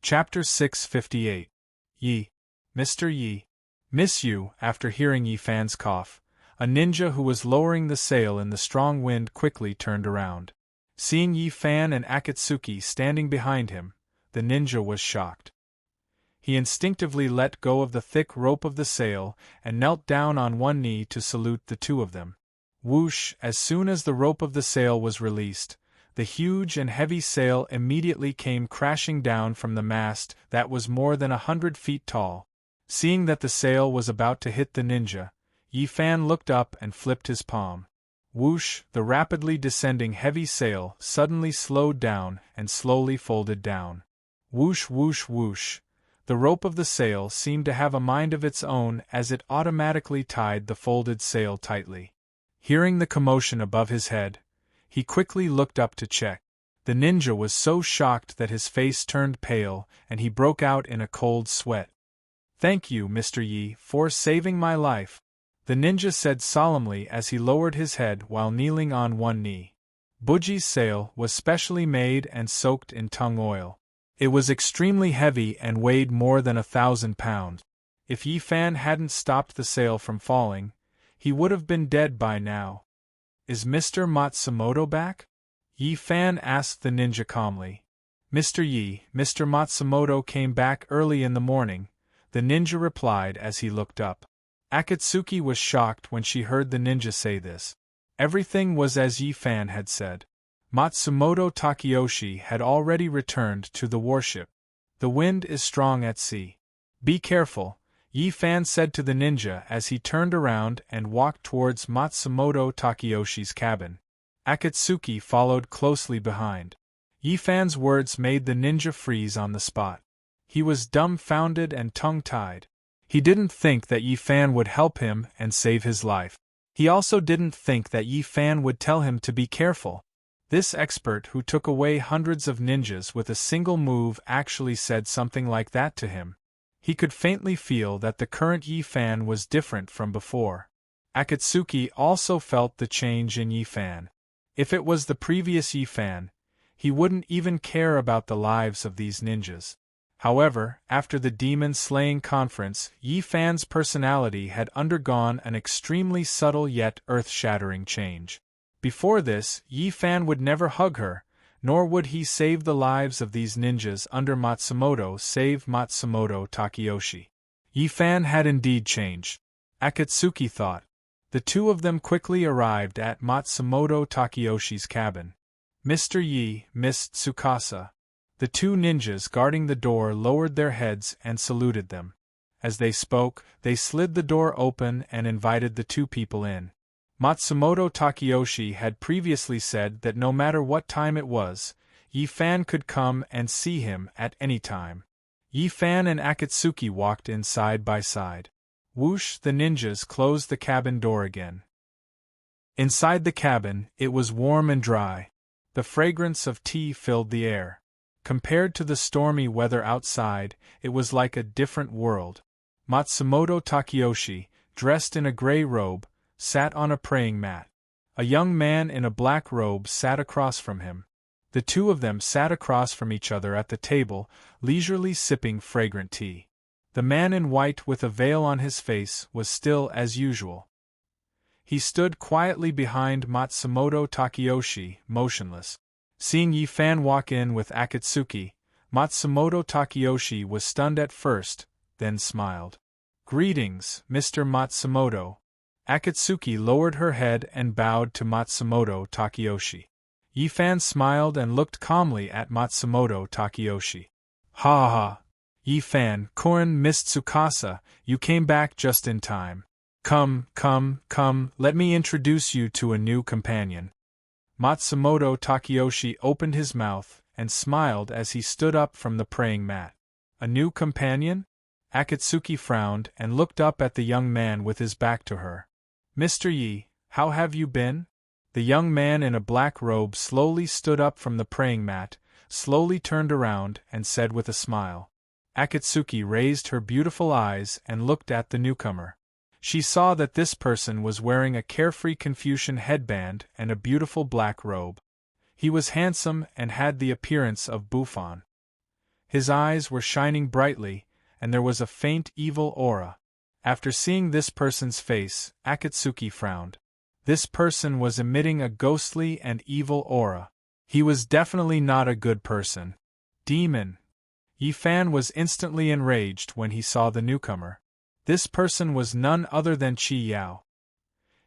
Chapter 658. Yi. Mr. Yi. Miss you. After hearing Yi Fan's cough, a ninja who was lowering the sail in the strong wind quickly turned around. Seeing Yi Fan and Akatsuki standing behind him, the ninja was shocked. He instinctively let go of the thick rope of the sail and knelt down on one knee to salute the two of them. Whoosh! As soon as the rope of the sail was released, the huge and heavy sail immediately came crashing down from the mast that was more than 100 feet tall. Seeing that the sail was about to hit the ninja, Yi Fan looked up and flipped his palm. Whoosh! The rapidly descending heavy sail suddenly slowed down and slowly folded down. Whoosh whoosh whoosh! The rope of the sail seemed to have a mind of its own as it automatically tied the folded sail tightly. Hearing the commotion above his head, he quickly looked up to check. The ninja was so shocked that his face turned pale and he broke out in a cold sweat. "Thank you, Mr. Yi, for saving my life," the ninja said solemnly as he lowered his head while kneeling on one knee. Buji's sail was specially made and soaked in tung oil. It was extremely heavy and weighed more than 1,000 pounds. If Yi Fan hadn't stopped the sail from falling, he would have been dead by now. "Is Mr. Matsumoto back?" Yi Fan asked the ninja calmly. "Mr. Yi, Mr. Matsumoto came back early in the morning," the ninja replied as he looked up. Akatsuki was shocked when she heard the ninja say this. Everything was as Yi Fan had said. Matsumoto Takeyoshi had already returned to the warship. "The wind is strong at sea. Be careful," Yi Fan said to the ninja as he turned around and walked towards Matsumoto Takeyoshi's cabin. Akatsuki followed closely behind. Yi Fan's words made the ninja freeze on the spot. He was dumbfounded and tongue-tied. He didn't think that Yi Fan would help him and save his life. He also didn't think that Yi Fan would tell him to be careful. This expert who took away hundreds of ninjas with a single move actually said something like that to him. He could faintly feel that the current Yi Fan was different from before. Akatsuki also felt the change in Yi Fan. If it was the previous Yi Fan, he wouldn't even care about the lives of these ninjas. However, after the demon-slaying conference, Yi Fan's personality had undergone an extremely subtle yet earth-shattering change. Before this, Yi Fan would never hug her, nor would he save the lives of these ninjas under Matsumoto save Matsumoto Takeyoshi. Yi Fan had indeed changed. Akatsuki thought. The two of them quickly arrived at Matsumoto Takeyoshi's cabin. "Mr. Yi, Miss Tsukasa." The two ninjas guarding the door lowered their heads and saluted them. As they spoke, they slid the door open and invited the two people in. Matsumoto Takeyoshi had previously said that no matter what time it was, Yi Fan could come and see him at any time. Yi Fan and Akatsuki walked in side by side. Whoosh! The ninjas closed the cabin door again. Inside the cabin, it was warm and dry. The fragrance of tea filled the air. Compared to the stormy weather outside, it was like a different world. Matsumoto Takeyoshi, dressed in a gray robe, sat on a praying mat. A young man in a black robe sat across from him. The two of them sat across from each other at the table, leisurely sipping fragrant tea. The man in white with a veil on his face was still as usual. He stood quietly behind Matsumoto Takeyoshi, motionless. Seeing Yi Fan walk in with Akatsuki, Matsumoto Takeyoshi was stunned at first, then smiled. "Greetings, Mr. Matsumoto." Akatsuki lowered her head and bowed to Matsumoto Takeyoshi. Yi Fan smiled and looked calmly at Matsumoto Takeyoshi. "Ha ha! Yi Fan, Korin, Miss Tsukasa, you came back just in time. Come, let me introduce you to a new companion." Matsumoto Takeyoshi opened his mouth and smiled as he stood up from the praying mat. "A new companion?" Akatsuki frowned and looked up at the young man with his back to her. "Mr. Yi, how have you been?" The young man in a black robe slowly stood up from the praying mat, slowly turned around and said with a smile. Akatsuki raised her beautiful eyes and looked at the newcomer. She saw that this person was wearing a carefree Confucian headband and a beautiful black robe. He was handsome and had the appearance of Buffon. His eyes were shining brightly, and there was a faint evil aura. After seeing this person's face, Akatsuki frowned. This person was emitting a ghostly and evil aura. He was definitely not a good person. Demon! Yi Fan was instantly enraged when he saw the newcomer. This person was none other than Qi Yao.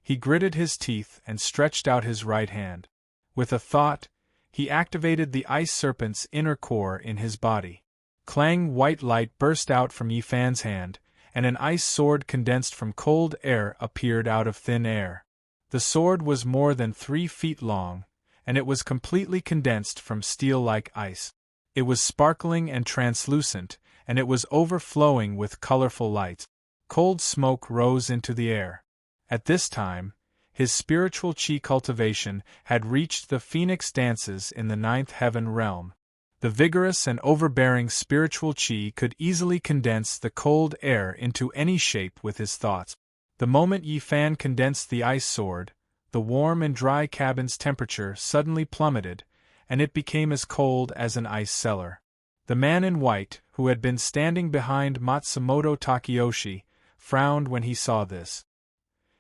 He gritted his teeth and stretched out his right hand. With a thought, he activated the ice serpent's inner core in his body. Clang! White light burst out from Yi Fan's hand, and an ice sword condensed from cold air appeared out of thin air. The sword was more than 3 feet long, and it was completely condensed from steel-like ice. It was sparkling and translucent, and it was overflowing with colorful light. Cold smoke rose into the air. At this time, his spiritual qi cultivation had reached the phoenix dances in the 9th heaven realm. The vigorous and overbearing spiritual qi could easily condense the cold air into any shape with his thoughts. The moment Yi Fan condensed the ice sword, the warm and dry cabin's temperature suddenly plummeted, and it became as cold as an ice cellar. The man in white, who had been standing behind Matsumoto Takeyoshi, frowned when he saw this.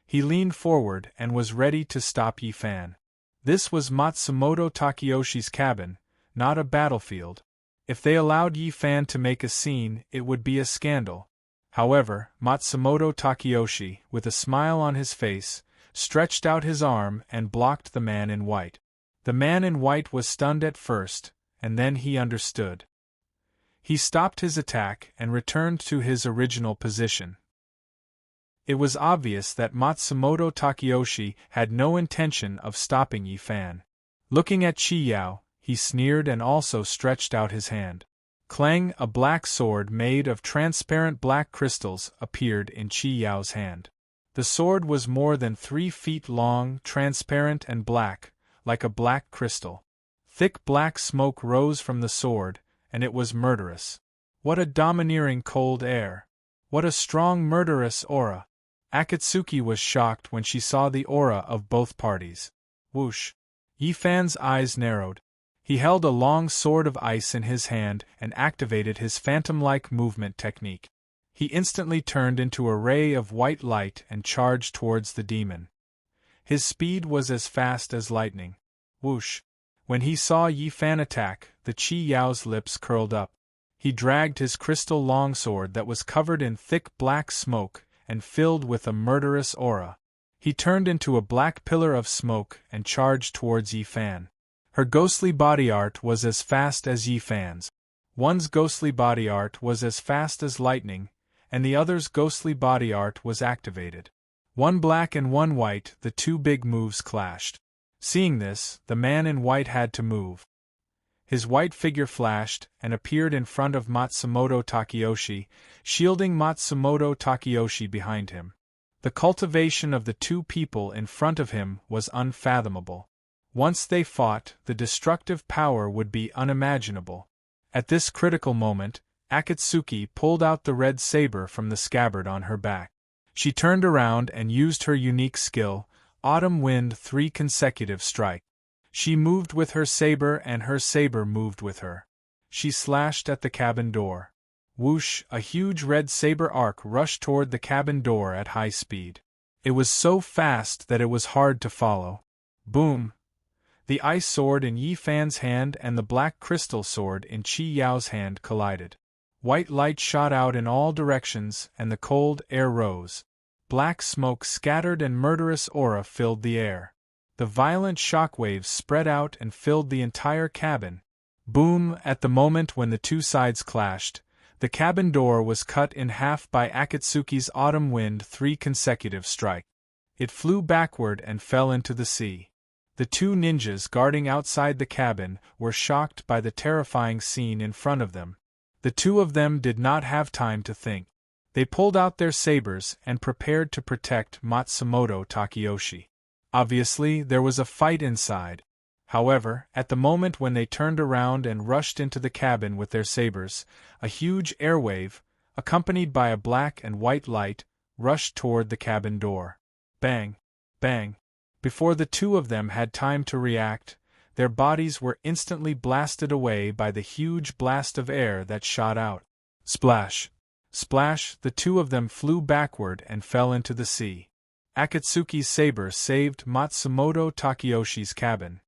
He leaned forward and was ready to stop Yi Fan. This was Matsumoto Takeyoshi's cabin, not a battlefield. If they allowed Yi Fan to make a scene, it would be a scandal. However, Matsumoto Takeyoshi, with a smile on his face, stretched out his arm and blocked the man in white. The man in white was stunned at first, and then he understood. He stopped his attack and returned to his original position. It was obvious that Matsumoto Takeyoshi had no intention of stopping Yi Fan. Looking at Qi Yao, he sneered and also stretched out his hand. Clang! A black sword made of transparent black crystals appeared in Qi Yao's hand. The sword was more than 3 feet long, transparent and black, like a black crystal. Thick black smoke rose from the sword, and it was murderous. What a domineering cold air! What a strong murderous aura! Akatsuki was shocked when she saw the aura of both parties. Whoosh! Yi Fan's eyes narrowed. He held a long sword of ice in his hand and activated his phantom-like movement technique. He instantly turned into a ray of white light and charged towards the demon. His speed was as fast as lightning. Whoosh! When he saw Yi Fan attack, the Qi Yao's lips curled up. He dragged his crystal longsword that was covered in thick black smoke and filled with a murderous aura. He turned into a black pillar of smoke and charged towards Yi Fan. Her ghostly body art was as fast as Yi Fan's. One's ghostly body art was as fast as lightning, and the other's ghostly body art was activated. One black and one white, the two big moves clashed. Seeing this, the man in white had to move. His white figure flashed and appeared in front of Matsumoto Takeyoshi, shielding Matsumoto Takeyoshi behind him. The cultivation of the two people in front of him was unfathomable. Once they fought, the destructive power would be unimaginable. At this critical moment, Akatsuki pulled out the red saber from the scabbard on her back. She turned around and used her unique skill, Autumn Wind 3 consecutive strike. She moved with her saber and her saber moved with her. She slashed at the cabin door. Whoosh! A huge red saber arc rushed toward the cabin door at high speed. It was so fast that it was hard to follow. Boom! The ice sword in Yi Fan's hand and the black crystal sword in Qi Yao's hand collided. White light shot out in all directions and the cold air rose. Black smoke scattered and murderous aura filled the air. The violent shockwaves spread out and filled the entire cabin. Boom! At the moment when the two sides clashed, the cabin door was cut in half by Akatsuki's Autumn Wind 3 consecutive strike. It flew backward and fell into the sea. The two ninjas guarding outside the cabin were shocked by the terrifying scene in front of them. The two of them did not have time to think. They pulled out their sabers and prepared to protect Matsumoto Takeyoshi. Obviously, there was a fight inside. However, at the moment when they turned around and rushed into the cabin with their sabers, a huge airwave, accompanied by a black and white light, rushed toward the cabin door. Bang! Bang! Before the two of them had time to react, their bodies were instantly blasted away by the huge blast of air that shot out. Splash! Splash! The two of them flew backward and fell into the sea. Akatsuki's saber saved Matsumoto Takayoshi's cabin.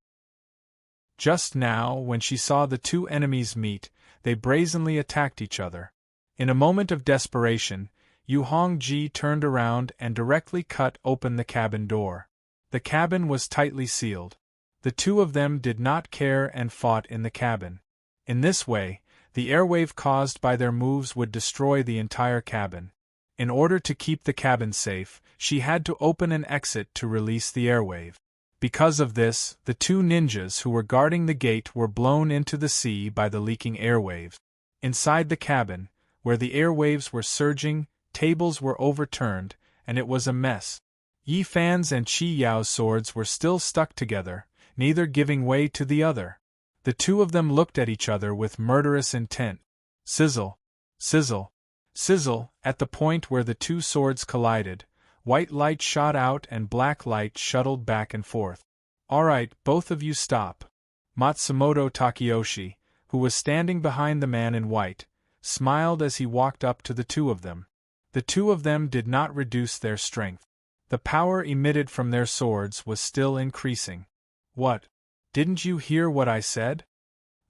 Just now, when she saw the two enemies meet, they brazenly attacked each other. In a moment of desperation, Yu Hongji turned around and directly cut open the cabin door. The cabin was tightly sealed. The two of them did not care and fought in the cabin. In this way, the airwave caused by their moves would destroy the entire cabin. In order to keep the cabin safe, she had to open an exit to release the airwave. Because of this, the two ninjas who were guarding the gate were blown into the sea by the leaking airwaves. Inside the cabin, where the airwaves were surging, tables were overturned, and it was a mess. Yi Fan's and Qi Yao's swords were still stuck together, neither giving way to the other. The two of them looked at each other with murderous intent. Sizzle! Sizzle! Sizzle! At the point where the two swords collided, white light shot out and black light shuttled back and forth. "All right, both of you stop." Matsumoto Takayoshi, who was standing behind the man in white, smiled as he walked up to the two of them. The two of them did not reduce their strength. The power emitted from their swords was still increasing. "What? Didn't you hear what I said?"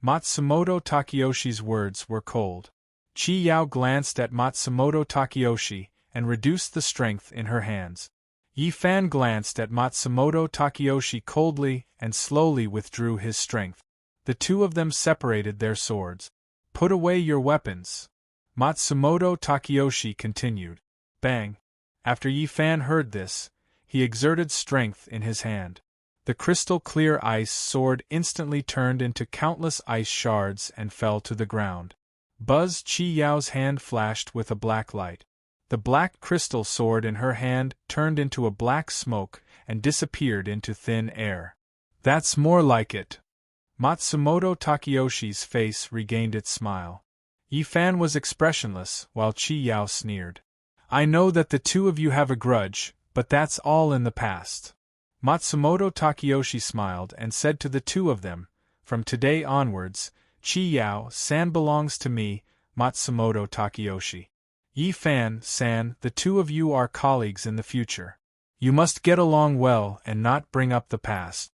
Matsumoto Takayoshi's words were cold. Qi Yao glanced at Matsumoto Takayoshi and reduced the strength in her hands. Yi Fan glanced at Matsumoto Takayoshi coldly and slowly withdrew his strength. The two of them separated their swords. "Put away your weapons," Matsumoto Takayoshi continued. Bang! After Yi Fan heard this, he exerted strength in his hand. The crystal-clear ice sword instantly turned into countless ice shards and fell to the ground. Buzz Qi Yao's hand flashed with a black light. The black crystal sword in her hand turned into a black smoke and disappeared into thin air. "That's more like it." Matsumoto Takayoshi's face regained its smile. Yi Fan was expressionless, while Qi Yao sneered. "I know that the two of you have a grudge, but that's all in the past." Matsumoto Takayoshi smiled and said to the two of them, "From today onwards, Qi Yao-san belongs to me, Matsumoto Takayoshi. Yi Fan-san, the two of you are colleagues in the future. You must get along well and not bring up the past."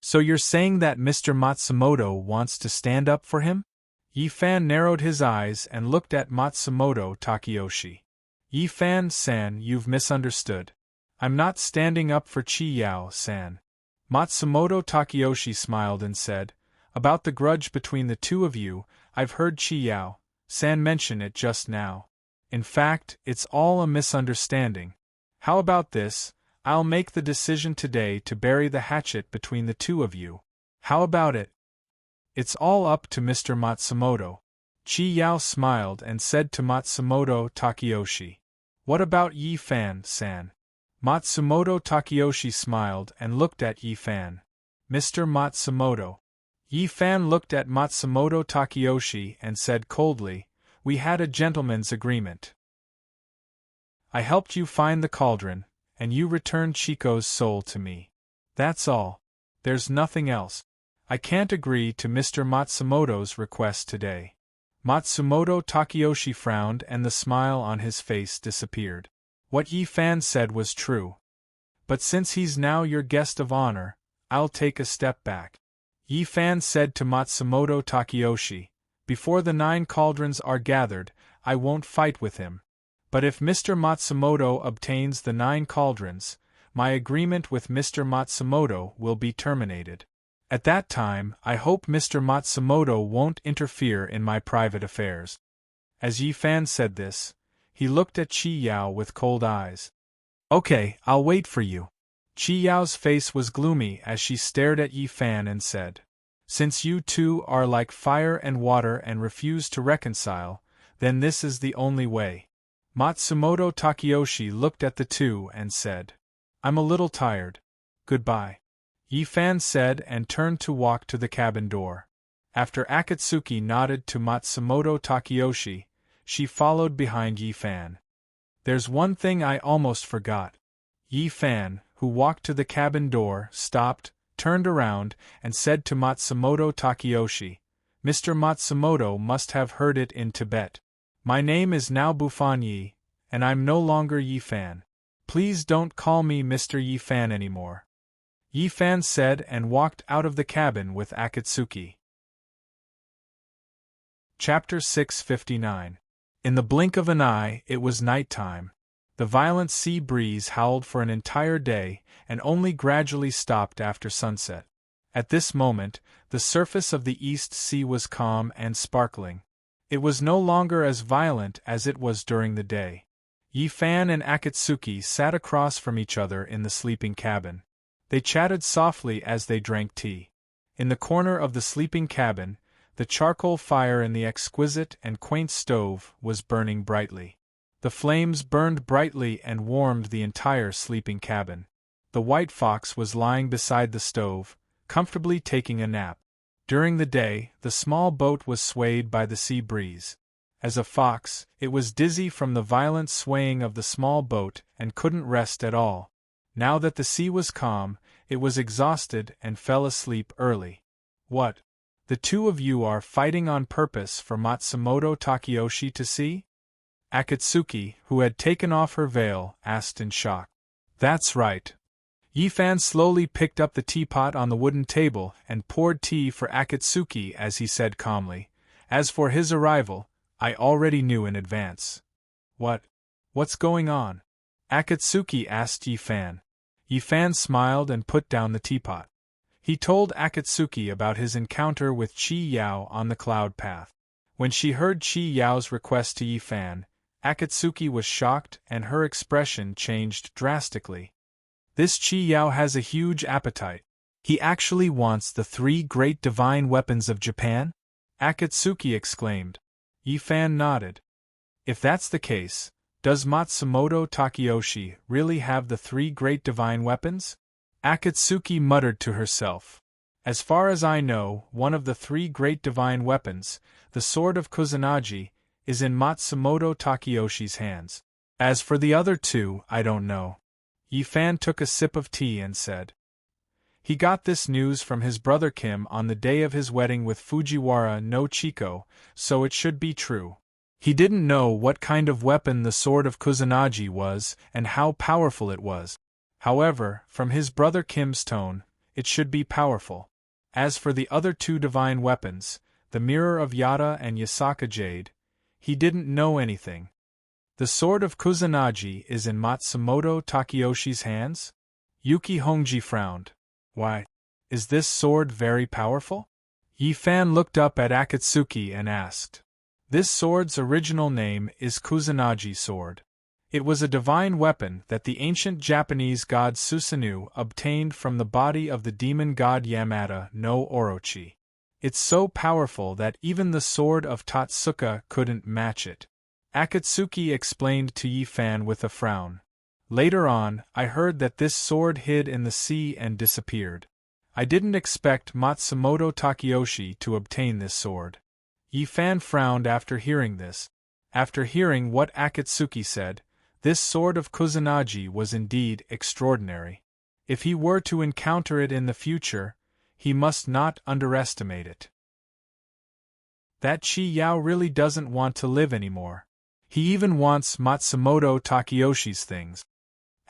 "So you're saying that Mr. Matsumoto wants to stand up for him?" Yi Fan narrowed his eyes and looked at Matsumoto Takayoshi. "Yi Fan-san, you've misunderstood. I'm not standing up for Qi Yao-san." Matsumoto Takayoshi smiled and said, "About the grudge between the two of you, I've heard Qi Yao-san mention it just now. In fact, it's all a misunderstanding. How about this? I'll make the decision today to bury the hatchet between the two of you. How about it?" "It's all up to Mr. Matsumoto." Qi Yao smiled and said to Matsumoto Takayoshi, "What about Yi Fan-san?" Matsumoto Takayoshi smiled and looked at Yi Fan. "Mr. Matsumoto." Yi Fan looked at Matsumoto Takayoshi and said coldly, "We had a gentleman's agreement. I helped you find the cauldron, and you returned Chico's soul to me. That's all. There's nothing else. I can't agree to Mr. Matsumoto's request today." Matsumoto Takayoshi frowned and the smile on his face disappeared. What Yi Fan said was true. "But since he's now your guest of honor, I'll take a step back." Yi Fan said to Matsumoto Takayoshi, "Before the 9 cauldrons are gathered, I won't fight with him. But if Mr. Matsumoto obtains the 9 cauldrons, my agreement with Mr. Matsumoto will be terminated. At that time, I hope Mr. Matsumoto won't interfere in my private affairs." As Yi Fan said this, he looked at Qi Yao with cold eyes. "Okay, I'll wait for you." Qi Yao's face was gloomy as she stared at Yi Fan and said, "Since you two are like fire and water and refuse to reconcile, then this is the only way." Matsumoto Takayoshi looked at the two and said, "I'm a little tired. Goodbye." Yi Fan said and turned to walk to the cabin door. After Akatsuki nodded to Matsumoto Takayoshi, she followed behind Yi Fan. "There's one thing I almost forgot." Yi Fan, who walked to the cabin door, stopped, turned around, and said to Matsumoto Takeyoshi, "Mr. Matsumoto must have heard it in Tibet. My name is now Bufan Yi, and I'm no longer Yi Fan. Please don't call me Mr. Yi Fan anymore." Yi Fan said and walked out of the cabin with Akatsuki. Chapter 659. In the blink of an eye, it was night time. The violent sea breeze howled for an entire day, and only gradually stopped after sunset. At this moment, the surface of the East Sea was calm and sparkling. It was no longer as violent as it was during the day. Yi Fan and Akatsuki sat across from each other in the sleeping cabin. They chatted softly as they drank tea. In the corner of the sleeping cabin, the charcoal fire in the exquisite and quaint stove was burning brightly. The flames burned brightly and warmed the entire sleeping cabin. The white fox was lying beside the stove, comfortably taking a nap. During the day, the small boat was swayed by the sea breeze. As a fox, it was dizzy from the violent swaying of the small boat and couldn't rest at all. Now that the sea was calm, it was exhausted and fell asleep early. "What? The two of you are fighting on purpose for Matsumoto Takeyoshi to see?" Akatsuki, who had taken off her veil, asked in shock. "That's right." Yi Fan slowly picked up the teapot on the wooden table and poured tea for Akatsuki as he said calmly, "As for his arrival, I already knew in advance." What's going on?" Akatsuki asked Yi Fan. Yi Fan smiled and put down the teapot. He told Akatsuki about his encounter with Chi Yao on the cloud path. When she heard Chi Yao's request to Yi Fan, Akatsuki was shocked and her expression changed drastically. "This Chi Yao has a huge appetite. He actually wants the 3 great divine weapons of Japan?" Akatsuki exclaimed. Yi Fan nodded. "If that's the case, does Matsumoto Takeyoshi really have the 3 great divine weapons?" Akatsuki muttered to herself. "As far as I know, one of the 3 great divine weapons, the sword of Kusanagi, is in Matsumoto Takeyoshi's hands. As for the other 2, I don't know." Yi Fan took a sip of tea and said, "He got this news from his brother Kim on the day of his wedding with Fujiwara no Chiko, so it should be true. He didn't know what kind of weapon the sword of Kusanagi was and how powerful it was. However, from his brother Kim's tone, it should be powerful. As for the other 2 divine weapons, the mirror of Yata and Yasaka Jade, he didn't know anything. The sword of Kusanagi is in Matsumoto Takeyoshi's hands?" Yuki Hongji frowned. "Why? Is this sword very powerful?" Yi Fan looked up at Akatsuki and asked. "This sword's original name is Kusanagi sword. It was a divine weapon that the ancient Japanese god Susanoo obtained from the body of the demon god Yamata no Orochi. It's so powerful that even the sword of Tatsuka couldn't match it," Akatsuki explained to Yi Fan with a frown. "Later on, I heard that this sword hid in the sea and disappeared. I didn't expect Matsumoto Takeyoshi to obtain this sword." Yi Fan frowned after hearing this. After hearing what Akatsuki said, this sword of Kusanagi was indeed extraordinary. If he were to encounter it in the future, he must not underestimate it. That Chi Yao really doesn't want to live anymore. He even wants Matsumoto Takeyoshi's things.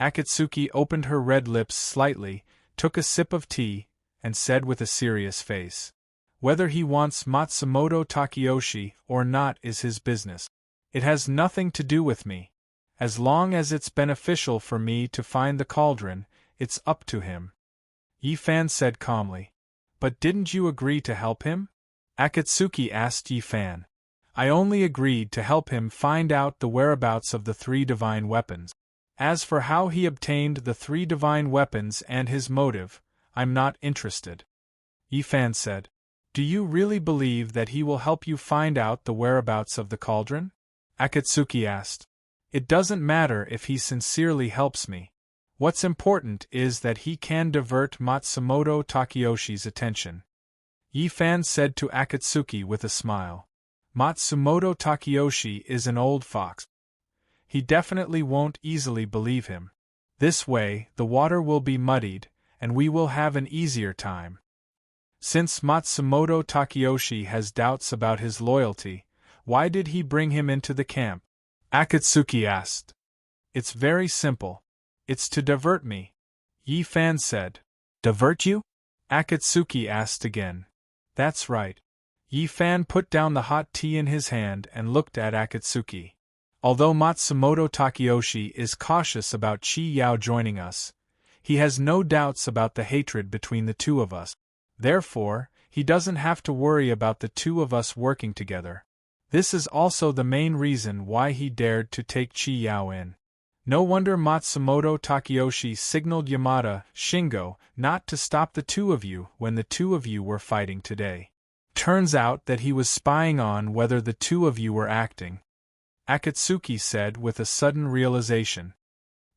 Akatsuki opened her red lips slightly, took a sip of tea, and said with a serious face, "Whether he wants Matsumoto Takeyoshi or not is his business. It has nothing to do with me. As long as it's beneficial for me to find the cauldron, it's up to him," Yi Fan said calmly. "But didn't you agree to help him?" Akatsuki asked Yi Fan. "I only agreed to help him find out the whereabouts of the 3 divine weapons. As for how he obtained the 3 divine weapons and his motive, I'm not interested," Yi Fan said. "Do you really believe that he will help you find out the whereabouts of the cauldron?" Akatsuki asked. "It doesn't matter if he sincerely helps me. What's important is that he can divert Matsumoto Takeyoshi's attention," Yi Fan said to Akatsuki with a smile. "Matsumoto Takeyoshi is an old fox. He definitely won't easily believe him. This way, the water will be muddied, and we will have an easier time. Since Matsumoto Takeyoshi has doubts about his loyalty, why did he bring him into the camp? Akatsuki asked. It's very simple. It's to divert me, Yi Fan said. Divert you? Akatsuki asked again. That's right. Yi Fan put down the hot tea in his hand and looked at Akatsuki. Although Matsumoto Takeyoshi is cautious about Chi Yao joining us, he has no doubts about the hatred between the two of us. Therefore, he doesn't have to worry about the two of us working together. This is also the main reason why he dared to take Chi Yao in. No wonder Matsumoto Takeyoshi signaled Yamada, Shingo, not to stop the two of you when the two of you were fighting today. Turns out that he was spying on whether the two of you were acting. Akatsuki said with a sudden realization.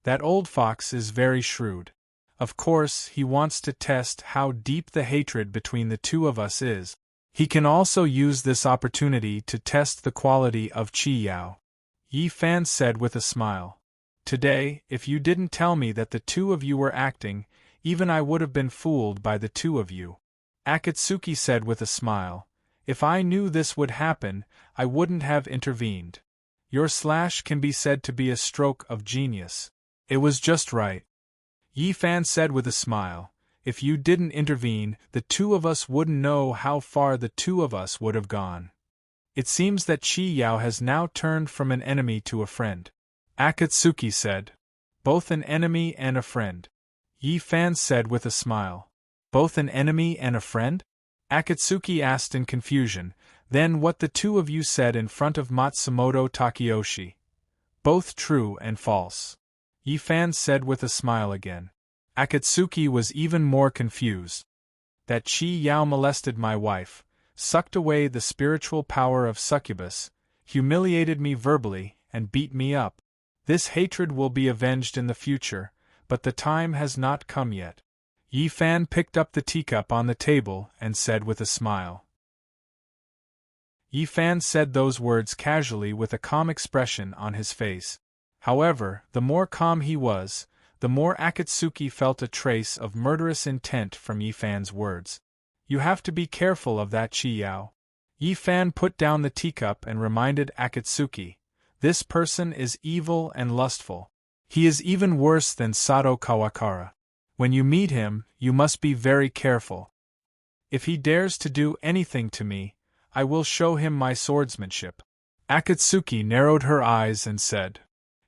That old fox is very shrewd. Of course, he wants to test how deep the hatred between the two of us is. He can also use this opportunity to test the quality of Chi Yao. Yi Fan said with a smile. Today, if you didn't tell me that the two of you were acting, even I would have been fooled by the two of you. Akatsuki said with a smile. If I knew this would happen, I wouldn't have intervened. Your slash can be said to be a stroke of genius. It was just right. Yi Fan said with a smile. If you didn't intervene, the two of us wouldn't know how far the two of us would have gone. It seems that Chi Yao has now turned from an enemy to a friend. Akatsuki said. Both an enemy and a friend. Yi Fan said with a smile. Both an enemy and a friend? Akatsuki asked in confusion. Then what the two of you said in front of Matsumoto Takeyoshi. Both true and false. Yi Fan said with a smile again. Akatsuki was even more confused. That Chi Yao molested my wife, sucked away the spiritual power of succubus, humiliated me verbally, and beat me up. This hatred will be avenged in the future, but the time has not come yet. Yi Fan picked up the teacup on the table and said with a smile. Yi Fan said those words casually with a calm expression on his face. However, the more calm he was, the more Akatsuki felt a trace of murderous intent from Yi Fan's words. You have to be careful of that Chi Yao. Yi Fan put down the teacup and reminded Akatsuki. This person is evil and lustful. He is even worse than Sato Kawakara. When you meet him, you must be very careful. If he dares to do anything to me, I will show him my swordsmanship. Akatsuki narrowed her eyes and said,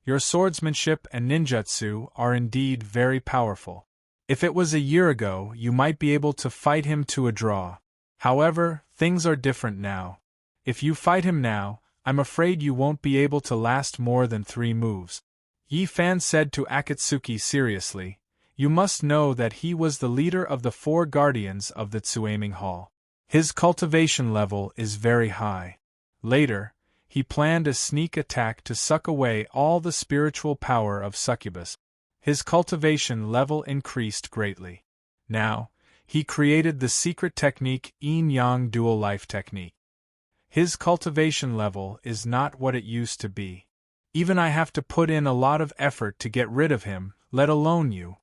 Your swordsmanship and ninjutsu are indeed very powerful. If it was a year ago, you might be able to fight him to a draw. However, things are different now. If you fight him now, I'm afraid you won't be able to last more than 3 moves. Yi Fan said to Akatsuki seriously. You must know that he was the leader of the 4 guardians of the Tsuaming Hall. His cultivation level is very high. Later, he planned a sneak attack to suck away all the spiritual power of succubus. His cultivation level increased greatly. Now, he created the secret technique Yin-Yang Dual Life Technique. His cultivation level is not what it used to be. Even I have to put in a lot of effort to get rid of him, let alone you.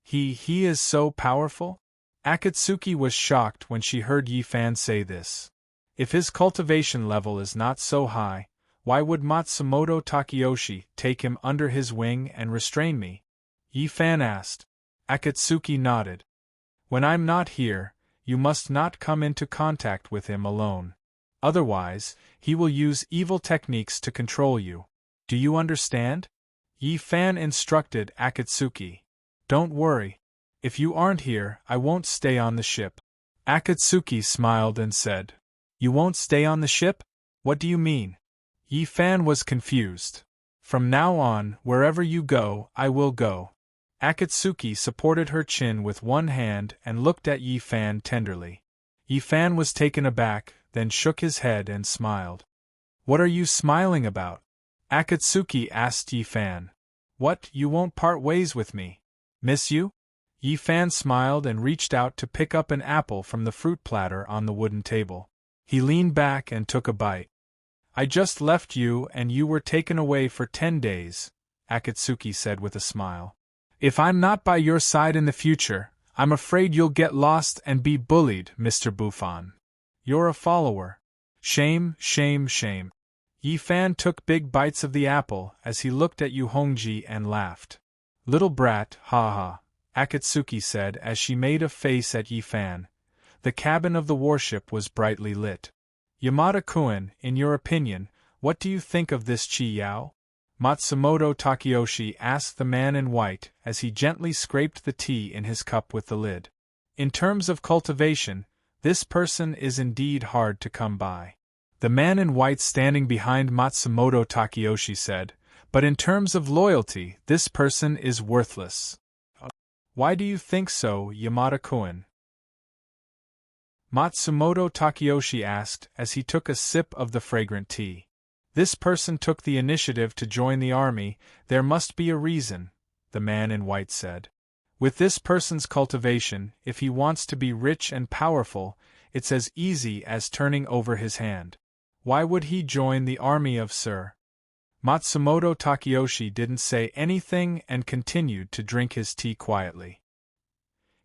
He is so powerful? Akatsuki was shocked when she heard Yi Fan say this. If his cultivation level is not so high, why would Matsumoto Takeyoshi take him under his wing and restrain me? Yi Fan asked. Akatsuki nodded. When I'm not here, you must not come into contact with him alone. Otherwise, he will use evil techniques to control you. Do you understand? Yi Fan instructed Akatsuki. Don't worry. If you aren't here, I won't stay on the ship. Akatsuki smiled and said. You won't stay on the ship? What do you mean? Yi Fan was confused. From now on, wherever you go, I will go. Akatsuki supported her chin with one hand and looked at Yi Fan tenderly. Yi Fan was taken aback, then shook his head and smiled. What are you smiling about? Akatsuki asked Yi Fan. What, you won't part ways with me? Miss you? Yi Fan smiled and reached out to pick up an apple from the fruit platter on the wooden table. He leaned back and took a bite. I just left you and you were taken away for 10 days, Akatsuki said with a smile. If I'm not by your side in the future, I'm afraid you'll get lost and be bullied, Mr. Buffon. You're a follower. Shame, shame, shame. Yi Fan took big bites of the apple as he looked at Yu Hongji and laughed. Little brat, ha ha, Akatsuki said as she made a face at Yi Fan. The cabin of the warship was brightly lit. Yamada-kun, in your opinion, what do you think of this Chi Yao? Matsumoto Takeyoshi asked the man in white as he gently scraped the tea in his cup with the lid. In terms of cultivation, this person is indeed hard to come by. The man in white standing behind Matsumoto Takeyoshi said, but in terms of loyalty, this person is worthless. Why do you think so, Yamada-kun? Matsumoto Takeyoshi asked as he took a sip of the fragrant tea. This person took the initiative to join the army, there must be a reason, the man in white said. With this person's cultivation, if he wants to be rich and powerful, it's as easy as turning over his hand. Why would he join the army of Sir? Matsumoto Takeyoshi didn't say anything and continued to drink his tea quietly.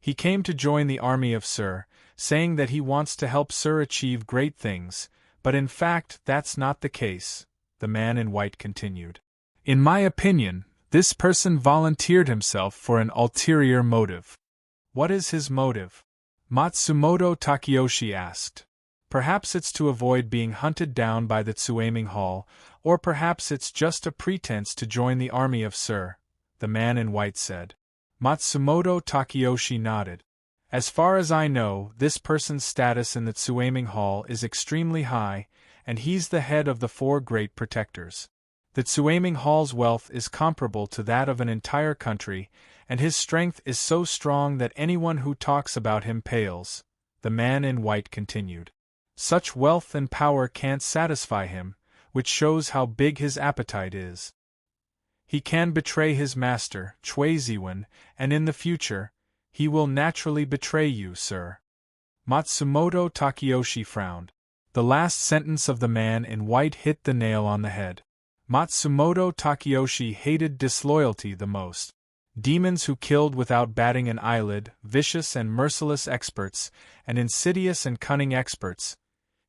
He came to join the army of Sir, saying that he wants to help Sir achieve great things, but in fact that's not the case, the man in white continued. In my opinion, this person volunteered himself for an ulterior motive. What is his motive? Matsumoto Takeyoshi asked. Perhaps it's to avoid being hunted down by the Tsuaming Hall, or perhaps it's just a pretense to join the army of Sir, the man in white said. Matsumoto Takeyoshi nodded. As far as I know, this person's status in the Tsuaming Hall is extremely high, and he's the head of the 4 great protectors. The Tsuaming Hall's wealth is comparable to that of an entire country, and his strength is so strong that anyone who talks about him pales, the man in white continued. Such wealth and power can't satisfy him, which shows how big his appetite is. He can betray his master, Cui Ziwen, and in the future, he will naturally betray you, sir. Matsumoto Takeyoshi frowned. The last sentence of the man in white hit the nail on the head. Matsumoto Takeyoshi hated disloyalty the most. Demons who killed without batting an eyelid, vicious and merciless experts, and insidious and cunning experts.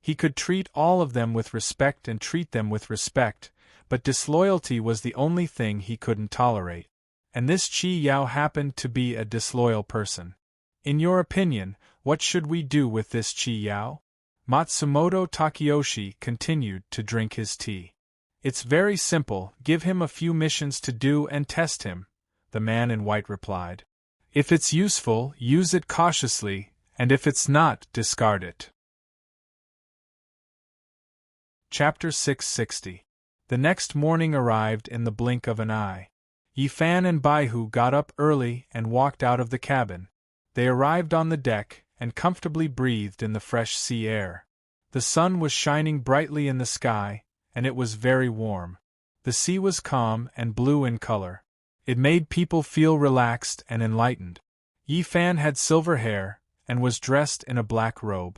He could treat all of them with respect and treat them with respect, but disloyalty was the only thing he couldn't tolerate. And this Chi Yao happened to be a disloyal person. In your opinion, what should we do with this Chi Yao? Matsumoto Takeyoshi continued to drink his tea. It's very simple, give him a few missions to do and test him, the man in white replied. If it's useful, use it cautiously, and if it's not, discard it. Chapter 660. The next morning arrived in the blink of an eye. Yi Fan and Baihu got up early and walked out of the cabin. They arrived on the deck and comfortably breathed in the fresh sea air. The sun was shining brightly in the sky, and it was very warm. The sea was calm and blue in color. It made people feel relaxed and enlightened. Yi Fan had silver hair and was dressed in a black robe.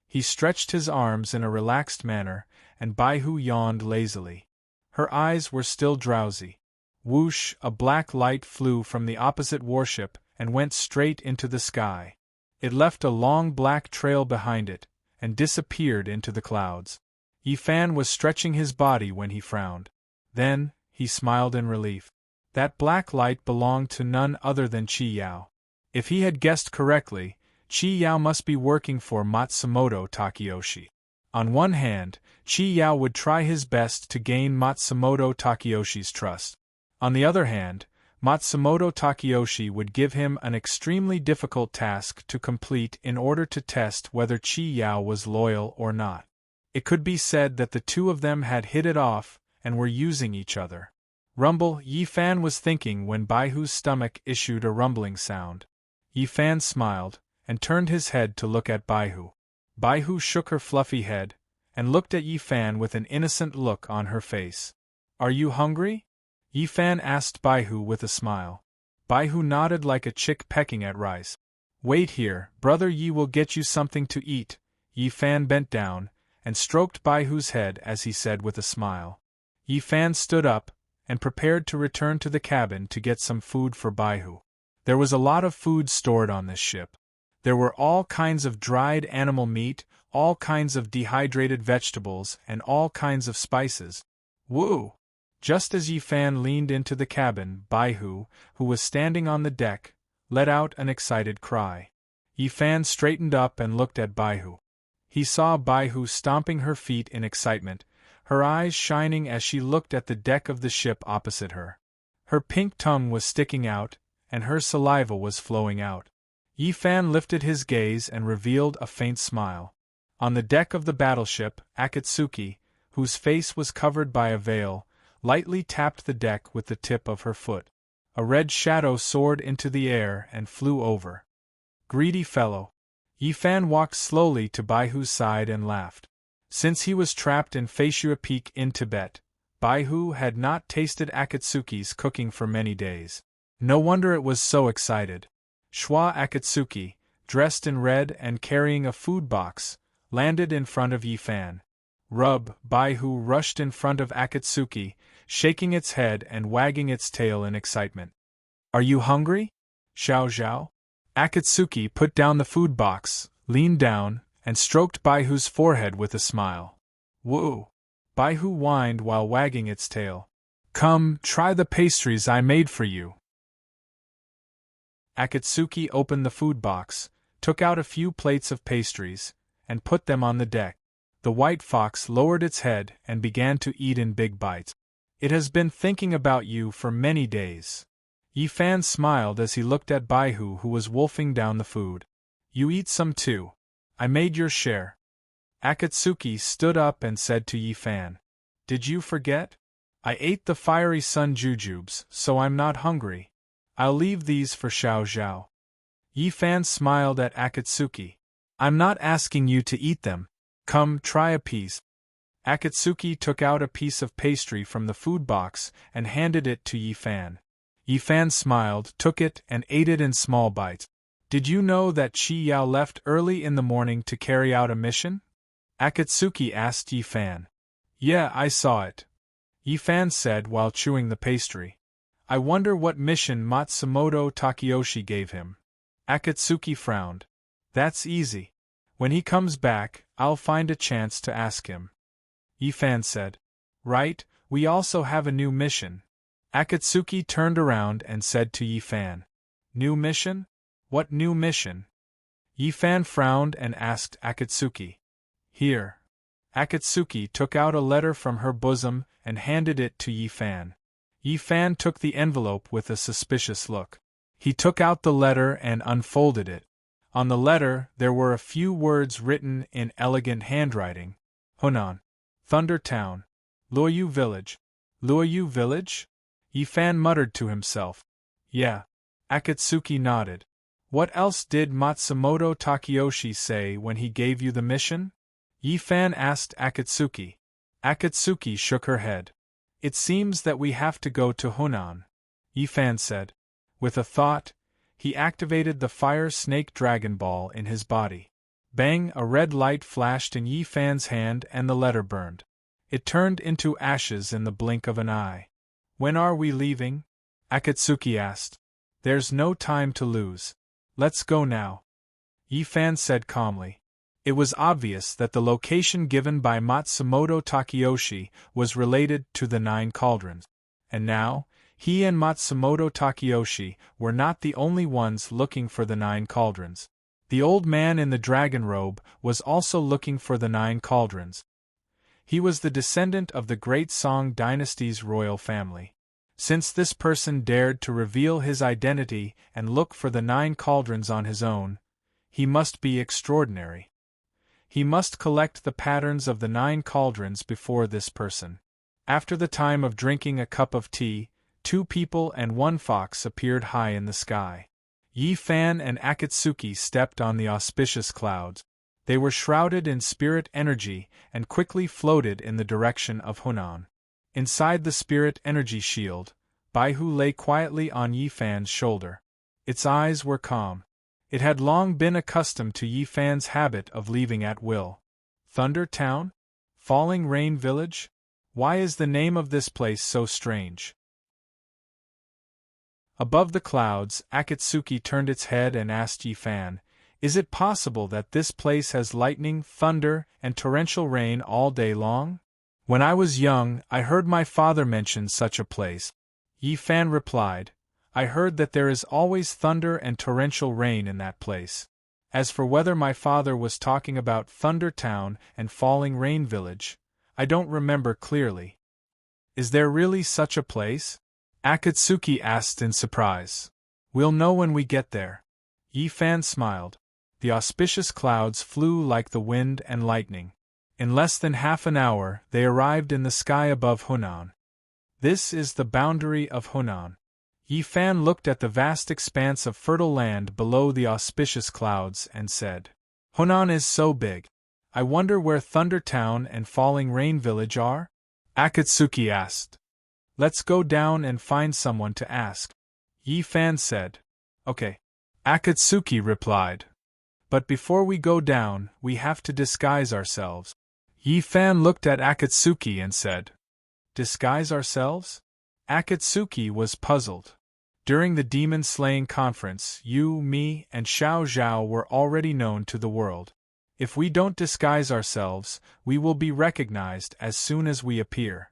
He stretched his arms in a relaxed manner, and Baihu yawned lazily. Her eyes were still drowsy. Whoosh, a black light flew from the opposite warship and went straight into the sky. It left a long black trail behind it, and disappeared into the clouds. Yi Fan was stretching his body when he frowned. Then, he smiled in relief. That black light belonged to none other than Chi Yao. If he had guessed correctly, Chi Yao must be working for Matsumoto Takeyoshi. On one hand, Chi Yao would try his best to gain Matsumoto Takeyoshi's trust. On the other hand, Matsumoto Takeyoshi would give him an extremely difficult task to complete in order to test whether Chi Yao was loyal or not. It could be said that the two of them had hit it off and were using each other. Rumble, Yi Fan was thinking when Baihu's stomach issued a rumbling sound. Yi Fan smiled, and turned his head to look at Baihu. Baihu shook her fluffy head, and looked at Yi Fan with an innocent look on her face. Are you hungry? Yi Fan asked Baihu with a smile. Baihu nodded like a chick pecking at rice. Wait here, brother Yi will get you something to eat. Yi Fan bent down, and stroked Baihu's head as he said with a smile. Yi Fan stood up, and prepared to return to the cabin to get some food for Baihu. There was a lot of food stored on this ship. There were all kinds of dried animal meat, all kinds of dehydrated vegetables, and all kinds of spices. Woo! Just as Yi Fan leaned into the cabin, Baihu, who was standing on the deck, let out an excited cry. Yi Fan straightened up and looked at Baihu. He saw Baihu stomping her feet in excitement, her eyes shining as she looked at the deck of the ship opposite her. Her pink tongue was sticking out, and her saliva was flowing out. Yi Fan lifted his gaze and revealed a faint smile. On the deck of the battleship, Akatsuki, whose face was covered by a veil, lightly tapped the deck with the tip of her foot. A red shadow soared into the air and flew over. Greedy fellow. Yi Fan walked slowly to Baihu's side and laughed. Since he was trapped in Faishua Peak in Tibet, Baihu had not tasted Akatsuki's cooking for many days. No wonder it was so excited. Schwa Akatsuki, dressed in red and carrying a food box, landed in front of Yi Fan. Baihu rushed in front of Akatsuki, shaking its head and wagging its tail in excitement. Are you hungry? Xiao Zhao? Akatsuki put down the food box, leaned down, and stroked Baihu's forehead with a smile. Woo! Baihu whined while wagging its tail. Come, try the pastries I made for you. Akatsuki opened the food box, took out a few plates of pastries, and put them on the deck. The white fox lowered its head and began to eat in big bites. It has been thinking about you for many days. Yi Fan smiled as he looked at Baihu, who was wolfing down the food. You eat some too. I made your share. Akatsuki stood up and said to Yi Fan. Did you forget? I ate the fiery sun jujubes, so I'm not hungry. I'll leave these for Xiao Zhao. Yi Fan smiled at Akatsuki. I'm not asking you to eat them. Come, try a piece. Akatsuki took out a piece of pastry from the food box and handed it to Yi Fan. Yi Fan smiled, took it, and ate it in small bites. Did you know that Qi Yao left early in the morning to carry out a mission? Akatsuki asked Yi Fan. Yeah, I saw it. Yi Fan said while chewing the pastry. I wonder what mission Matsumoto Takeyoshi gave him. Akatsuki frowned. That's easy. When he comes back, I'll find a chance to ask him. Yi Fan said. Right, we also have a new mission. Akatsuki turned around and said to Yi Fan. New mission? What new mission? Yi Fan frowned and asked Akatsuki. Here. Akatsuki took out a letter from her bosom and handed it to Yi Fan. Yi Fan took the envelope with a suspicious look. He took out the letter and unfolded it. On the letter there were a few words written in elegant handwriting. Hunan. Thunder Town. Luoyu Village. Luoyu Village? Yi Fan muttered to himself. Yeah. Akatsuki nodded. What else did Matsumoto Takeyoshi say when he gave you the mission? Yi Fan asked Akatsuki. Akatsuki shook her head. It seems that we have to go to Hunan, Yi Fan said. With a thought, he activated the fire snake Dragon Ball in his body. Bang! A red light flashed in Yi Fan's hand and the letter burned. It turned into ashes in the blink of an eye. When are we leaving? Akatsuki asked. There's no time to lose. Let's go now. Yi Fan said calmly. It was obvious that the location given by Matsumoto Takeyoshi was related to the 9 cauldrons. And now, he and Matsumoto Takeyoshi were not the only ones looking for the 9 cauldrons. The old man in the dragon robe was also looking for the 9 cauldrons. He was the descendant of the Great Song dynasty's royal family. Since this person dared to reveal his identity and look for the 9 cauldrons on his own, he must be extraordinary. He must collect the patterns of the 9 cauldrons before this person. After the time of drinking a cup of tea, 2 people and 1 fox appeared high in the sky. Yi Fan and Akatsuki stepped on the auspicious clouds. They were shrouded in spirit energy and quickly floated in the direction of Hunan. Inside the spirit energy shield, Baihu lay quietly on Yi Fan's shoulder. Its eyes were calm. It had long been accustomed to Yi Fan's habit of leaving at will. Thunder Town? Falling Rain Village? Why is the name of this place so strange? Above the clouds, Akatsuki turned its head and asked Yi Fan, "Is it possible that this place has lightning, thunder, and torrential rain all day long? When I was young, I heard my father mention such a place." Yi Fan replied, "I heard that there is always thunder and torrential rain in that place. As for whether my father was talking about Thunder Town and Falling Rain Village, I don't remember clearly." "Is there really such a place?" Akatsuki asked in surprise. "We'll know when we get there." Yi Fan smiled. The auspicious clouds flew like the wind and lightning. In less than half an hour, they arrived in the sky above Hunan. "This is the boundary of Hunan." Yi Fan looked at the vast expanse of fertile land below the auspicious clouds and said, "Hunan is so big. I wonder where Thunder Town and Falling Rain Village are?" Akatsuki asked. "Let's go down and find someone to ask," Yi Fan said. "Okay," Akatsuki replied. "But before we go down, we have to disguise ourselves." Yi Fan looked at Akatsuki and said, "Disguise ourselves?" Akatsuki was puzzled. During the demon-slaying conference, you, me, and Xiao Zhao were already known to the world. If we don't disguise ourselves, we will be recognized as soon as we appear.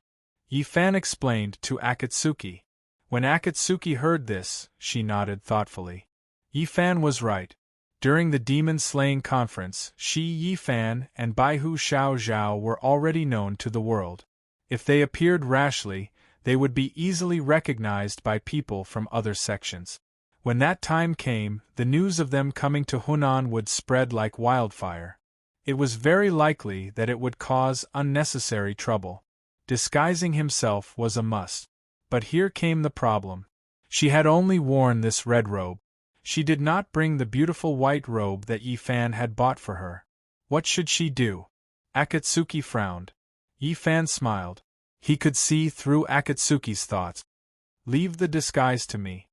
Yi Fan explained to Akatsuki. When Akatsuki heard this, she nodded thoughtfully. Yi Fan was right. During the demon-slaying conference, she, Yi Fan, and Baihu Xiao Zhao were already known to the world. If they appeared rashly, they would be easily recognized by people from other sections. When that time came, the news of them coming to Hunan would spread like wildfire. It was very likely that it would cause unnecessary trouble. Disguising himself was a must. But here came the problem. She had only worn this red robe. She did not bring the beautiful white robe that Yi Fan had bought for her. What should she do? Akatsuki frowned. Yi Fan smiled. He could see through Akatsuki's thoughts. "Leave the disguise to me."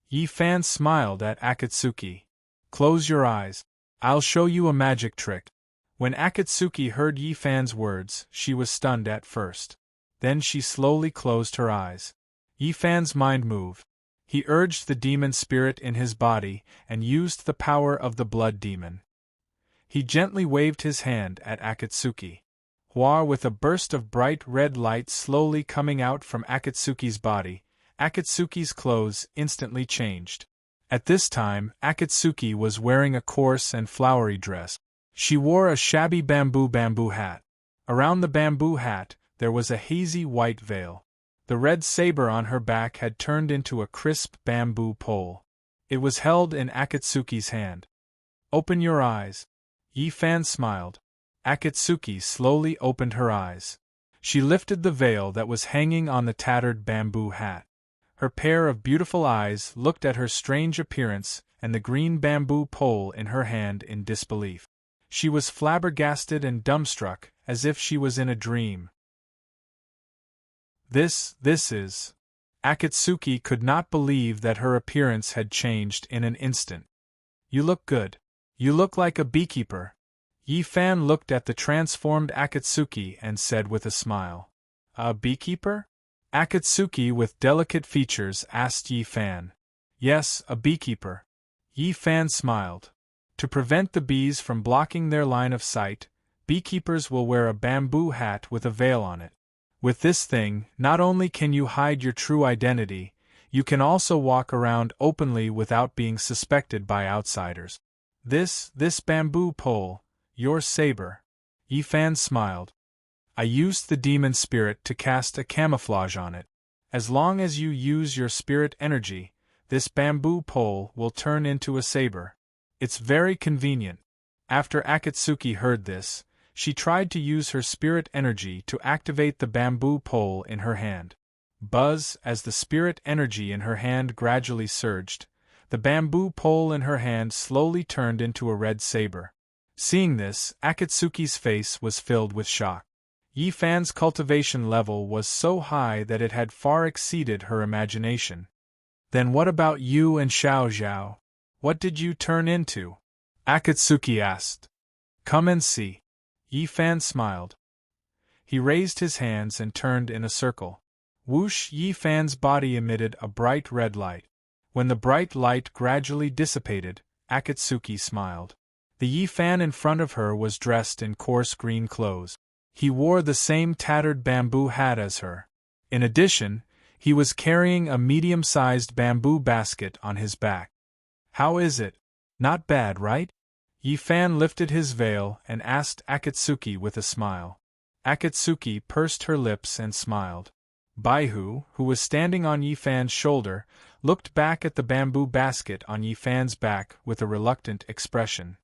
Yi Fan smiled at Akatsuki. "Close your eyes. I'll show you a magic trick." When Akatsuki heard Yi Fan's words, she was stunned at first. Then she slowly closed her eyes. Yi Fan's mind moved. He urged the demon spirit in his body and used the power of the blood demon. He gently waved his hand at Akatsuki. With a burst of bright red light slowly coming out from Akatsuki's body, Akatsuki's clothes instantly changed. At this time, Akatsuki was wearing a coarse and flowery dress. She wore a shabby bamboo hat. Around the bamboo hat, there was a hazy white veil. The red saber on her back had turned into a crisp bamboo pole. It was held in Akatsuki's hand. "Open your eyes." Yi Fan smiled. Akatsuki slowly opened her eyes. She lifted the veil that was hanging on the tattered bamboo hat. Her pair of beautiful eyes looked at her strange appearance and the green bamboo pole in her hand in disbelief. She was flabbergasted and dumbstruck, as if she was in a dream. This is... Akatsuki could not believe that her appearance had changed in an instant. "You look good. You look like a beekeeper." Yi Fan looked at the transformed Akatsuki and said with a smile. "A beekeeper?" Akatsuki with delicate features asked Yi Fan. "Yes, a beekeeper." Yi Fan smiled. To prevent the bees from blocking their line of sight, beekeepers will wear a bamboo hat with a veil on it. With this thing, not only can you hide your true identity, you can also walk around openly without being suspected by outsiders. This bamboo pole, your saber." Yi Fan smiled. "I used the demon spirit to cast a camouflage on it. As long as you use your spirit energy, this bamboo pole will turn into a saber. It's very convenient." After Akatsuki heard this, she tried to use her spirit energy to activate the bamboo pole in her hand. Buzz, as the spirit energy in her hand gradually surged, the bamboo pole in her hand slowly turned into a red saber. Seeing this, Akatsuki's face was filled with shock. Yi Fan's cultivation level was so high that it had far exceeded her imagination. "Then what about you and Xiao Zhao? What did you turn into?" Akatsuki asked. "Come and see." Yi Fan smiled. He raised his hands and turned in a circle. Whoosh! Yi Fan's body emitted a bright red light. When the bright light gradually dissipated, Akatsuki smiled. The Yifan in front of her was dressed in coarse green clothes. He wore the same tattered bamboo hat as her. In addition, he was carrying a medium-sized bamboo basket on his back. How is it? Not bad, right? Yifan lifted his veil and asked Akatsuki with a smile. Akatsuki pursed her lips and smiled. Baihu, who was standing on Yifan's shoulder, looked back at the bamboo basket on Yifan's back with a reluctant expression.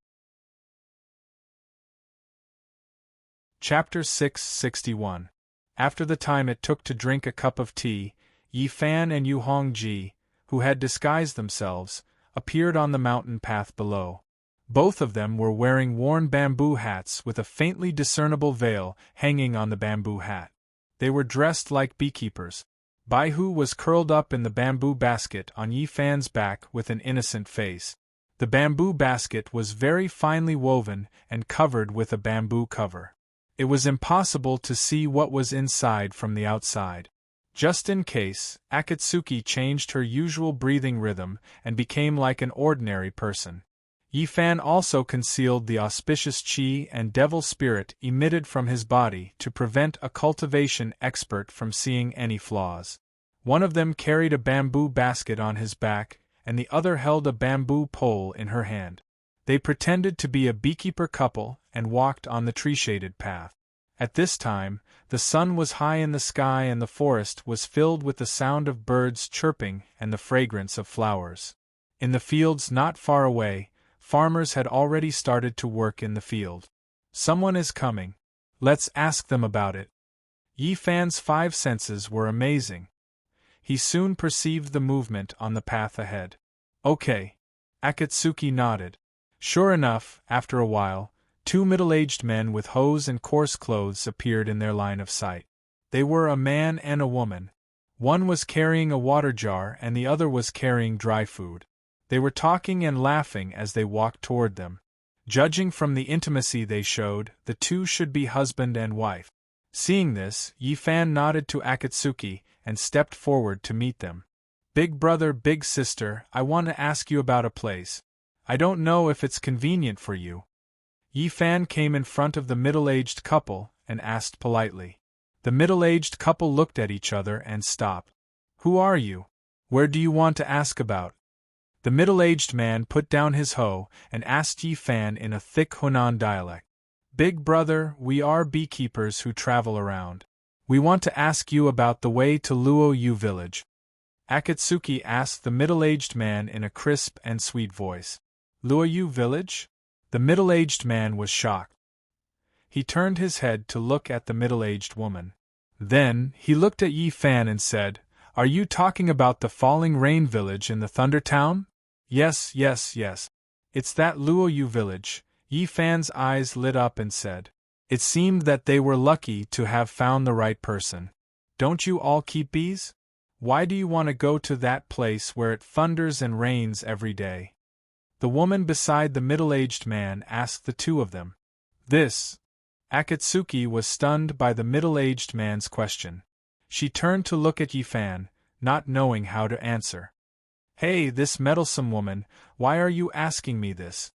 Chapter 661. After the time it took to drink a cup of tea, Yifan and Yu Hongji, who had disguised themselves, appeared on the mountain path below. Both of them were wearing worn bamboo hats with a faintly discernible veil hanging on the bamboo hat. They were dressed like beekeepers. Baihu was curled up in the bamboo basket on Yifan's back with an innocent face. The bamboo basket was very finely woven and covered with a bamboo cover. It was impossible to see what was inside from the outside. Just in case, Akatsuki changed her usual breathing rhythm and became like an ordinary person. Yifan also concealed the auspicious qi and devil spirit emitted from his body to prevent a cultivation expert from seeing any flaws. One of them carried a bamboo basket on his back, and the other held a bamboo pole in her hand. They pretended to be a beekeeper couple and walked on the tree-shaded path. At this time, the sun was high in the sky and the forest was filled with the sound of birds chirping and the fragrance of flowers. In the fields not far away, farmers had already started to work in the field. Someone is coming. Let's ask them about it. Yifan's 5 senses were amazing. He soon perceived the movement on the path ahead. Okay. Akatsuki nodded. Sure enough, after a while, 2 middle-aged men with hose and coarse clothes appeared in their line of sight. They were a man and a woman. One was carrying a water jar and the other was carrying dry food. They were talking and laughing as they walked toward them. Judging from the intimacy they showed, the two should be husband and wife. Seeing this, Yifan nodded to Akatsuki and stepped forward to meet them. Big brother, big sister, I want to ask you about a place. I don't know if it's convenient for you. Yifan came in front of the middle-aged couple and asked politely. The middle-aged couple looked at each other and stopped. Who are you? Where do you want to ask about? The middle-aged man put down his hoe and asked Yifan in a thick Hunan dialect. Big brother, we are beekeepers who travel around. We want to ask you about the way to Luoyu village. Akatsuki asked the middle-aged man in a crisp and sweet voice. Luoyu village? The middle-aged man was shocked. He turned his head to look at the middle-aged woman. Then, he looked at Yifan and said, Are you talking about the Falling Rain village in the Thunder Town? Yes. It's that Luoyu village. Yifan's eyes lit up and said. It seemed that they were lucky to have found the right person. Don't you all keep bees? Why do you want to go to that place where it thunders and rains every day? The woman beside the middle-aged man asked the two of them. This. Akatsuki was stunned by the middle-aged man's question. She turned to look at Yifan, not knowing how to answer. Hey, this meddlesome woman, why are you asking me this?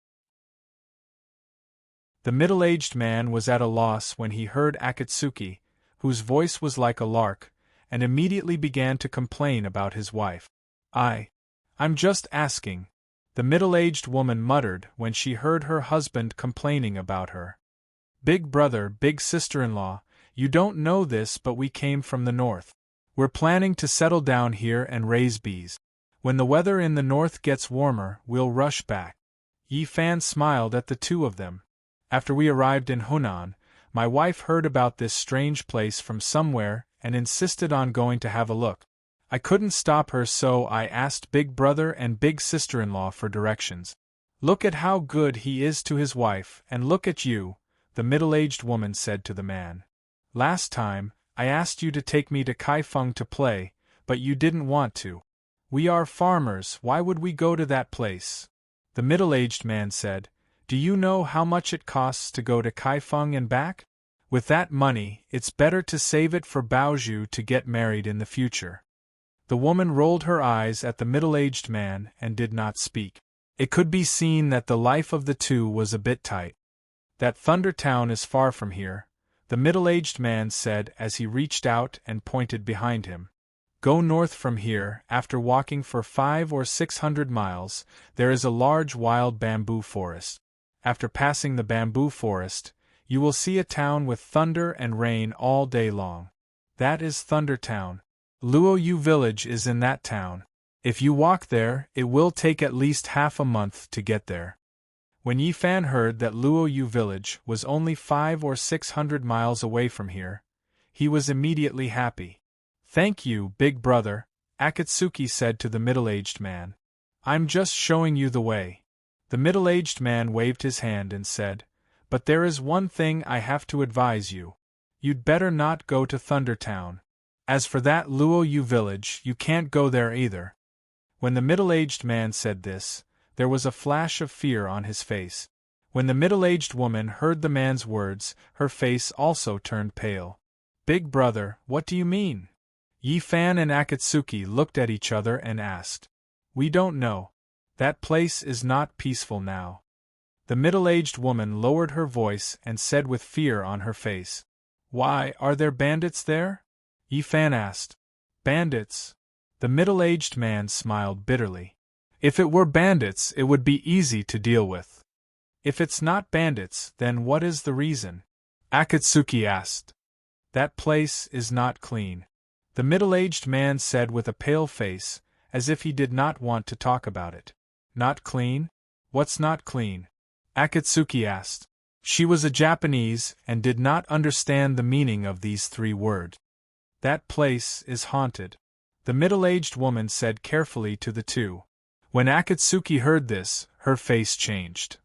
The middle-aged man was at a loss when he heard Akatsuki, whose voice was like a lark, and immediately began to complain about his wife. I'm just asking. The middle-aged woman muttered when she heard her husband complaining about her. Big brother, big sister-in-law, you don't know this but we came from the north. We're planning to settle down here and raise bees. When the weather in the north gets warmer, we'll rush back. Yifan smiled at the two of them. After we arrived in Hunan, my wife heard about this strange place from somewhere and insisted on going to have a look. I couldn't stop her, so I asked big brother and big sister-in-law for directions. Look at how good he is to his wife, and look at you, the middle-aged woman said to the man. Last time, I asked you to take me to Kaifeng to play, but you didn't want to. We are farmers, why would we go to that place? The middle-aged man said, Do you know how much it costs to go to Kaifeng and back? With that money, it's better to save it for Baoju to get married in the future. The woman rolled her eyes at the middle-aged man and did not speak. It could be seen that the life of the two was a bit tight. That Thunder Town is far from here, the middle-aged man said as he reached out and pointed behind him. Go north from here. After walking for 500 or 600 miles, there is a large wild bamboo forest. After passing the bamboo forest, you will see a town with thunder and rain all day long. That is Thunder Town. Luoyu village is in that town. If you walk there, it will take at least half a month to get there. When Yi Fan heard that Luoyu village was only 500 or 600 miles away from here, he was immediately happy. Thank you, big brother, Akatsuki said to the middle-aged man. I'm just showing you the way. The middle-aged man waved his hand and said, But there is one thing I have to advise you. You'd better not go to Thunder Town. As for that Luoyu village, you can't go there either. When the middle-aged man said this, there was a flash of fear on his face. When the middle-aged woman heard the man's words, her face also turned pale. Big brother, what do you mean? Yi Fan and Akatsuki looked at each other and asked. We don't know. That place is not peaceful now. The middle-aged woman lowered her voice and said with fear on her face. Why, are there bandits there? Yi Fan asked. Bandits? The middle-aged man smiled bitterly. If it were bandits, it would be easy to deal with. If it's not bandits, then what is the reason? Akatsuki asked. That place is not clean. The middle-aged man said with a pale face, as if he did not want to talk about it. Not clean? What's not clean? Akatsuki asked. She was a Japanese and did not understand the meaning of these 3 words. That place is haunted. The middle-aged woman said carefully to the two. When Akatsuki heard this, her face changed.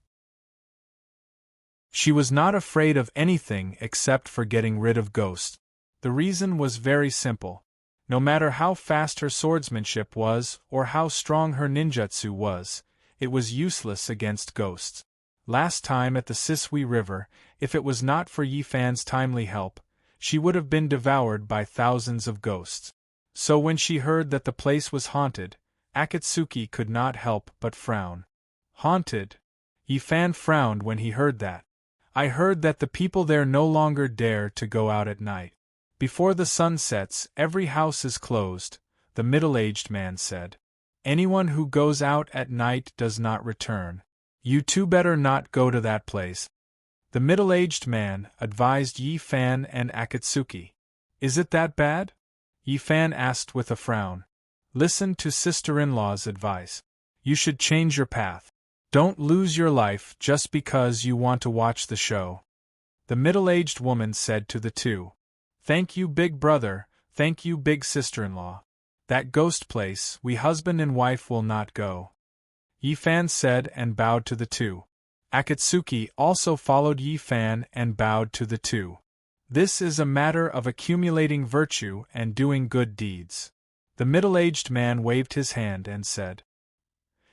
She was not afraid of anything except for getting rid of ghosts. The reason was very simple. No matter how fast her swordsmanship was or how strong her ninjutsu was, it was useless against ghosts. Last time at the Sisui River, if it was not for Yi Fan's timely help, she would have been devoured by thousands of ghosts. So when she heard that the place was haunted, Akatsuki could not help but frown. Haunted? Yi Fan frowned when he heard that. I heard that the people there no longer dare to go out at night. Before the sun sets, every house is closed, the middle-aged man said. Anyone who goes out at night does not return. You two better not go to that place. The middle-aged man advised Yi Fan and Akatsuki. Is it that bad? Yi Fan asked with a frown. Listen to sister-in-law's advice. You should change your path. Don't lose your life just because you want to watch the show. The middle-aged woman said to the two. Thank you, big brother, thank you, big sister-in-law. That ghost place, we husband and wife will not go. Yi Fan said and bowed to the two. Akatsuki also followed Yi Fan and bowed to the two. This is a matter of accumulating virtue and doing good deeds. The middle-aged man waved his hand and said.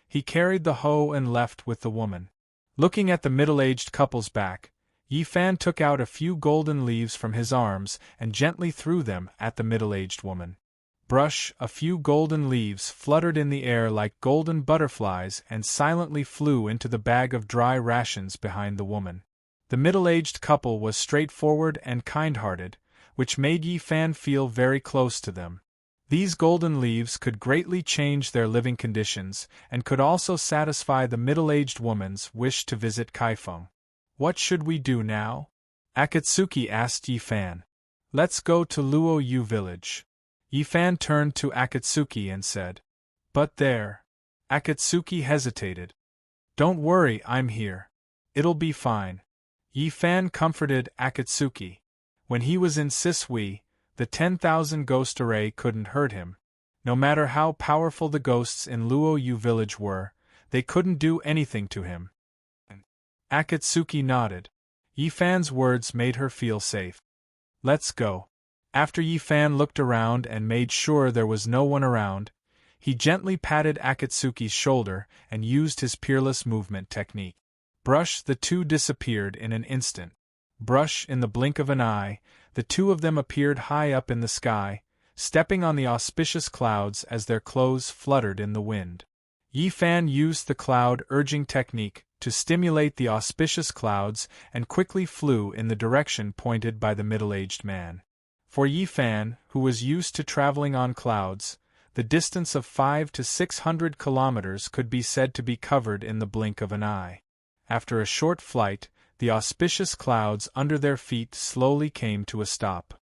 He carried the hoe and left with the woman. Looking at the middle-aged couple's back, Yi Fan took out a few golden leaves from his arms and gently threw them at the middle-aged woman. Brush, a few golden leaves fluttered in the air like golden butterflies and silently flew into the bag of dry rations behind the woman. The middle-aged couple was straightforward and kind-hearted, which made Yi Fan feel very close to them. These golden leaves could greatly change their living conditions and could also satisfy the middle-aged woman's wish to visit Kaifeng. What should we do now? Akatsuki asked Yi Fan. Let's go to Luoyu village. Yi Fan turned to Akatsuki and said. But there. Akatsuki hesitated. Don't worry, I'm here. It'll be fine. Yi Fan comforted Akatsuki. When he was in Sisui, the 10,000 ghost array couldn't hurt him. No matter how powerful the ghosts in Luoyu village were, they couldn't do anything to him. Akatsuki nodded. Yi Fan's words made her feel safe. Let's go. After Yi Fan looked around and made sure there was no one around, he gently patted Akatsuki's shoulder and used his peerless movement technique. Brush, the two disappeared in an instant. Brush, in the blink of an eye, the two of them appeared high up in the sky, stepping on the auspicious clouds as their clothes fluttered in the wind. Yi Fan used the cloud urging technique to stimulate the auspicious clouds and quickly flew in the direction pointed by the middle-aged man. For Yi Fan, who was used to traveling on clouds, the distance of 500 to 600 kilometers could be said to be covered in the blink of an eye. After a short flight, the auspicious clouds under their feet slowly came to a stop.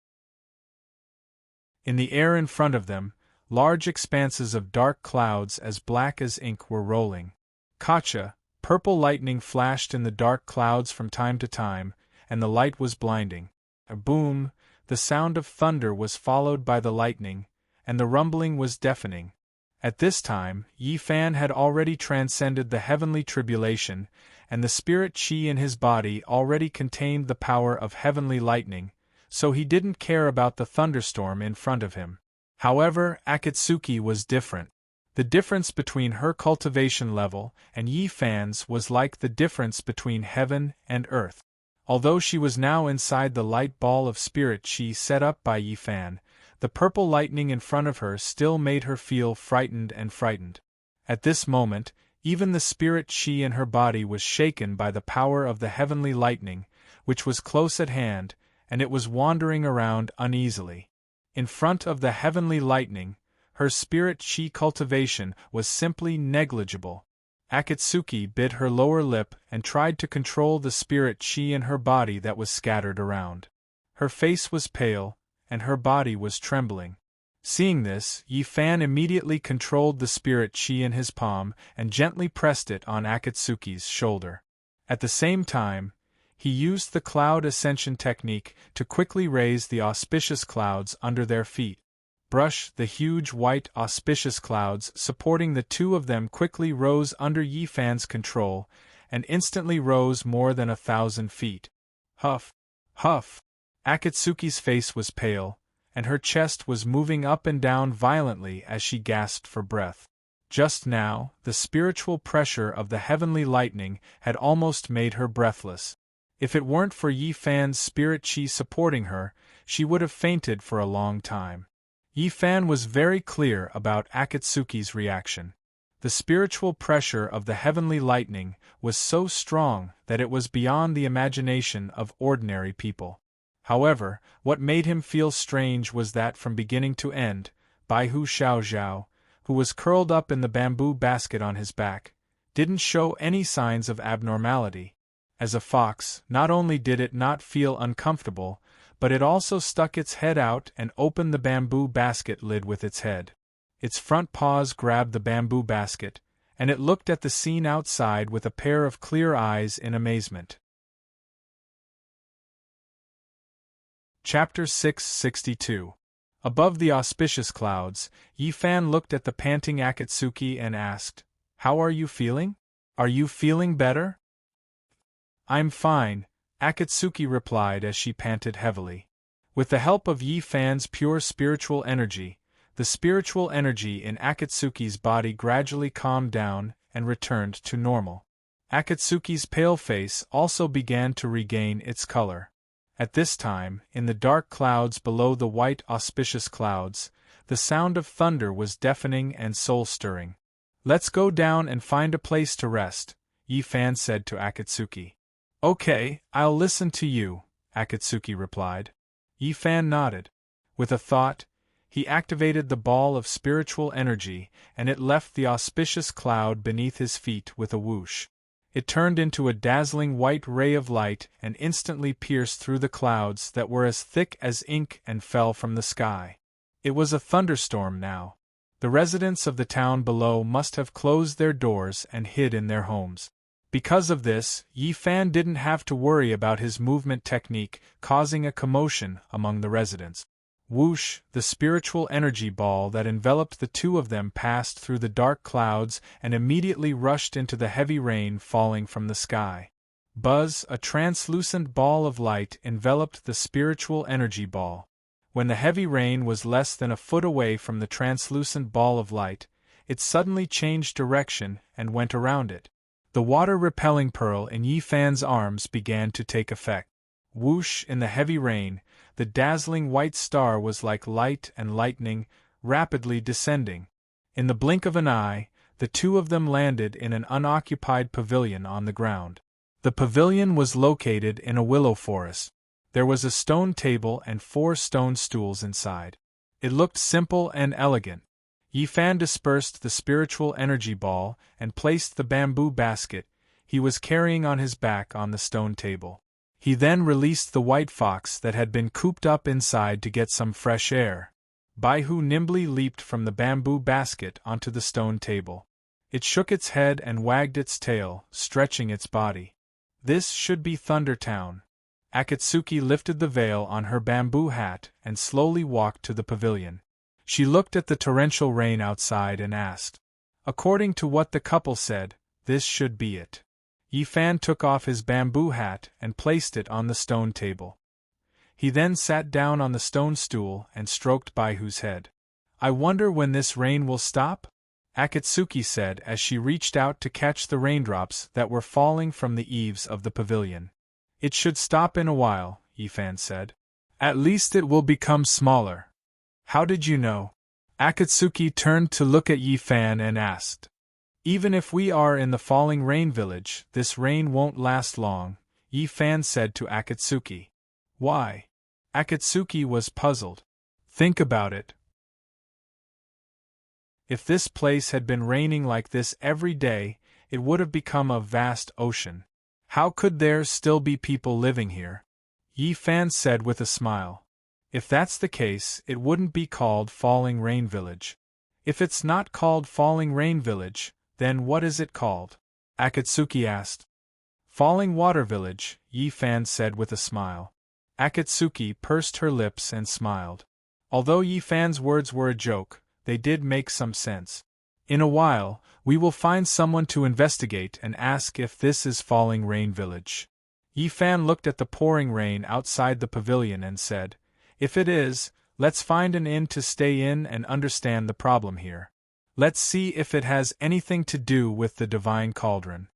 In the air in front of them, large expanses of dark clouds as black as ink were rolling. Gotcha! Purple lightning flashed in the dark clouds from time to time, and the light was blinding. A boom! The sound of thunder was followed by the lightning, and the rumbling was deafening. At this time, Yi Fan had already transcended the heavenly tribulation, and the spirit chi in his body already contained the power of heavenly lightning, so he didn't care about the thunderstorm in front of him. However, Akatsuki was different. The difference between her cultivation level and Yi Fan's was like the difference between heaven and earth. Although she was now inside the light ball of spirit chi set up by Yi Fan, the purple lightning in front of her still made her feel frightened. At this moment, even the spirit chi in her body was shaken by the power of the heavenly lightning, which was close at hand, and it was wandering around uneasily. In front of the heavenly lightning, her spirit chi cultivation was simply negligible. Akatsuki bit her lower lip and tried to control the spirit chi in her body that was scattered around. Her face was pale, and her body was trembling. Seeing this, Yi Fan immediately controlled the spirit chi in his palm and gently pressed it on Akatsuki's shoulder. At the same time, he used the cloud ascension technique to quickly raise the auspicious clouds under their feet. Brush, the huge white auspicious clouds supporting the two of them quickly rose under Yi Fan's control, and instantly rose more than 1,000 feet. Huff! Huff! Akatsuki's face was pale, and her chest was moving up and down violently as she gasped for breath. Just now, the spiritual pressure of the heavenly lightning had almost made her breathless. If it weren't for Yi Fan's spirit chi supporting her, she would have fainted for a long time. Yi Fan was very clear about Akatsuki's reaction. The spiritual pressure of the heavenly lightning was so strong that it was beyond the imagination of ordinary people. However, what made him feel strange was that from beginning to end, Baihu Xiaozhao, who was curled up in the bamboo basket on his back, didn't show any signs of abnormality. As a fox, not only did it not feel uncomfortable, but it also stuck its head out and opened the bamboo basket lid with its head. Its front paws grabbed the bamboo basket, and it looked at the scene outside with a pair of clear eyes in amazement. Chapter 662. Above the auspicious clouds, Yi Fan looked at the panting Akatsuki and asked, "How are you feeling? Are you feeling better?" "I'm fine," Akatsuki replied as she panted heavily. With the help of Yi Fan's pure spiritual energy, the spiritual energy in Akatsuki's body gradually calmed down and returned to normal. Akatsuki's pale face also began to regain its color. At this time, in the dark clouds below the white auspicious clouds, the sound of thunder was deafening and soul-stirring. "Let's go down and find a place to rest," Yi Fan said to Akatsuki. "Okay, I'll listen to you," Akatsuki replied. Yi Fan nodded. With a thought, he activated the ball of spiritual energy, and it left the auspicious cloud beneath his feet with a whoosh. It turned into a dazzling white ray of light and instantly pierced through the clouds that were as thick as ink and fell from the sky. It was a thunderstorm now. The residents of the town below must have closed their doors and hid in their homes. Because of this, Yi Fan didn't have to worry about his movement technique causing a commotion among the residents. Whoosh! The spiritual energy ball that enveloped the two of them passed through the dark clouds and immediately rushed into the heavy rain falling from the sky. Buzz! A translucent ball of light enveloped the spiritual energy ball. When the heavy rain was less than a foot away from the translucent ball of light, it suddenly changed direction and went around it. The water-repelling pearl in Yi Fan's arms began to take effect. Whoosh! In the heavy rain, the dazzling white star was like light and lightning, rapidly descending. In the blink of an eye, the two of them landed in an unoccupied pavilion on the ground. The pavilion was located in a willow forest. There was a stone table and 4 stone stools inside. It looked simple and elegant. Yifan dispersed the spiritual energy ball and placed the bamboo basket he was carrying on his back on the stone table. He then released the white fox that had been cooped up inside to get some fresh air. Baihu nimbly leaped from the bamboo basket onto the stone table. It shook its head and wagged its tail, stretching its body. This should be Thunder Town. Akatsuki lifted the veil on her bamboo hat and slowly walked to the pavilion. She looked at the torrential rain outside and asked, "According to what the couple said, this should be it." Yifan took off his bamboo hat and placed it on the stone table. He then sat down on the stone stool and stroked Baihu's head. "I wonder when this rain will stop?" Akatsuki said as she reached out to catch the raindrops that were falling from the eaves of the pavilion. "It should stop in a while," Yifan said. "At least it will become smaller." "How did you know?" Akatsuki turned to look at Yifan and asked. "Even if we are in the falling rain village, this rain won't last long," Yifan said to Akatsuki. "Why?" Akatsuki was puzzled. "Think about it. If this place had been raining like this every day, it would have become a vast ocean. How could there still be people living here?" Yifan said with a smile. "If that's the case, it wouldn't be called Falling Rain Village." "If it's not called Falling Rain Village, then what is it called?" Akatsuki asked. "Falling Water Village," Yifan said with a smile. Akatsuki pursed her lips and smiled. Although Yifan's words were a joke, they did make some sense. "In a while, we will find someone to investigate and ask if this is Falling Rain Village." Yifan looked at the pouring rain outside the pavilion and said, "If it is, let's find an inn to stay in and understand the problem here. Let's see if it has anything to do with the Divine Cauldron.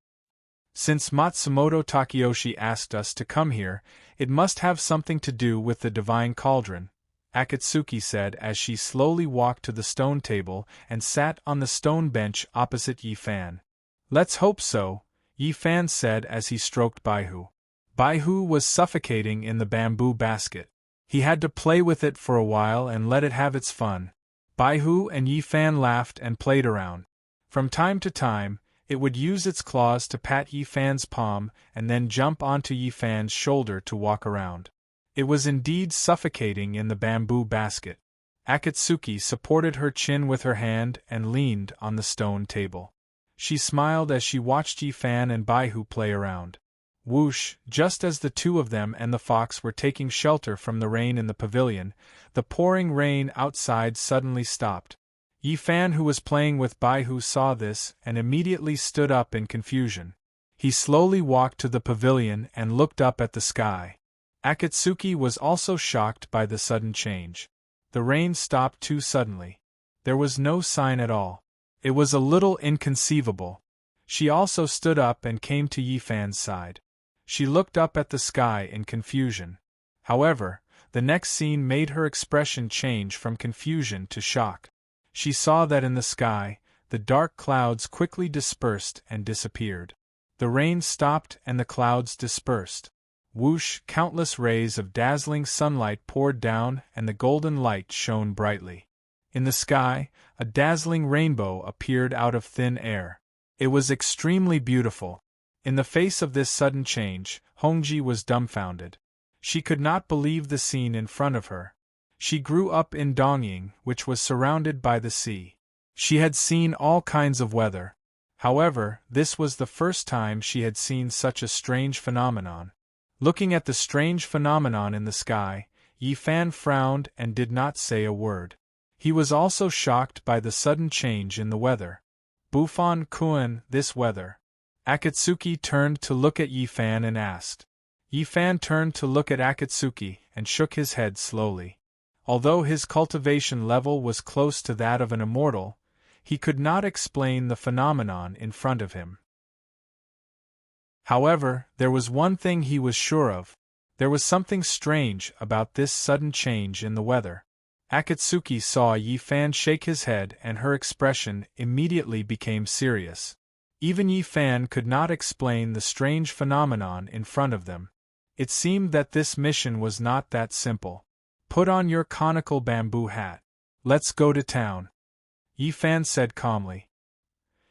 Since Matsumoto Takeyoshi asked us to come here, it must have something to do with the Divine Cauldron," Akatsuki said as she slowly walked to the stone table and sat on the stone bench opposite Yifan. "Let's hope so," Yifan said as he stroked Baihu. Baihu was suffocating in the bamboo basket. He had to play with it for a while and let it have its fun. Baihu and Yifan laughed and played around. From time to time, it would use its claws to pat Yifan's palm and then jump onto Yifan's shoulder to walk around. It was indeed suffocating in the bamboo basket. Akatsuki supported her chin with her hand and leaned on the stone table. She smiled as she watched Yifan and Baihu play around. Whoosh! Just as the two of them and the fox were taking shelter from the rain in the pavilion, the pouring rain outside suddenly stopped. Yifan, who was playing with Baihu, saw this and immediately stood up in confusion. He slowly walked to the pavilion and looked up at the sky. Akatsuki was also shocked by the sudden change. The rain stopped too suddenly. There was no sign at all. It was a little inconceivable. She also stood up and came to Yifan's side. She looked up at the sky in confusion. However, the next scene made her expression change from confusion to shock. She saw that in the sky, the dark clouds quickly dispersed and disappeared. The rain stopped and the clouds dispersed. Whoosh! Countless rays of dazzling sunlight poured down and the golden light shone brightly. In the sky, a dazzling rainbow appeared out of thin air. It was extremely beautiful. In the face of this sudden change, Hongji was dumbfounded. She could not believe the scene in front of her. She grew up in Dongying, which was surrounded by the sea. She had seen all kinds of weather. However, this was the first time she had seen such a strange phenomenon. Looking at the strange phenomenon in the sky, Yifan frowned and did not say a word. He was also shocked by the sudden change in the weather. Bufan-kun, this weather. Akatsuki turned to look at Yifan and asked. Yifan turned to look at Akatsuki and shook his head slowly. Although his cultivation level was close to that of an immortal, he could not explain the phenomenon in front of him. However, there was one thing he was sure of. There was something strange about this sudden change in the weather. Akatsuki saw Yi Fan shake his head and her expression immediately became serious. Even Yi Fan could not explain the strange phenomenon in front of them. It seemed that this mission was not that simple. Put on your conical bamboo hat. Let's go to town, Yi Fan said calmly.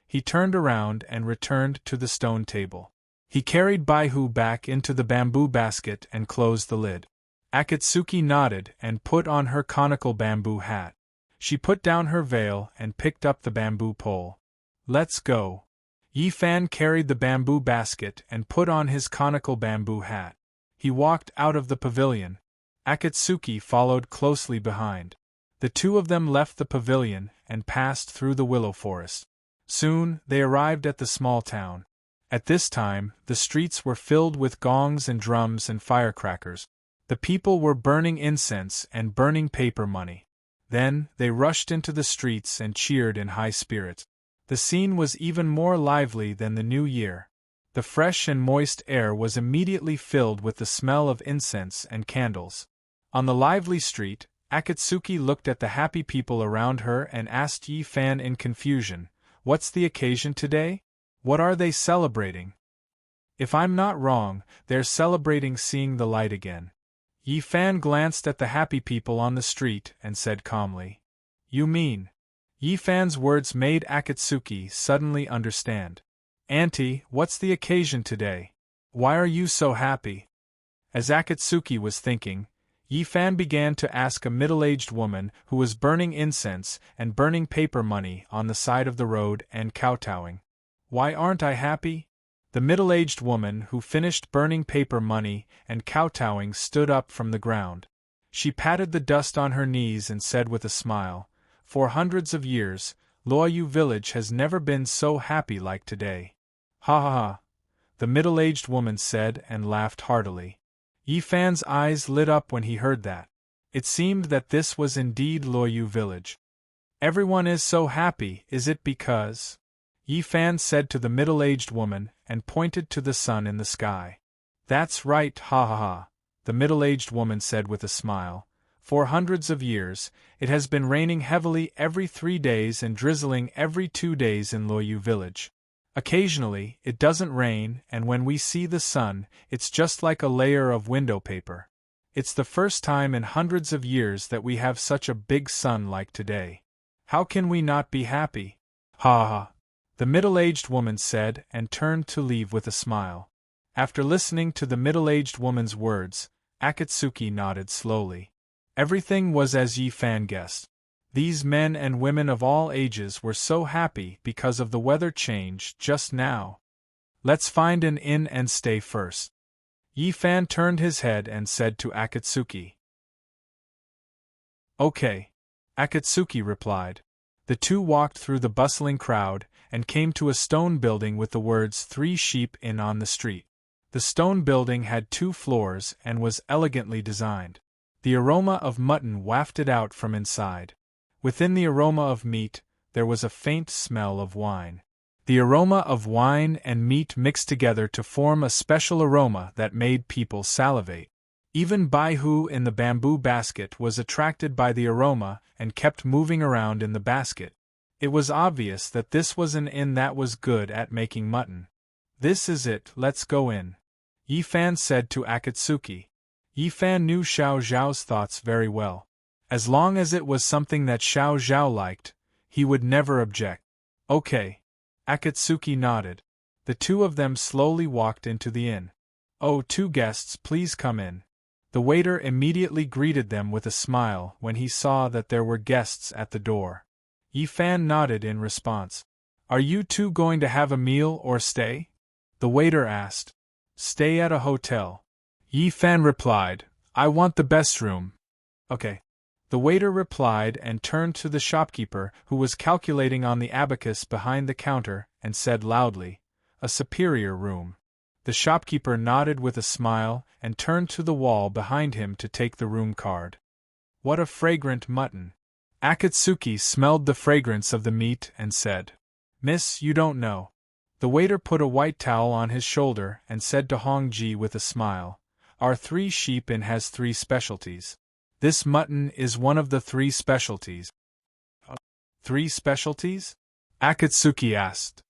He turned around and returned to the stone table. He carried Baihu back into the bamboo basket and closed the lid. Akatsuki nodded and put on her conical bamboo hat. She put down her veil and picked up the bamboo pole. Let's go. Yi Fan carried the bamboo basket and put on his conical bamboo hat. He walked out of the pavilion. Akatsuki followed closely behind. The two of them left the pavilion and passed through the willow forest. Soon, they arrived at the small town. At this time, the streets were filled with gongs and drums and firecrackers. The people were burning incense and burning paper money. Then, they rushed into the streets and cheered in high spirits. The scene was even more lively than the New Year. The fresh and moist air was immediately filled with the smell of incense and candles. On the lively street, Akatsuki looked at the happy people around her and asked Yi Fan in confusion, "What's the occasion today? What are they celebrating?" "If I'm not wrong, they're celebrating seeing the light again." Yi Fan glanced at the happy people on the street and said calmly, "You mean?" Yi Fan's words made Akatsuki suddenly understand. "Auntie, what's the occasion today? Why are you so happy?" As Akatsuki was thinking, Yi Fan began to ask a middle-aged woman who was burning incense and burning paper money on the side of the road and kowtowing. "Why aren't I happy?" The middle-aged woman who finished burning paper money and kowtowing stood up from the ground. She patted the dust on her knees and said with a smile, "For hundreds of years, Loyu village has never been so happy like today." "Ha ha ha," the middle-aged woman said and laughed heartily. Yi Fan's eyes lit up when he heard that. It seemed that this was indeed Loyu village. "Everyone is so happy, is it because?" Yi Fan said to the middle-aged woman and pointed to the sun in the sky. "That's right, ha ha ha," the middle-aged woman said with a smile. "For hundreds of years, it has been raining heavily every 3 days and drizzling every 2 days in Loyu village. Occasionally, it doesn't rain, and when we see the sun, it's just like a layer of window paper. It's the first time in hundreds of years that we have such a big sun like today. How can we not be happy?" "Ha ha," the middle-aged woman said and turned to leave with a smile. After listening to the middle-aged woman's words, Akatsuki nodded slowly. Everything was as Yi Fan guessed. These men and women of all ages were so happy because of the weather change just now. "Let's find an inn and stay first." Yi Fan turned his head and said to Akatsuki. "Okay," Akatsuki replied. The two walked through the bustling crowd and came to a stone building with the words 3 Sheep Inn on the street. The stone building had 2 floors and was elegantly designed. The aroma of mutton wafted out from inside. Within the aroma of meat, there was a faint smell of wine. The aroma of wine and meat mixed together to form a special aroma that made people salivate. Even Baihu in the bamboo basket was attracted by the aroma and kept moving around in the basket. It was obvious that this was an inn that was good at making mutton. "This is it, let's go in," Yi Fan said to Akatsuki. Yi Fan knew Xiao Zhao's thoughts very well. As long as it was something that Xiao Zhao liked, he would never object. "Okay." Akatsuki nodded. The two of them slowly walked into the inn. "Oh, 2 guests, please come in." The waiter immediately greeted them with a smile when he saw that there were guests at the door. Yi Fan nodded in response. "Are you two going to have a meal or stay?" the waiter asked. "Stay at a hotel," Yi Fan replied. "I want the best room." "Okay." The waiter replied and turned to the shopkeeper who was calculating on the abacus behind the counter and said loudly, "A superior room." The shopkeeper nodded with a smile and turned to the wall behind him to take the room card. "What a fragrant mutton." Akatsuki smelled the fragrance of the meat and said, "Miss, you don't know." The waiter put a white towel on his shoulder and said to Hongji with a smile, Our 3 sheep inn has 3 specialties. This mutton is one of the 3 specialties. 3 specialties? Akatsuki asked.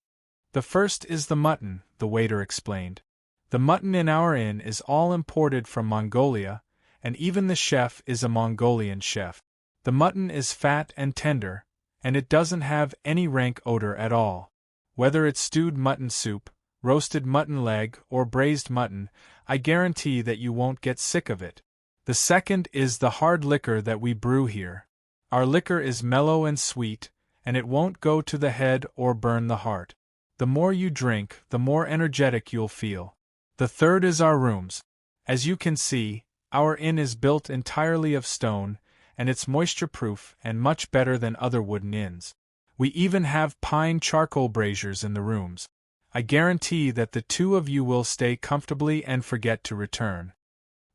The first is the mutton, the waiter explained. The mutton in our inn is all imported from Mongolia, and even the chef is a Mongolian chef. The mutton is fat and tender, and it doesn't have any rank odor at all. Whether it's stewed mutton soup, roasted mutton leg, or braised mutton, I guarantee that you won't get sick of it. The second is the hard liquor that we brew here. Our liquor is mellow and sweet, and it won't go to the head or burn the heart. The more you drink, the more energetic you'll feel. The third is our rooms. As you can see, our inn is built entirely of stone, and it's moisture-proof and much better than other wooden inns. We even have pine charcoal braziers in the rooms. I guarantee that the 2 of you will stay comfortably and forget to return.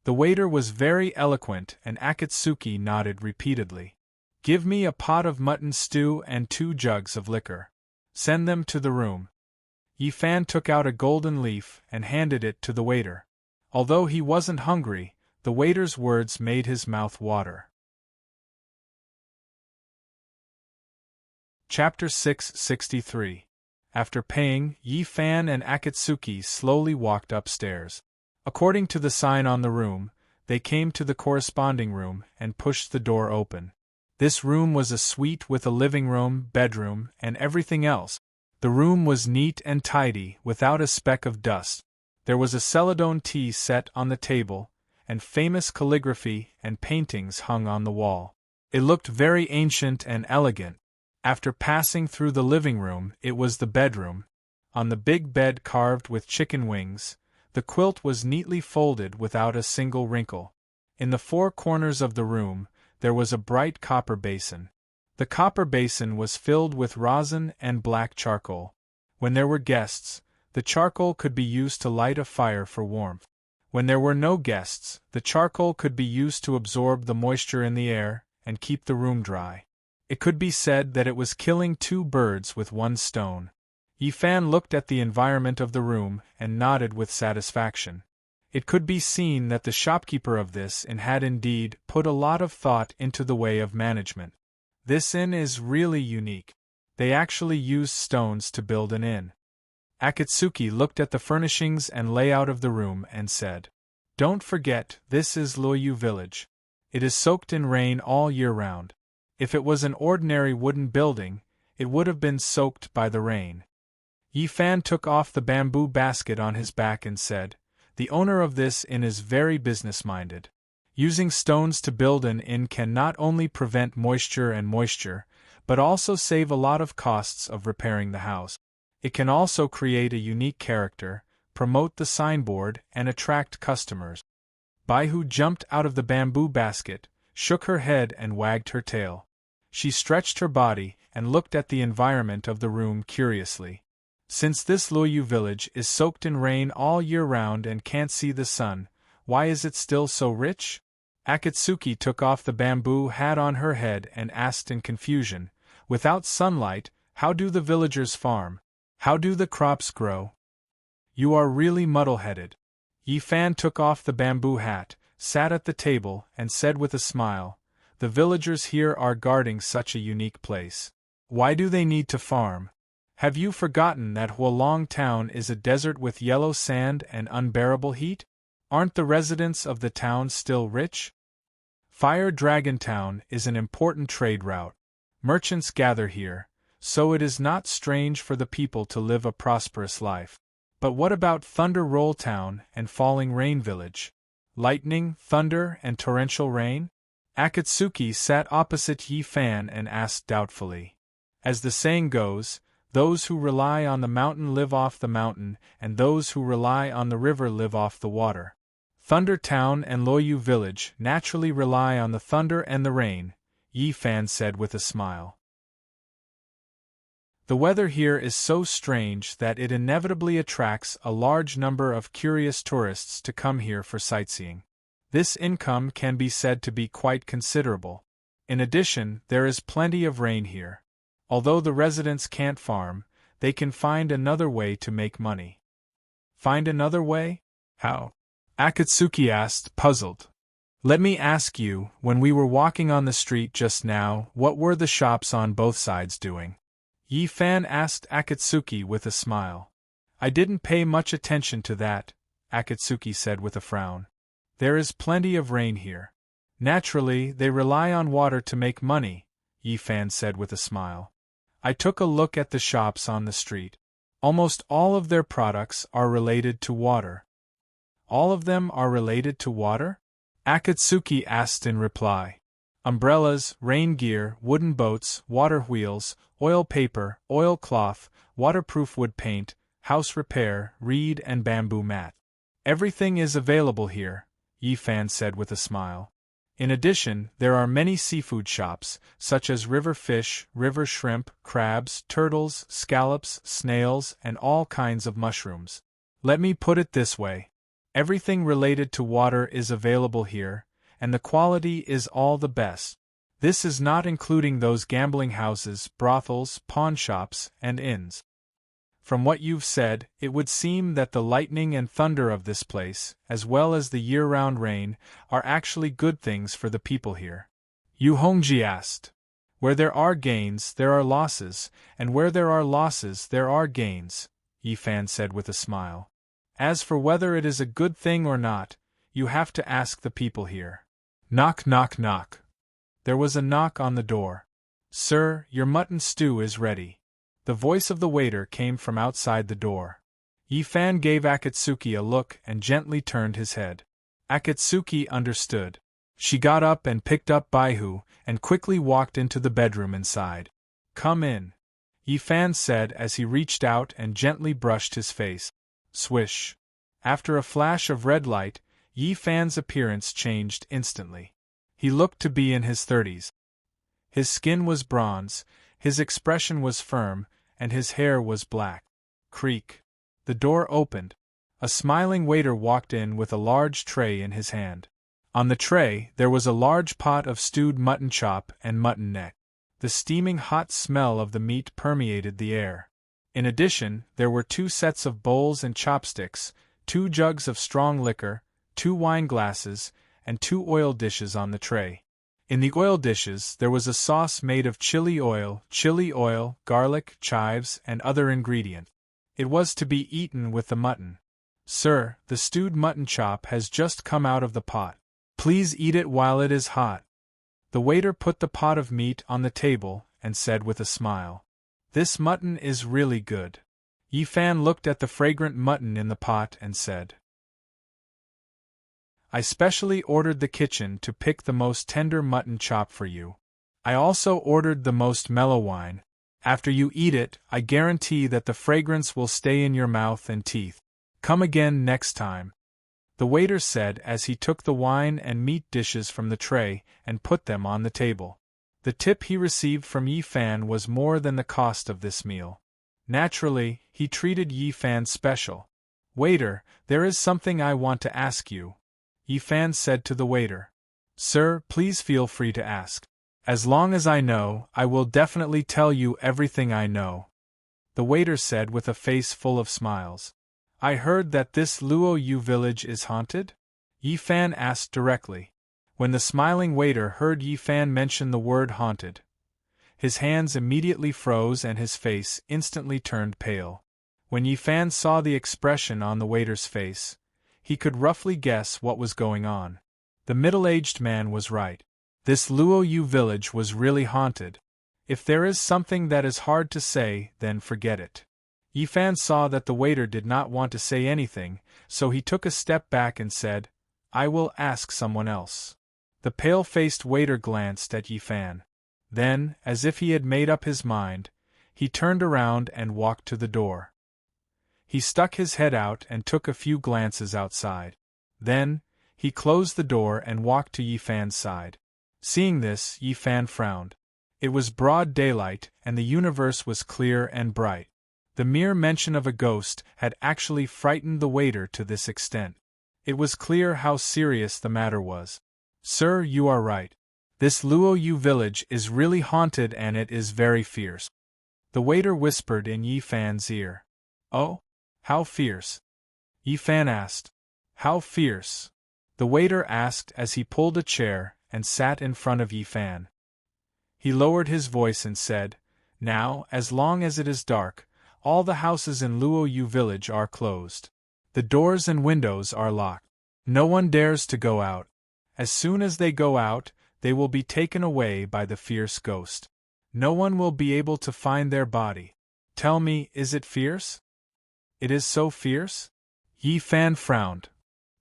The waiter was very eloquent, and Akatsuki nodded repeatedly. Give me a pot of mutton stew and 2 jugs of liquor. Send them to the room. Yifan took out a golden leaf and handed it to the waiter. Although he wasn't hungry, the waiter's words made his mouth water. Chapter 663. After paying, Yifan and Akatsuki slowly walked upstairs. According to the sign on the room, they came to the corresponding room and pushed the door open. This room was a suite with a living room, bedroom, and everything else. The room was neat and tidy, without a speck of dust. There was a celadone tea set on the table, and famous calligraphy and paintings hung on the wall. It looked very ancient and elegant. After passing through the living room, it was the bedroom. On the big bed carved with chicken wings, the quilt was neatly folded without a single wrinkle. In the 4 corners of the room, there was a bright copper basin. The copper basin was filled with rosin and black charcoal. When there were guests, the charcoal could be used to light a fire for warmth. When there were no guests, the charcoal could be used to absorb the moisture in the air and keep the room dry. It could be said that it was killing 2 birds with 1 stone. Yifan looked at the environment of the room and nodded with satisfaction. It could be seen that the shopkeeper of this inn had indeed put a lot of thought into the way of management. This inn is really unique. They actually used stones to build an inn. Akatsuki looked at the furnishings and layout of the room and said, "Don't forget, this is Loyu village. It is soaked in rain all year round. If it was an ordinary wooden building, it would have been soaked by the rain." Yifan took off the bamboo basket on his back and said, "The owner of this inn is very business-minded. Using stones to build an inn can not only prevent moisture, but also save a lot of costs of repairing the house. It can also create a unique character, promote the signboard, and attract customers." Baihu jumped out of the bamboo basket, shook her head and wagged her tail. She stretched her body and looked at the environment of the room curiously. Since this Loyu village is soaked in rain all year round and can't see the sun, why is it still so rich? Akatsuki took off the bamboo hat on her head and asked in confusion, "Without sunlight, how do the villagers farm? How do the crops grow?" "You are really muddle-headed." Yifan took off the bamboo hat, sat at the table, and said with a smile, "The villagers here are guarding such a unique place. Why do they need to farm? Have you forgotten that Hualong town is a desert with yellow sand and unbearable heat? Aren't the residents of the town still rich? Fire Dragon Town is an important trade route. Merchants gather here, so it is not strange for the people to live a prosperous life. But what about Thunder Roll Town and Falling Rain Village? Lightning, thunder, and torrential rain?" Akatsuki sat opposite Yifan and asked doubtfully. "As the saying goes, those who rely on the mountain live off the mountain, and those who rely on the river live off the water. Thunder Town and Loyu Village naturally rely on the thunder and the rain," Yifan said with a smile. "The weather here is so strange that it inevitably attracts a large number of curious tourists to come here for sightseeing. This income can be said to be quite considerable. In addition, there is plenty of rain here. Although the residents can't farm, they can find another way to make money." "Find another way? How?" Akatsuki asked, puzzled. Let me ask you, when we were walking on the street just now, what were the shops on both sides doing? Yi Fan asked Akatsuki with a smile. I didn't pay much attention to that, Akatsuki said with a frown. There is plenty of rain here. Naturally, they rely on water to make money, Yi Fan said with a smile. I took a look at the shops on the street. Almost all of their products are related to water. All of them are related to water? Akatsuki asked in reply. Umbrellas, rain gear, wooden boats, water wheels, oil paper, oil cloth, waterproof wood paint, house repair, reed and bamboo mat. Everything is available here, Yi Fan said with a smile. In addition, there are many seafood shops, such as river fish, river shrimp, crabs, turtles, scallops, snails, and all kinds of mushrooms. Let me put it this way. Everything related to water is available here, and the quality is all the best. This is not including those gambling houses, brothels, pawn shops, and inns. From what you've said, it would seem that the lightning and thunder of this place, as well as the year-round rain, are actually good things for the people here. Yu Hongji asked. Where there are gains, there are losses, and where there are losses, there are gains, Yi Fan said with a smile. As for whether it is a good thing or not, you have to ask the people here. Knock, knock, knock. There was a knock on the door. Sir, your mutton stew is ready. The voice of the waiter came from outside the door. Yi Fan gave Akatsuki a look and gently turned his head. Akatsuki understood. She got up and picked up Baihu, and quickly walked into the bedroom inside. Come in, Yi Fan said as he reached out and gently brushed his face. Swish. After a flash of red light, Yi Fan's appearance changed instantly. He looked to be in his 30s. His skin was bronze, his expression was firm, and his hair was black. Creak. The door opened. A smiling waiter walked in with a large tray in his hand. On the tray, there was a large pot of stewed mutton chop and mutton neck. The steaming hot smell of the meat permeated the air. In addition, there were 2 sets of bowls and chopsticks, 2 jugs of strong liquor, 2 wine glasses, and 2 oil dishes on the tray. In the oil dishes, there was a sauce made of chili oil, garlic, chives, and other ingredients. It was to be eaten with the mutton. Sir, the stewed mutton chop has just come out of the pot. Please eat it while it is hot. The waiter put the pot of meat on the table and said with a smile. This mutton is really good. Yi Fan looked at the fragrant mutton in the pot and said, I specially ordered the kitchen to pick the most tender mutton chop for you. I also ordered the most mellow wine. After you eat it, I guarantee that the fragrance will stay in your mouth and teeth. Come again next time. The waiter said as he took the wine and meat dishes from the tray and put them on the table. The tip he received from Yi Fan was more than the cost of this meal. Naturally, he treated Yi Fan special. Waiter, there is something I want to ask you, Yi Fan said to the waiter. Sir, please feel free to ask. As long as I know, I will definitely tell you everything I know, the waiter said with a face full of smiles. I heard that this Luo Yu village is haunted? Yi Fan asked directly. When the smiling waiter heard Yi Fan mention the word haunted, his hands immediately froze and his face instantly turned pale. When Yi Fan saw the expression on the waiter's face, he could roughly guess what was going on. The middle-aged man was right. This Luo Yu village was really haunted. If there is something that is hard to say, then forget it. Yi Fan saw that the waiter did not want to say anything, so he took a step back and said, I will ask someone else. The pale-faced waiter glanced at Yi Fan. Then, as if he had made up his mind, he turned around and walked to the door. He stuck his head out and took a few glances outside. Then, he closed the door and walked to Yi Fan's side. Seeing this, Yi Fan frowned. It was broad daylight, and the universe was clear and bright. The mere mention of a ghost had actually frightened the waiter to this extent. It was clear how serious the matter was. Sir, you are right. This Luo Yu village is really haunted and it is very fierce. The waiter whispered in Yi Fan's ear. Oh? How fierce? Yi Fan asked. How fierce? The waiter asked as he pulled a chair and sat in front of Yi Fan. He lowered his voice and said, "Now, as long as it is dark, all the houses in Luo Yu village are closed. The doors and windows are locked. No one dares to go out. As soon as they go out, they will be taken away by the fierce ghost. No one will be able to find their body. Tell me, is it fierce?" "It is so fierce?" Yi Fan frowned.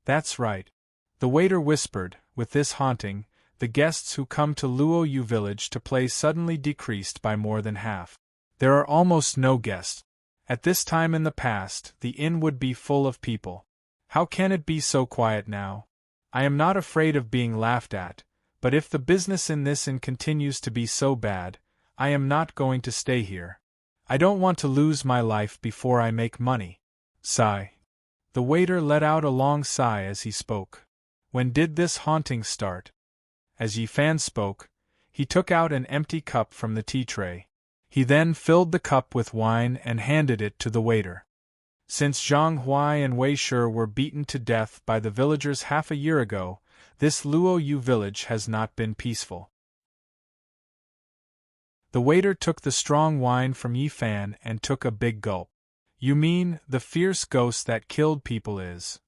"That's right." The waiter whispered, "With this haunting, the guests who come to Luo Yu village to play suddenly decreased by more than half. There are almost no guests. At this time in the past, the inn would be full of people. How can it be so quiet now? I am not afraid of being laughed at, but if the business in this inn continues to be so bad, I am not going to stay here. I don't want to lose my life before I make money." Sigh. The waiter let out a long sigh as he spoke. "When did this haunting start?" As Yi Fan spoke, he took out an empty cup from the tea tray. He then filled the cup with wine and handed it to the waiter. "Since Zhang Huai and Wei Shi were beaten to death by the villagers half a year ago, this Luo Yu village has not been peaceful." The waiter took the strong wine from Yi Fan and took a big gulp. "You mean, the fierce ghost that killed people is?"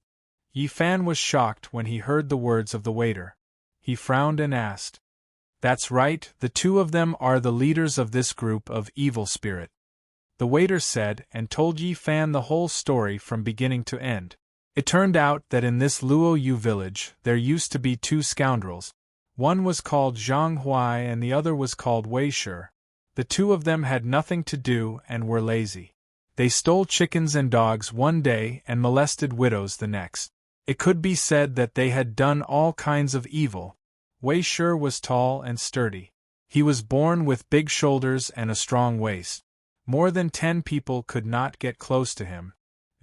Yi Fan was shocked when he heard the words of the waiter. He frowned and asked. "That's right, the two of them are the leaders of this group of evil spirit." The waiter said and told Yi Fan the whole story from beginning to end. It turned out that in this Luo Yu village there used to be two scoundrels. One was called Zhang Huai and the other was called Wei Shi. The two of them had nothing to do and were lazy. They stole chickens and dogs one day and molested widows the next. It could be said that they had done all kinds of evil. Wei Shi was tall and sturdy. He was born with big shoulders and a strong waist. More than 10 people could not get close to him.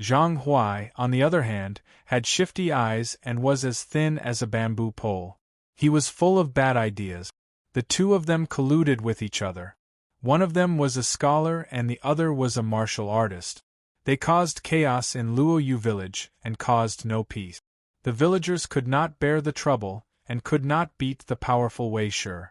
Zhang Huai, on the other hand, had shifty eyes and was as thin as a bamboo pole. He was full of bad ideas. The two of them colluded with each other. One of them was a scholar and the other was a martial artist. They caused chaos in Luo Yu village and caused no peace. The villagers could not bear the trouble and could not beat the powerful Wei Shi.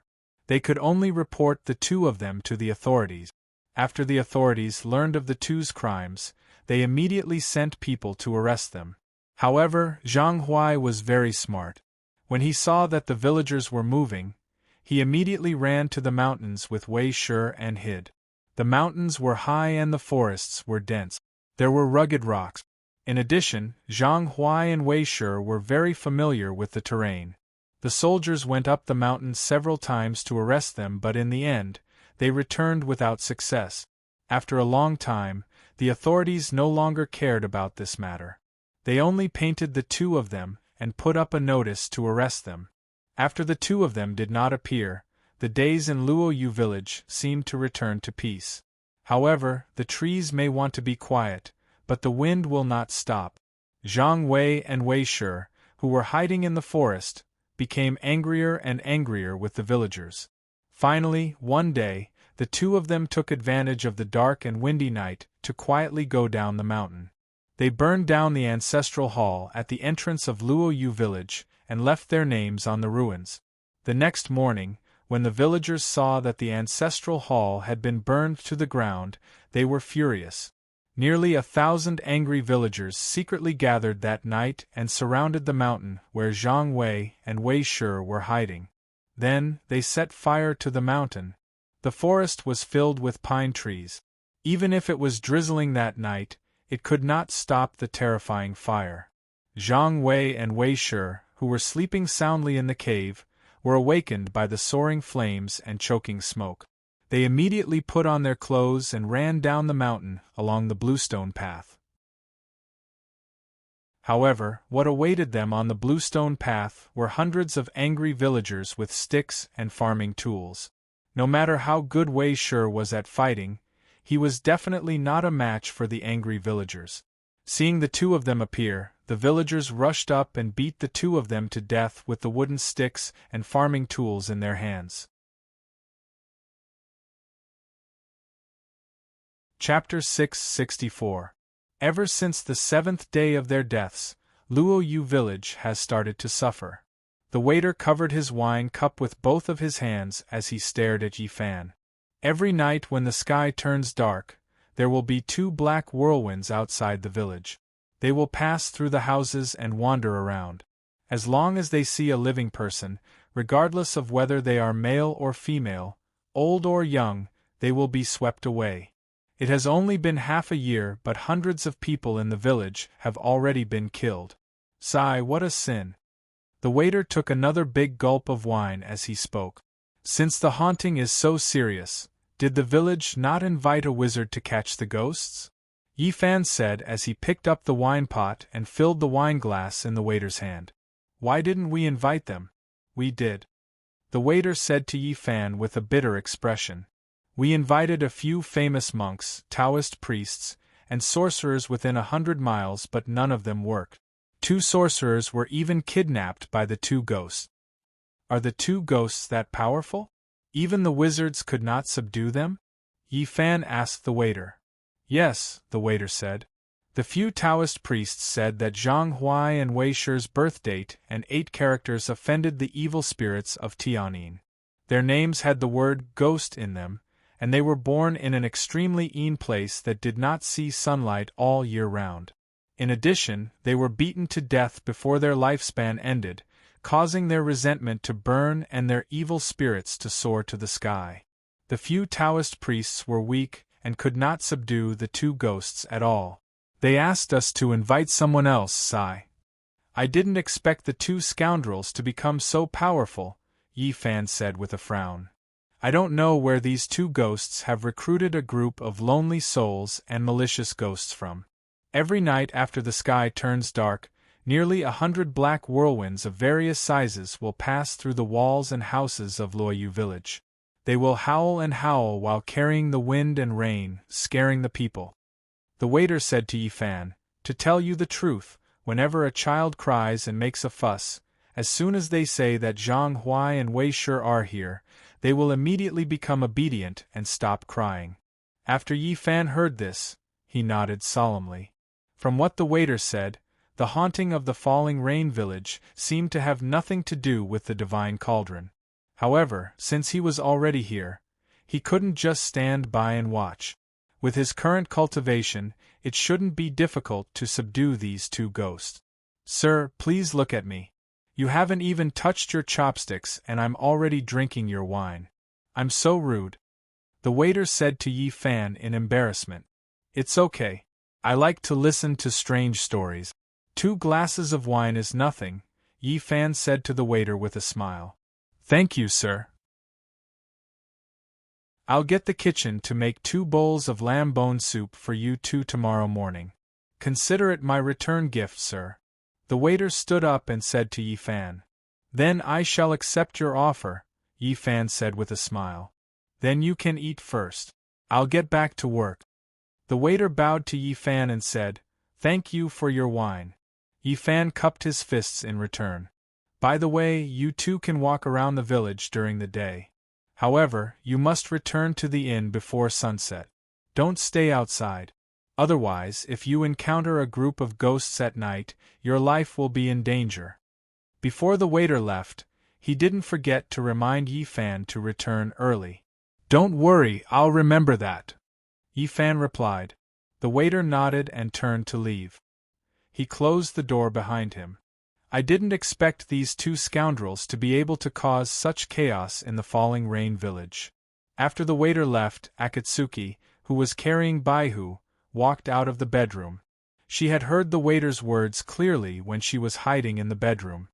They could only report the two of them to the authorities. After the authorities learned of the two's crimes, they immediately sent people to arrest them. However, Zhang Huai was very smart. When he saw that the villagers were moving, he immediately ran to the mountains with Wei Shi and hid. The mountains were high and the forests were dense. There were rugged rocks. In addition, Zhang Huai and Wei Shi were very familiar with the terrain. The soldiers went up the mountains several times to arrest them, but in the end, they returned without success. After a long time, the authorities no longer cared about this matter. They only painted the two of them and put up a notice to arrest them. After the two of them did not appear, the days in Luo Yu village seemed to return to peace. However, the trees may want to be quiet, but the wind will not stop. Zhang Wei and Wei Shi, who were hiding in the forest, became angrier and angrier with the villagers. Finally, one day, the two of them took advantage of the dark and windy night to quietly go down the mountain. They burned down the ancestral hall at the entrance of Luo Yu village and left their names on the ruins. The next morning, when the villagers saw that the ancestral hall had been burned to the ground, they were furious. Nearly 1,000 angry villagers secretly gathered that night and surrounded the mountain where Zhang Wei and Wei Shi were hiding. Then, they set fire to the mountain. The forest was filled with pine trees. Even if it was drizzling that night, it could not stop the terrifying fire. Zhang Wei and Wei Shi, who were sleeping soundly in the cave, were awakened by the soaring flames and choking smoke. They immediately put on their clothes and ran down the mountain along the bluestone path. However, what awaited them on the bluestone path were hundreds of angry villagers with sticks and farming tools. No matter how good Wei Shi was at fighting, he was definitely not a match for the angry villagers. Seeing the two of them appear, the villagers rushed up and beat the two of them to death with the wooden sticks and farming tools in their hands. Chapter 664. Ever since the 7th day of their deaths, Luo Yu village has started to suffer. The waiter covered his wine cup with both of his hands as he stared at Yi Fan. Every night when the sky turns dark, there will be 2 black whirlwinds outside the village. They will pass through the houses and wander around. As long as they see a living person, regardless of whether they are male or female, old or young, they will be swept away. It has only been half a year, but hundreds of people in the village have already been killed. Sigh, what a sin. The waiter took another big gulp of wine as he spoke. Since the haunting is so serious, did the village not invite a wizard to catch the ghosts? Yi Fan said as he picked up the wine pot and filled the wine glass in the waiter's hand. Why didn't we invite them? We did. The waiter said to Yi Fan with a bitter expression. We invited a few famous monks, Taoist priests, and sorcerers within 100 miles, but none of them worked. 2 sorcerers were even kidnapped by the 2 ghosts. Are the 2 ghosts that powerful? Even the wizards could not subdue them? Yi Fan asked the waiter. Yes, the waiter said. The few Taoist priests said that Zhang Huai and Wei Shi's birth date and 8 characters offended the evil spirits of Tianyin. Their names had the word ghost in them, and they were born in an extremely mean place that did not see sunlight all year round. In addition, they were beaten to death before their lifespan ended, causing their resentment to burn and their evil spirits to soar to the sky. The few Taoist priests were weak and could not subdue the 2 ghosts at all. They asked us to invite someone else, Sigh. I didn't expect the 2 scoundrels to become so powerful, Yi Fan said with a frown. I don't know where these 2 ghosts have recruited a group of lonely souls and malicious ghosts from. Every night after the sky turns dark, nearly 100 black whirlwinds of various sizes will pass through the walls and houses of Luoyu village. They will howl and howl while carrying the wind and rain, scaring the people. The waiter said to Yi Fan, to tell you the truth, whenever a child cries and makes a fuss, as soon as they say that Zhang Huai and Wei Shi are here, they will immediately become obedient and stop crying. After Yi Fan heard this, he nodded solemnly. From what the waiter said, the haunting of the falling rain village seemed to have nothing to do with the divine cauldron. However, since he was already here, he couldn't just stand by and watch. With his current cultivation, it shouldn't be difficult to subdue these 2 ghosts. Sir, please look at me. You haven't even touched your chopsticks and I'm already drinking your wine. I'm so rude. The waiter said to Yi Fan in embarrassment. It's okay. I like to listen to strange stories. 2 glasses of wine is nothing, Yi Fan said to the waiter with a smile. Thank you, sir. I'll get the kitchen to make 2 bowls of lamb bone soup for you 2 tomorrow morning. Consider it my return gift, sir. The waiter stood up and said to Yi Fan. Then I shall accept your offer, Yi Fan said with a smile. Then you can eat first. I'll get back to work. The waiter bowed to Yi Fan and said, Thank you for your wine. Yi Fan cupped his fists in return. By the way, you 2 can walk around the village during the day. However, you must return to the inn before sunset. Don't stay outside. Otherwise, if you encounter a group of ghosts at night, your life will be in danger. Before the waiter left, he didn't forget to remind Yi Fan to return early. Don't worry, I'll remember that, Yi Fan replied. The waiter nodded and turned to leave. He closed the door behind him. I didn't expect these 2 scoundrels to be able to cause such chaos in the falling rain village. After the waiter left, Akatsuki, who was carrying Baihu, walked out of the bedroom. She had heard the waiter's words clearly when she was hiding in the bedroom.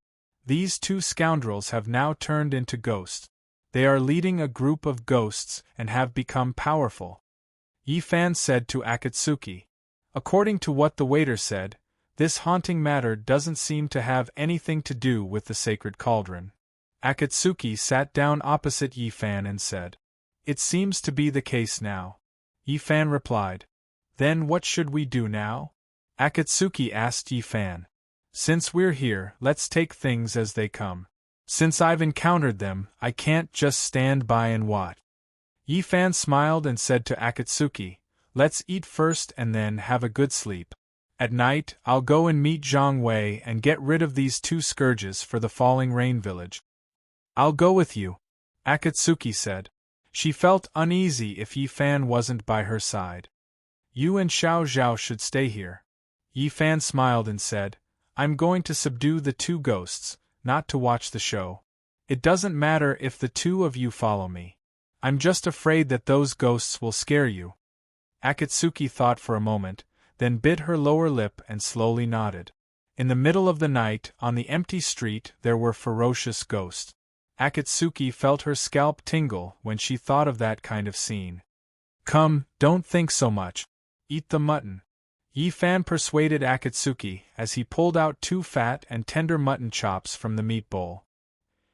These 2 scoundrels have now turned into ghosts. They are leading a group of ghosts and have become powerful. Yi Fan said to Akatsuki. According to what the waiter said, this haunting matter doesn't seem to have anything to do with the sacred cauldron. Akatsuki sat down opposite Yi Fan and said, It seems to be the case now. Yi Fan replied. Then what should we do now? Akatsuki asked Yi Fan. Since we're here, let's take things as they come. Since I've encountered them, I can't just stand by and watch. Yi Fan smiled and said to Akatsuki, Let's eat first and then have a good sleep. At night, I'll go and meet Zhang Wei and get rid of these two scourges for the falling rain village. I'll go with you, Akatsuki said. She felt uneasy if Yi Fan wasn't by her side. You and Xiao Zhao should stay here. Yi Fan smiled and said, I'm going to subdue the two ghosts, not to watch the show. It doesn't matter if the two of you follow me. I'm just afraid that those ghosts will scare you. Akatsuki thought for a moment, then bit her lower lip and slowly nodded. In the middle of the night, on the empty street, there were ferocious ghosts. Akatsuki felt her scalp tingle when she thought of that kind of scene. Come, don't think so much. Eat the mutton. Yi Fan persuaded Akatsuki as he pulled out two fat and tender mutton chops from the meat bowl.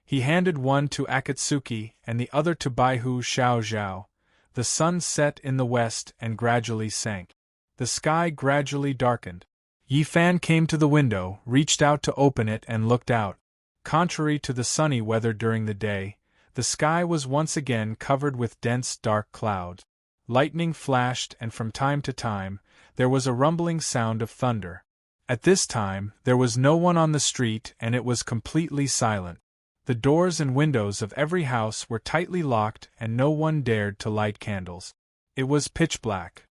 He handed one to Akatsuki and the other to Baihu Xiao Zhao. The sun set in the west and gradually sank. The sky gradually darkened. Yi Fan came to the window, reached out to open it and looked out. Contrary to the sunny weather during the day, the sky was once again covered with dense dark clouds. Lightning flashed and from time to time, there was a rumbling sound of thunder. At this time, there was no one on the street and it was completely silent. The doors and windows of every house were tightly locked and no one dared to light candles. It was pitch black.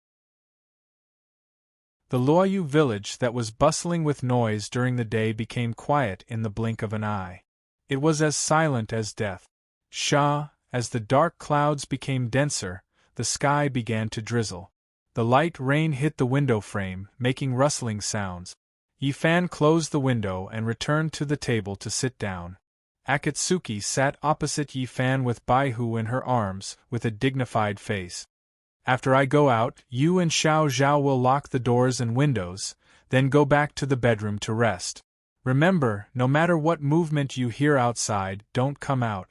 The Luoyu village that was bustling with noise during the day became quiet in the blink of an eye. It was as silent as death. As the dark clouds became denser, the sky began to drizzle. The light rain hit the window frame, making rustling sounds. Yi Fan closed the window and returned to the table to sit down. Akatsuki sat opposite Yi Fan with Baihu in her arms, with a dignified face. After I go out, you and Xiao Zhao will lock the doors and windows, then go back to the bedroom to rest. Remember, no matter what movement you hear outside, don't come out.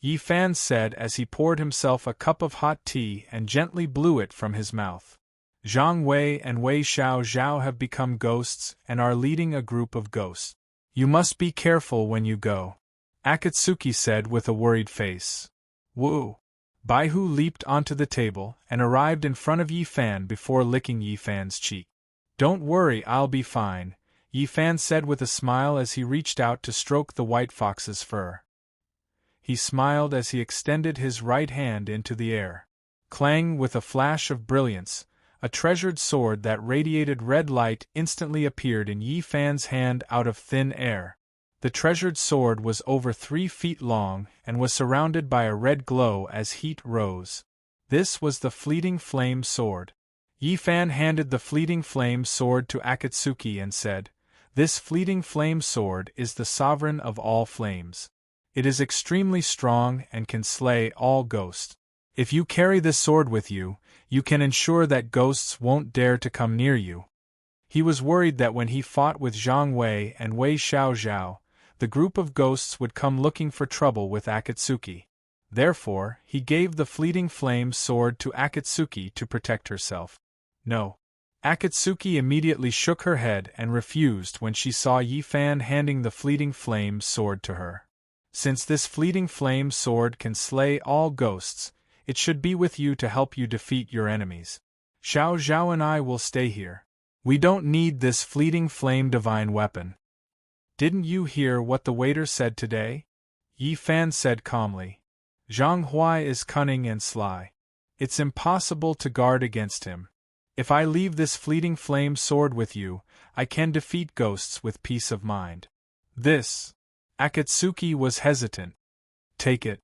Yi Fan said as he poured himself a cup of hot tea and gently blew it from his mouth. Zhang Wei and Wei Xiao Zhao have become ghosts and are leading a group of ghosts. You must be careful when you go, Akatsuki said with a worried face. Woo! Baihu leaped onto the table and arrived in front of Yi Fan before licking Yi Fan's cheek. Don't worry, I'll be fine, Yi Fan said with a smile as he reached out to stroke the white fox's fur. He smiled as he extended his right hand into the air. Clang! With a flash of brilliance, a treasured sword that radiated red light instantly appeared in Yi Fan's hand out of thin air. The treasured sword was over 3 feet long and was surrounded by a red glow as heat rose. This was the Fleeting Flame Sword. Yi Fan handed the Fleeting Flame Sword to Akatsuki and said, This Fleeting Flame Sword is the sovereign of all flames. It is extremely strong and can slay all ghosts. If you carry this sword with you, you can ensure that ghosts won't dare to come near you. He was worried that when he fought with Zhang Wei and Wei Xiao Zhao, the group of ghosts would come looking for trouble with Akatsuki. Therefore, he gave the Fleeting Flame Sword to Akatsuki to protect herself. No. Akatsuki immediately shook her head and refused when she saw Yi Fan handing the Fleeting Flame Sword to her. Since this Fleeting Flame Sword can slay all ghosts, it should be with you to help you defeat your enemies. Xiao Zhao and I will stay here. We don't need this Fleeting Flame divine weapon. Didn't you hear what the waiter said today? Yi Fan said calmly. Zhang Huai is cunning and sly. It's impossible to guard against him. If I leave this Fleeting Flame Sword with you, I can defeat ghosts with peace of mind. This. Akatsuki was hesitant. Take it.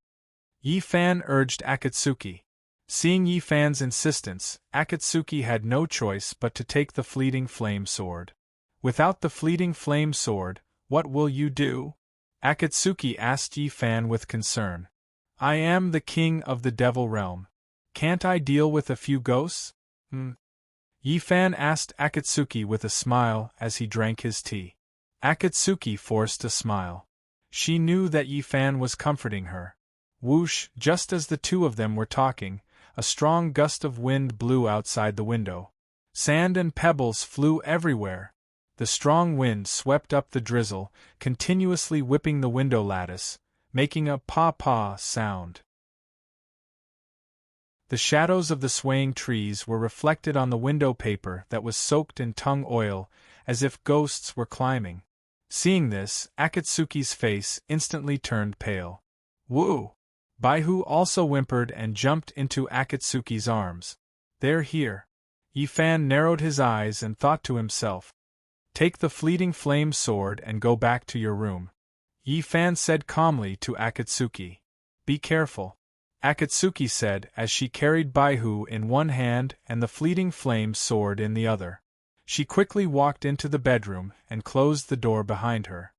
Yi Fan urged Akatsuki. Seeing Yi Fan's insistence, Akatsuki had no choice but to take the Fleeting Flame Sword. Without the Fleeting Flame Sword, what will you do? Akatsuki asked Yi Fan with concern. I am the king of the Devil Realm. Can't I deal with a few ghosts? Yi Fan asked Akatsuki with a smile as he drank his tea. Akatsuki forced a smile. She knew that Yi Fan was comforting her. Whoosh! Just as the two of them were talking, a strong gust of wind blew outside the window. Sand and pebbles flew everywhere. The strong wind swept up the drizzle, continuously whipping the window lattice, making a pa-pa sound. The shadows of the swaying trees were reflected on the window paper that was soaked in tung oil, as if ghosts were climbing. Seeing this, Akatsuki's face instantly turned pale. Woo! Baihu also whimpered and jumped into Akatsuki's arms. They're here. Yifan narrowed his eyes and thought to himself. Take the fleeting flame sword and go back to your room. Yifan said calmly to Akatsuki. Be careful. Akatsuki said as she carried Baihu in one hand and the fleeting flame sword in the other. She quickly walked into the bedroom and closed the door behind her.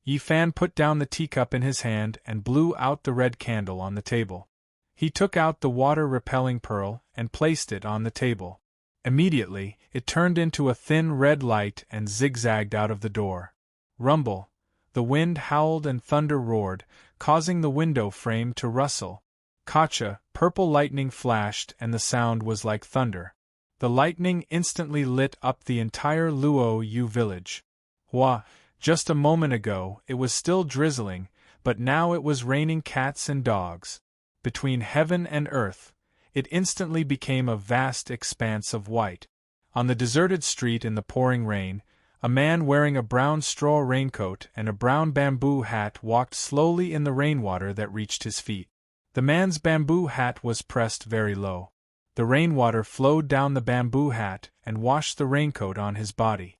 Yifan put down the teacup in his hand and blew out the red candle on the table. He took out the water-repelling pearl and placed it on the table. Immediately, it turned into a thin red light and zigzagged out of the door. Rumble! The wind howled and thunder roared, causing the window frame to rustle. Kacha, purple lightning flashed and the sound was like thunder. The lightning instantly lit up the entire Luo-Yu village. Hua! Just a moment ago it was still drizzling, but now it was raining cats and dogs. Between heaven and earth, it instantly became a vast expanse of white. On the deserted street in the pouring rain, a man wearing a brown straw raincoat and a brown bamboo hat walked slowly in the rainwater that reached his feet. The man's bamboo hat was pressed very low. The rainwater flowed down the bamboo hat and washed the raincoat on his body.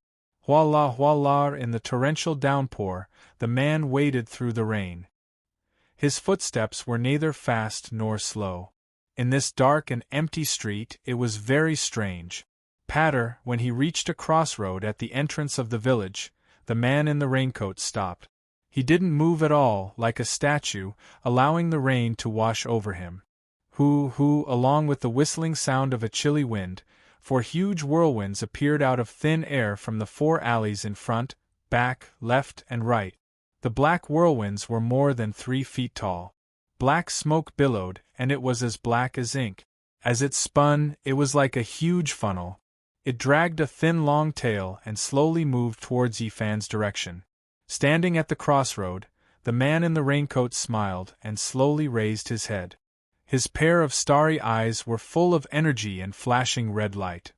Voila, in the torrential downpour, the man waded through the rain. His footsteps were neither fast nor slow. In this dark and empty street it was very strange. Patter, when he reached a crossroad at the entrance of the village, the man in the raincoat stopped. He didn't move at all, like a statue, allowing the rain to wash over him. Hoo, along with the whistling sound of a chilly wind, 4 huge whirlwinds appeared out of thin air from the 4 alleys in front, back, left, and right. The black whirlwinds were more than 3 feet tall. Black smoke billowed, and it was as black as ink. As it spun, it was like a huge funnel. It dragged a thin long tail and slowly moved towards Yifan's direction. Standing at the crossroad, the man in the raincoat smiled and slowly raised his head. His pair of starry eyes were full of energy and flashing red light.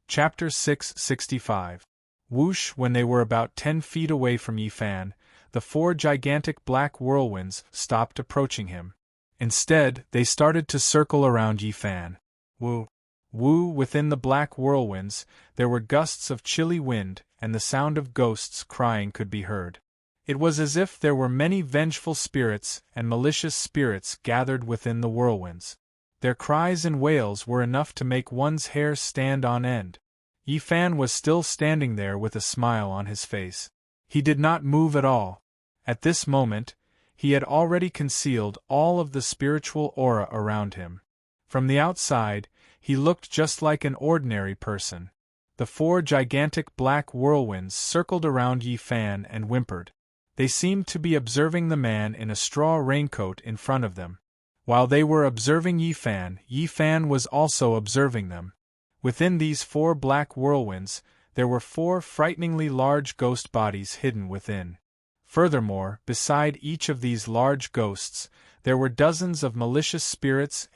Chapter 665. Whoosh! When they were about 10 feet away from Yifan, the 4 gigantic black whirlwinds stopped approaching him. Instead, they started to circle around Yifan. Woo! Within the black whirlwinds, there were gusts of chilly wind, and the sound of ghosts crying could be heard. It was as if there were many vengeful spirits and malicious spirits gathered within the whirlwinds. Their cries and wails were enough to make one's hair stand on end. Yifan was still standing there with a smile on his face. He did not move at all. At this moment, he had already concealed all of the spiritual aura around him. From the outside, he looked just like an ordinary person. The 4 gigantic black whirlwinds circled around Yifan and whimpered. They seemed to be observing the man in a straw raincoat in front of them. While they were observing Yifan was also observing them. Within these 4 black whirlwinds, there were 4 frighteningly large ghost bodies hidden within. Furthermore, beside each of these large ghosts, there were dozens of malicious spirits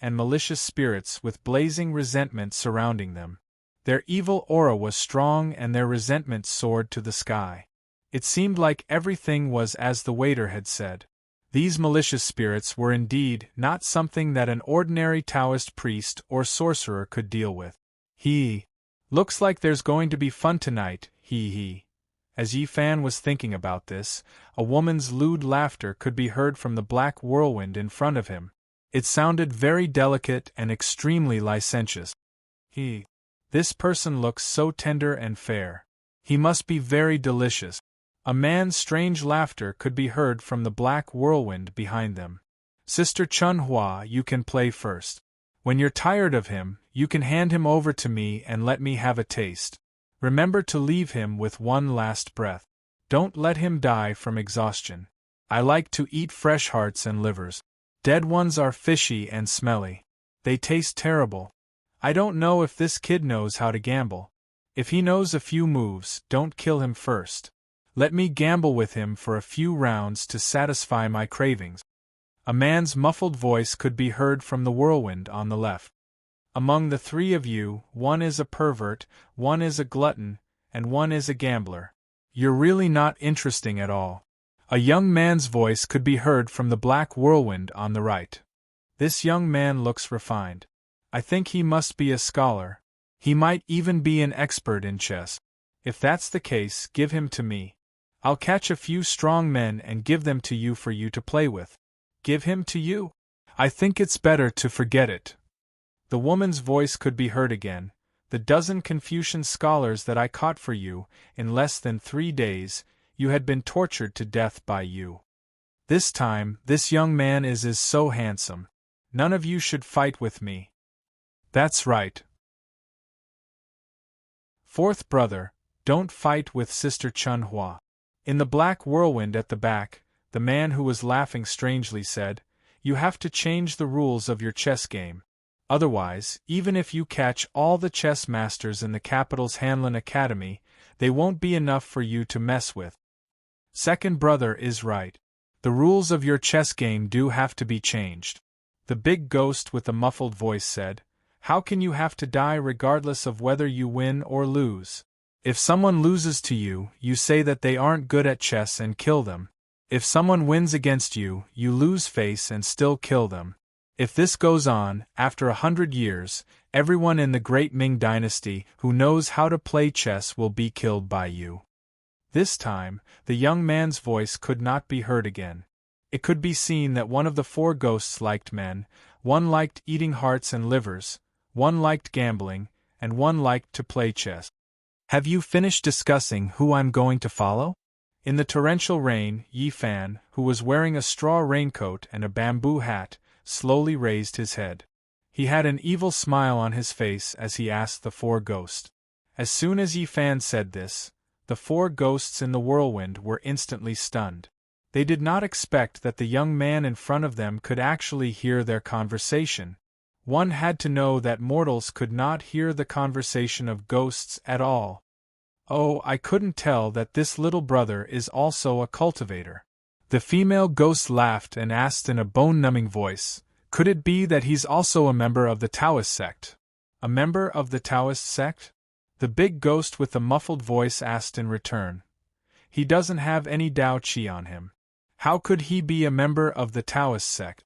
with blazing resentment surrounding them. Their evil aura was strong and their resentment soared to the sky. It seemed like everything was as the waiter had said. These malicious spirits were indeed not something that an ordinary Taoist priest or sorcerer could deal with. Looks like there's going to be fun tonight, As Yifan was thinking about this, a woman's lewd laughter could be heard from the black whirlwind in front of him. It sounded very delicate and extremely licentious. This person looks so tender and fair. He must be very delicious. A man's strange laughter could be heard from the black whirlwind behind them. Sister Chunhua, you can play first. When you're tired of him, you can hand him over to me and let me have a taste. Remember to leave him with one last breath. Don't let him die from exhaustion. I like to eat fresh hearts and livers. Dead ones are fishy and smelly. They taste terrible. I don't know if this kid knows how to gamble. If he knows a few moves, don't kill him first. Let me gamble with him for a few rounds to satisfy my cravings. A man's muffled voice could be heard from the whirlwind on the left. Among the three of you, one is a pervert, one is a glutton, and one is a gambler. You're really not interesting at all. A young man's voice could be heard from the black whirlwind on the right. This young man looks refined. I think he must be a scholar. He might even be an expert in chess. If that's the case, give him to me. I'll catch a few strong men and give them to you to play with. Give him to you? I think it's better to forget it. The woman's voice could be heard again. The dozen Confucian scholars that I caught for you, in less than 3 days, you had been tortured to death by you. This time, this young man is so handsome. None of you should fight with me. That's right. Fourth brother, don't fight with Sister Chun Hua. In the black whirlwind at the back, the man who was laughing strangely said, You have to change the rules of your chess game. Otherwise, even if you catch all the chess masters in the capital's Hanlin Academy, they won't be enough for you to mess with. Second brother is right. The rules of your chess game do have to be changed. The big ghost with the muffled voice said, How can you have to die regardless of whether you win or lose? If someone loses to you, you say that they aren't good at chess and kill them. If someone wins against you, you lose face and still kill them. If this goes on, after 100 years, everyone in the Great Ming Dynasty who knows how to play chess will be killed by you. This time, the young man's voice could not be heard again. It could be seen that one of the 4 ghosts liked men, one liked eating hearts and livers, one liked gambling, and one liked to play chess. Have you finished discussing who I'm going to follow? In the torrential rain, Yi Fan, who was wearing a straw raincoat and a bamboo hat, slowly raised his head. He had an evil smile on his face as he asked the 4 ghosts. As soon as Yi Fan said this, the 4 ghosts in the whirlwind were instantly stunned. They did not expect that the young man in front of them could actually hear their conversation. One had to know that mortals could not hear the conversation of ghosts at all. Oh, I couldn't tell that this little brother is also a cultivator. The female ghost laughed and asked in a bone-numbing voice, Could it be that he's also a member of the Taoist sect? A member of the Taoist sect? The big ghost with the muffled voice asked in return. He doesn't have any Tao Qi on him. How could he be a member of the Taoist sect?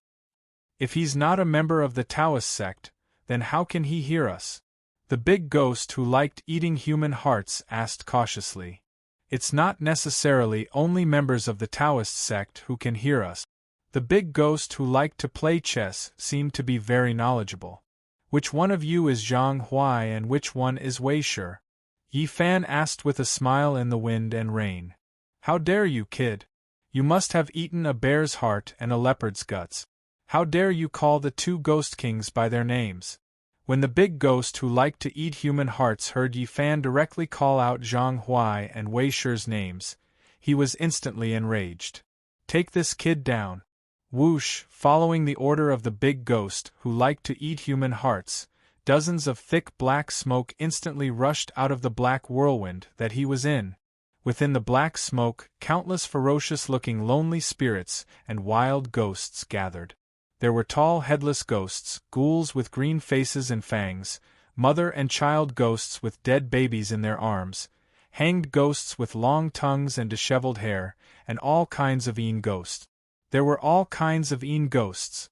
If he's not a member of the Taoist sect, then how can he hear us? The big ghost who liked eating human hearts asked cautiously. It's not necessarily only members of the Taoist sect who can hear us. The big ghost who liked to play chess seemed to be very knowledgeable. Which one of you is Zhang Huai and which one is Wei Shi? Yi Fan asked with a smile in the wind and rain. How dare you, kid? You must have eaten a bear's heart and a leopard's guts. How dare you call the 2 ghost kings by their names? When the big ghost who liked to eat human hearts heard Yi Fan directly call out Zhang Huai and Wei Shi's names, he was instantly enraged. Take this kid down. Whoosh, following the order of the big ghost who liked to eat human hearts, dozens of thick black smoke instantly rushed out of the black whirlwind that he was in. Within the black smoke, countless ferocious-looking lonely spirits and wild ghosts gathered. There were tall headless ghosts, ghouls with green faces and fangs, mother and child ghosts with dead babies in their arms, hanged ghosts with long tongues and disheveled hair, and all kinds of Een ghosts. There were all kinds of Een ghosts.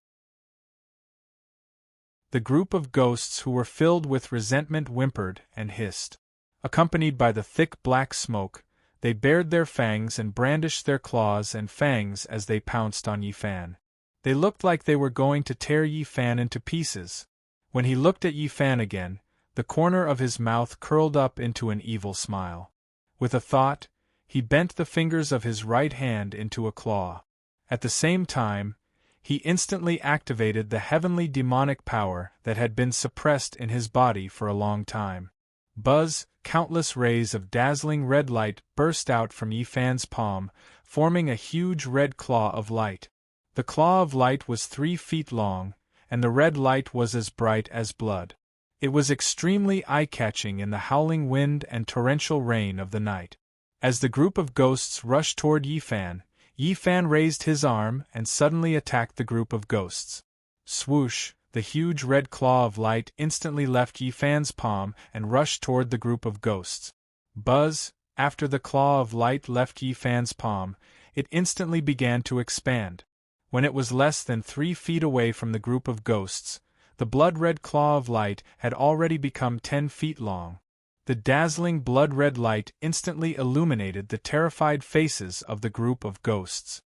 The group of ghosts who were filled with resentment whimpered and hissed. Accompanied by the thick black smoke, they bared their fangs and brandished their claws and fangs as they pounced on Yi Fan. They looked like they were going to tear Yi Fan into pieces. When he looked at Yi Fan again, the corner of his mouth curled up into an evil smile. With a thought, he bent the fingers of his right hand into a claw. At the same time, he instantly activated the heavenly demonic power that had been suppressed in his body for a long time. Buzz, countless rays of dazzling red light burst out from Yi Fan's palm, forming a huge red claw of light. The claw of light was 3 feet long, and the red light was as bright as blood. It was extremely eye-catching in the howling wind and torrential rain of the night. As the group of ghosts rushed toward Yi Fan Yi Fan raised his arm and suddenly attacked the group of ghosts. Swoosh, the huge red claw of light instantly left Yi Fan's palm and rushed toward the group of ghosts. Buzz, after the claw of light left Yi Fan's palm, it instantly began to expand. When it was less than 3 feet away from the group of ghosts, the blood-red claw of light had already become 10 feet long. The dazzling blood-red light instantly illuminated the terrified faces of the group of ghosts.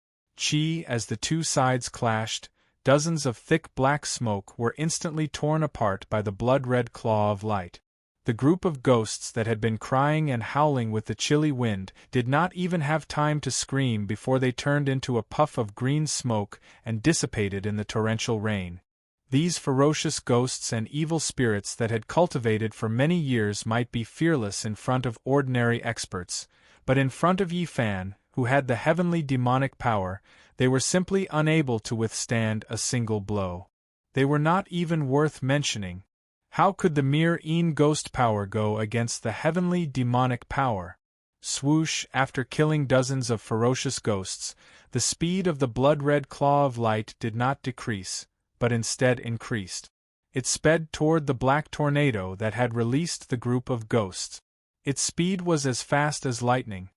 As the two sides clashed, dozens of thick black smoke were instantly torn apart by the blood-red claw of light. The group of ghosts that had been crying and howling with the chilly wind did not even have time to scream before they turned into a puff of green smoke and dissipated in the torrential rain. These ferocious ghosts and evil spirits that had cultivated for many years might be fearless in front of ordinary experts, but in front of Yi Fan, who had the heavenly demonic power, they were simply unable to withstand a single blow. They were not even worth mentioning. How could the mere ghost power go against the heavenly demonic power? Swoosh, after killing dozens of ferocious ghosts, the speed of the blood-red claw of light did not decrease, but instead increased. It sped toward the black tornado that had released the group of ghosts. Its speed was as fast as lightning.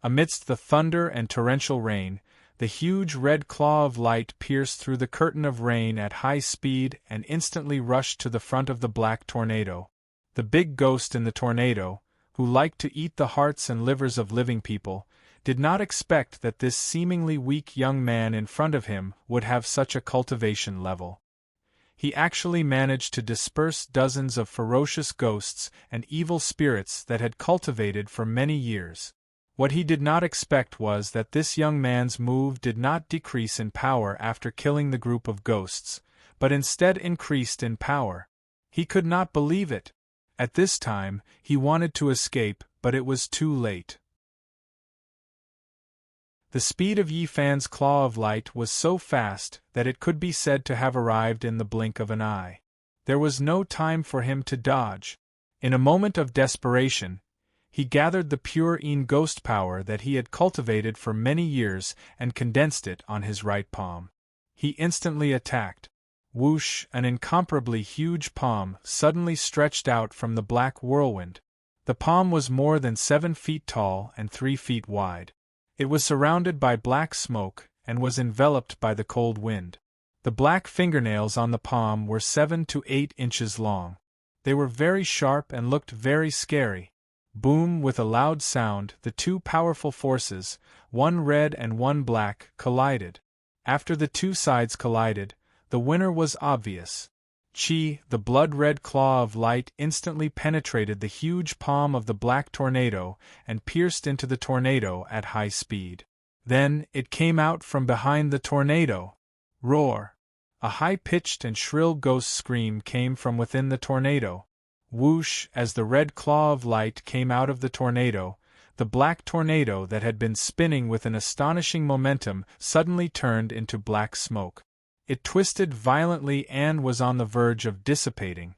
Amidst the thunder and torrential rain, the huge red claw of light pierced through the curtain of rain at high speed and instantly rushed to the front of the black tornado. The big ghost in the tornado, who liked to eat the hearts and livers of living people, did not expect that this seemingly weak young man in front of him would have such a cultivation level. He actually managed to disperse dozens of ferocious ghosts and evil spirits that had cultivated for many years. What he did not expect was that this young man's move did not decrease in power after killing the group of ghosts, but instead increased in power. He could not believe it. At this time, he wanted to escape, but it was too late. The speed of Yi Fan's claw of light was so fast that it could be said to have arrived in the blink of an eye. There was no time for him to dodge. In a moment of desperation, he gathered the pure ghost power that he had cultivated for many years and condensed it on his right palm. He instantly attacked. Whoosh! An incomparably huge palm suddenly stretched out from the black whirlwind. The palm was more than 7 feet tall and 3 feet wide. It was surrounded by black smoke and was enveloped by the cold wind. The black fingernails on the palm were 7 to 8 inches long. They were very sharp and looked very scary. Boom! With a loud sound, the two powerful forces, one red and one black, collided. After the two sides collided, the winner was obvious. The blood-red claw of light instantly penetrated the huge palm of the black tornado and pierced into the tornado at high speed. Then, it came out from behind the tornado. Roar! A high-pitched and shrill ghost scream came from within the tornado. Whoosh! As the red claw of light came out of the tornado, the black tornado that had been spinning with an astonishing momentum suddenly turned into black smoke. It twisted violently and was on the verge of dissipating.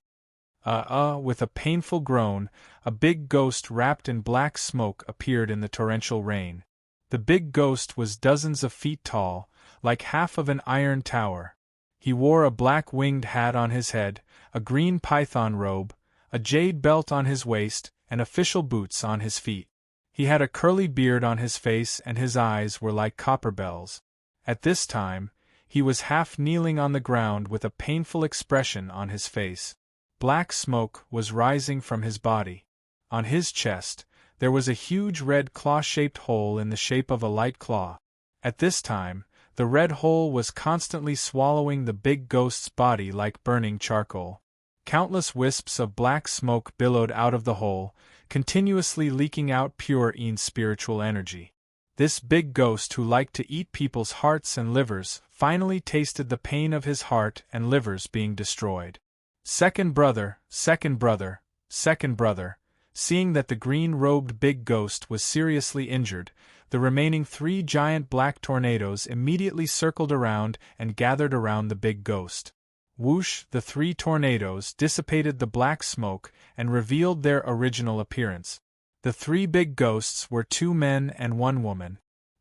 With a painful groan, a big ghost wrapped in black smoke appeared in the torrential rain. The big ghost was dozens of feet tall, like half of an iron tower. He wore a black winged hat on his head, a green python robe, a jade belt on his waist, and official boots on his feet. He had a curly beard on his face and his eyes were like copper bells. At this time, he was half kneeling on the ground with a painful expression on his face. Black smoke was rising from his body. On his chest, there was a huge red claw-shaped hole in the shape of a light claw. At this time, the red hole was constantly swallowing the big ghost's body like burning charcoal. Countless wisps of black smoke billowed out of the hole, continuously leaking out pure spiritual energy. This big ghost who liked to eat people's hearts and livers finally tasted the pain of his heart and livers being destroyed. Second brother, second brother, second brother. Seeing that the green-robed big ghost was seriously injured, the remaining 3 giant black tornadoes immediately circled around and gathered around the big ghost. Whoosh! The 3 tornadoes dissipated the black smoke and revealed their original appearance. The 3 big ghosts were 2 men and 1 woman.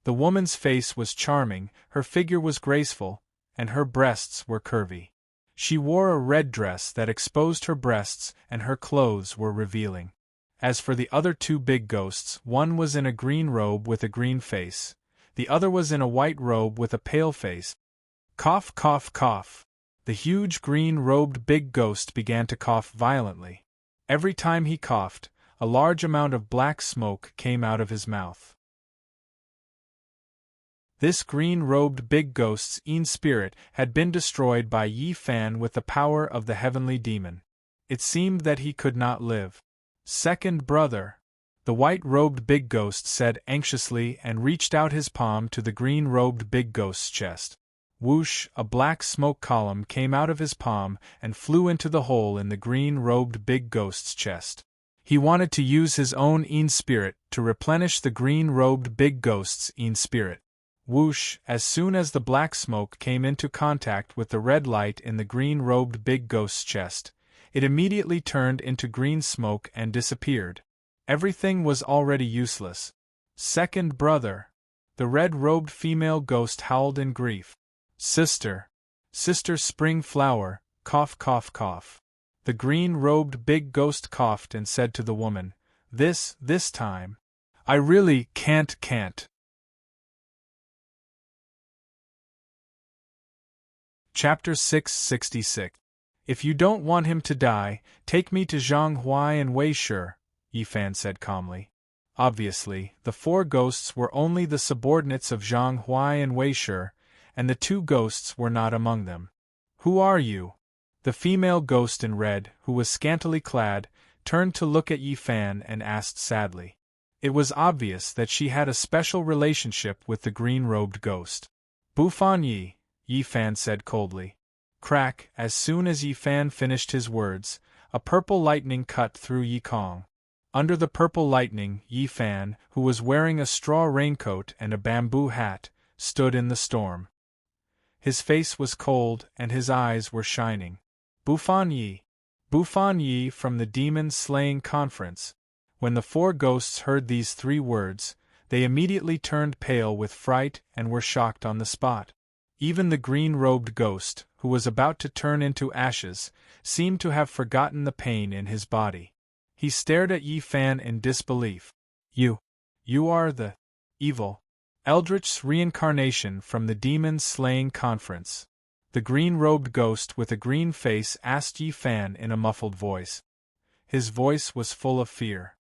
The woman's face was charming, her figure was graceful, and her breasts were curvy. She wore a red dress that exposed her breasts, and her clothes were revealing. As for the other two big ghosts, one was in a green robe with a green face, the other was in a white robe with a pale face. Cough, cough, cough. The huge green-robed big ghost began to cough violently. Every time he coughed, a large amount of black smoke came out of his mouth. This green-robed big ghost's spirit had been destroyed by Yi Fan with the power of the heavenly demon. It seemed that he could not live. Second brother, the white-robed big ghost said anxiously and reached out his palm to the green-robed big ghost's chest. Whoosh, a black smoke column came out of his palm and flew into the hole in the green-robed big ghost's chest. He wanted to use his own spirit to replenish the green-robed big ghost's spirit. Whoosh, as soon as the black smoke came into contact with the red light in the green-robed big ghost's chest, it immediately turned into green smoke and disappeared. Everything was already useless. Second brother, the red-robed female ghost howled in grief. Sister, sister spring flower, cough, cough, cough. The green-robed big ghost coughed and said to the woman, This time, I really can't. Chapter 666. If you don't want him to die, take me to Zhang Huai and Wei Shi, Yi Fan said calmly. Obviously, the four ghosts were only the subordinates of Zhang Huai and Wei Shi, and the two ghosts were not among them. Who are you? The female ghost in red, who was scantily clad, turned to look at Yi Fan and asked sadly. It was obvious that she had a special relationship with the green-robed ghost. Bufan Yi, Yi Fan said coldly. Crack, as soon as Yi Fan finished his words, a purple lightning cut through Yi Kong. Under the purple lightning, Yi Fan, who was wearing a straw raincoat and a bamboo hat, stood in the storm. His face was cold and his eyes were shining. Bufan Yi from the demon-slaying conference. When the four ghosts heard these three words, they immediately turned pale with fright and were shocked on the spot. Even the green-robed ghost, who was about to turn into ashes, seemed to have forgotten the pain in his body. He stared at Yi Fan in disbelief. You are the evil Eldritch's reincarnation from the demon-slaying conference. The green-robed ghost with a green face asked Yi Fan in a muffled voice. His voice was full of fear.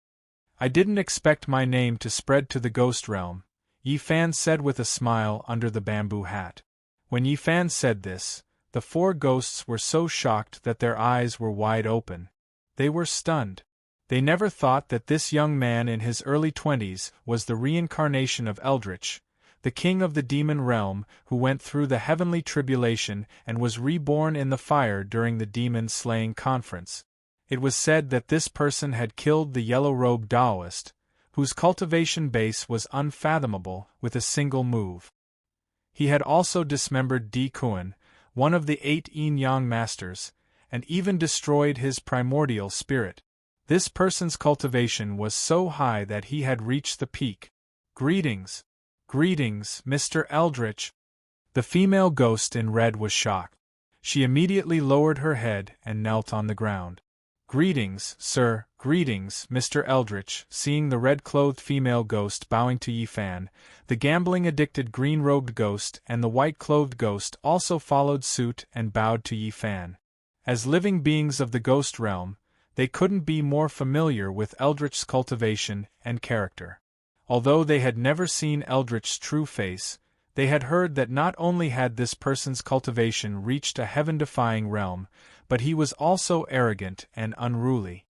I didn't expect my name to spread to the ghost realm, Yi Fan said with a smile under the bamboo hat. When Yi Fan said this, the four ghosts were so shocked that their eyes were wide open. They were stunned. They never thought that this young man in his early 20s was the reincarnation of Eldritch, the king of the demon realm who went through the heavenly tribulation and was reborn in the fire during the demon-slaying conference. It was said that this person had killed the yellow-robed Taoist, whose cultivation base was unfathomable, with a single move. He had also dismembered Di Kuan, one of the 8 yin-yang masters, and even destroyed his primordial spirit. This person's cultivation was so high that he had reached the peak. Greetings, Mr. Eldritch. The female ghost in red was shocked. She immediately lowered her head and knelt on the ground. Greetings, sir, greetings, Mr. Eldritch. Seeing the red-clothed female ghost bowing to Yi Fan, the gambling-addicted green-robed ghost and the white-clothed ghost also followed suit and bowed to Yi Fan. As living beings of the ghost realm, they couldn't be more familiar with Eldritch's cultivation and character. Although they had never seen Eldritch's true face, they had heard that not only had this person's cultivation reached a heaven-defying realm, but he was also arrogant and unruly.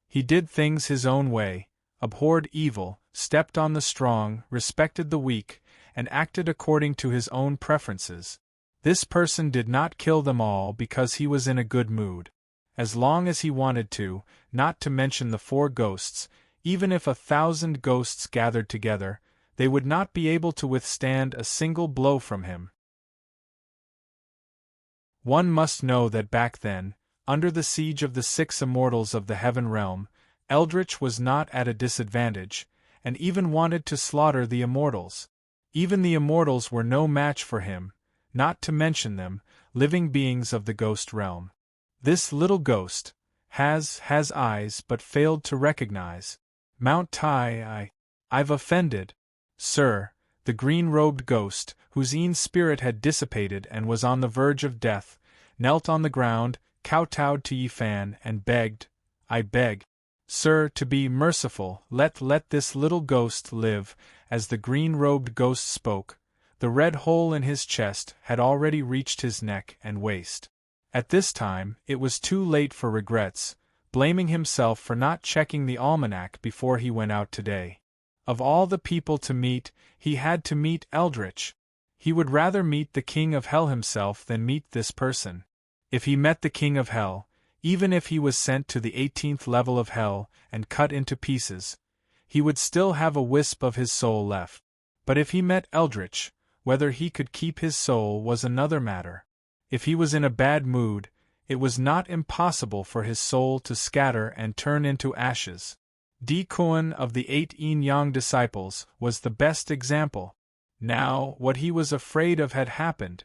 He did things his own way, abhorred evil, stepped on the strong, respected the weak, and acted according to his own preferences. This person did not kill them all because he was in a good mood. As long as he wanted to, not to mention the four ghosts, even if 1,000 ghosts gathered together, they would not be able to withstand a single blow from him. One must know that back then, under the siege of the 6 immortals of the heaven realm, Eldritch was not at a disadvantage, and even wanted to slaughter the immortals. Even the immortals were no match for him, not to mention them, living beings of the ghost realm. This little ghost has eyes but failed to recognize. Mount Tai, I've offended. Sir, the green-robed ghost, whose e'en spirit had dissipated and was on the verge of death, knelt on the ground, kowtowed to Yi Fan, and begged, I beg, sir, to be merciful, let this little ghost live. As the green-robed ghost spoke, the red hole in his chest had already reached his neck and waist. At this time, it was too late for regrets, blaming himself for not checking the almanac before he went out today. Of all the people to meet, he had to meet Eldritch. He would rather meet the King of Hell himself than meet this person. If he met the King of Hell, even if he was sent to the 18th level of Hell and cut into pieces, he would still have a wisp of his soul left. But if he met Eldritch, whether he could keep his soul was another matter. If he was in a bad mood, it was not impossible for his soul to scatter and turn into ashes. Di Kuan of the 8 Yin-Yang disciples was the best example. Now, what he was afraid of had happened.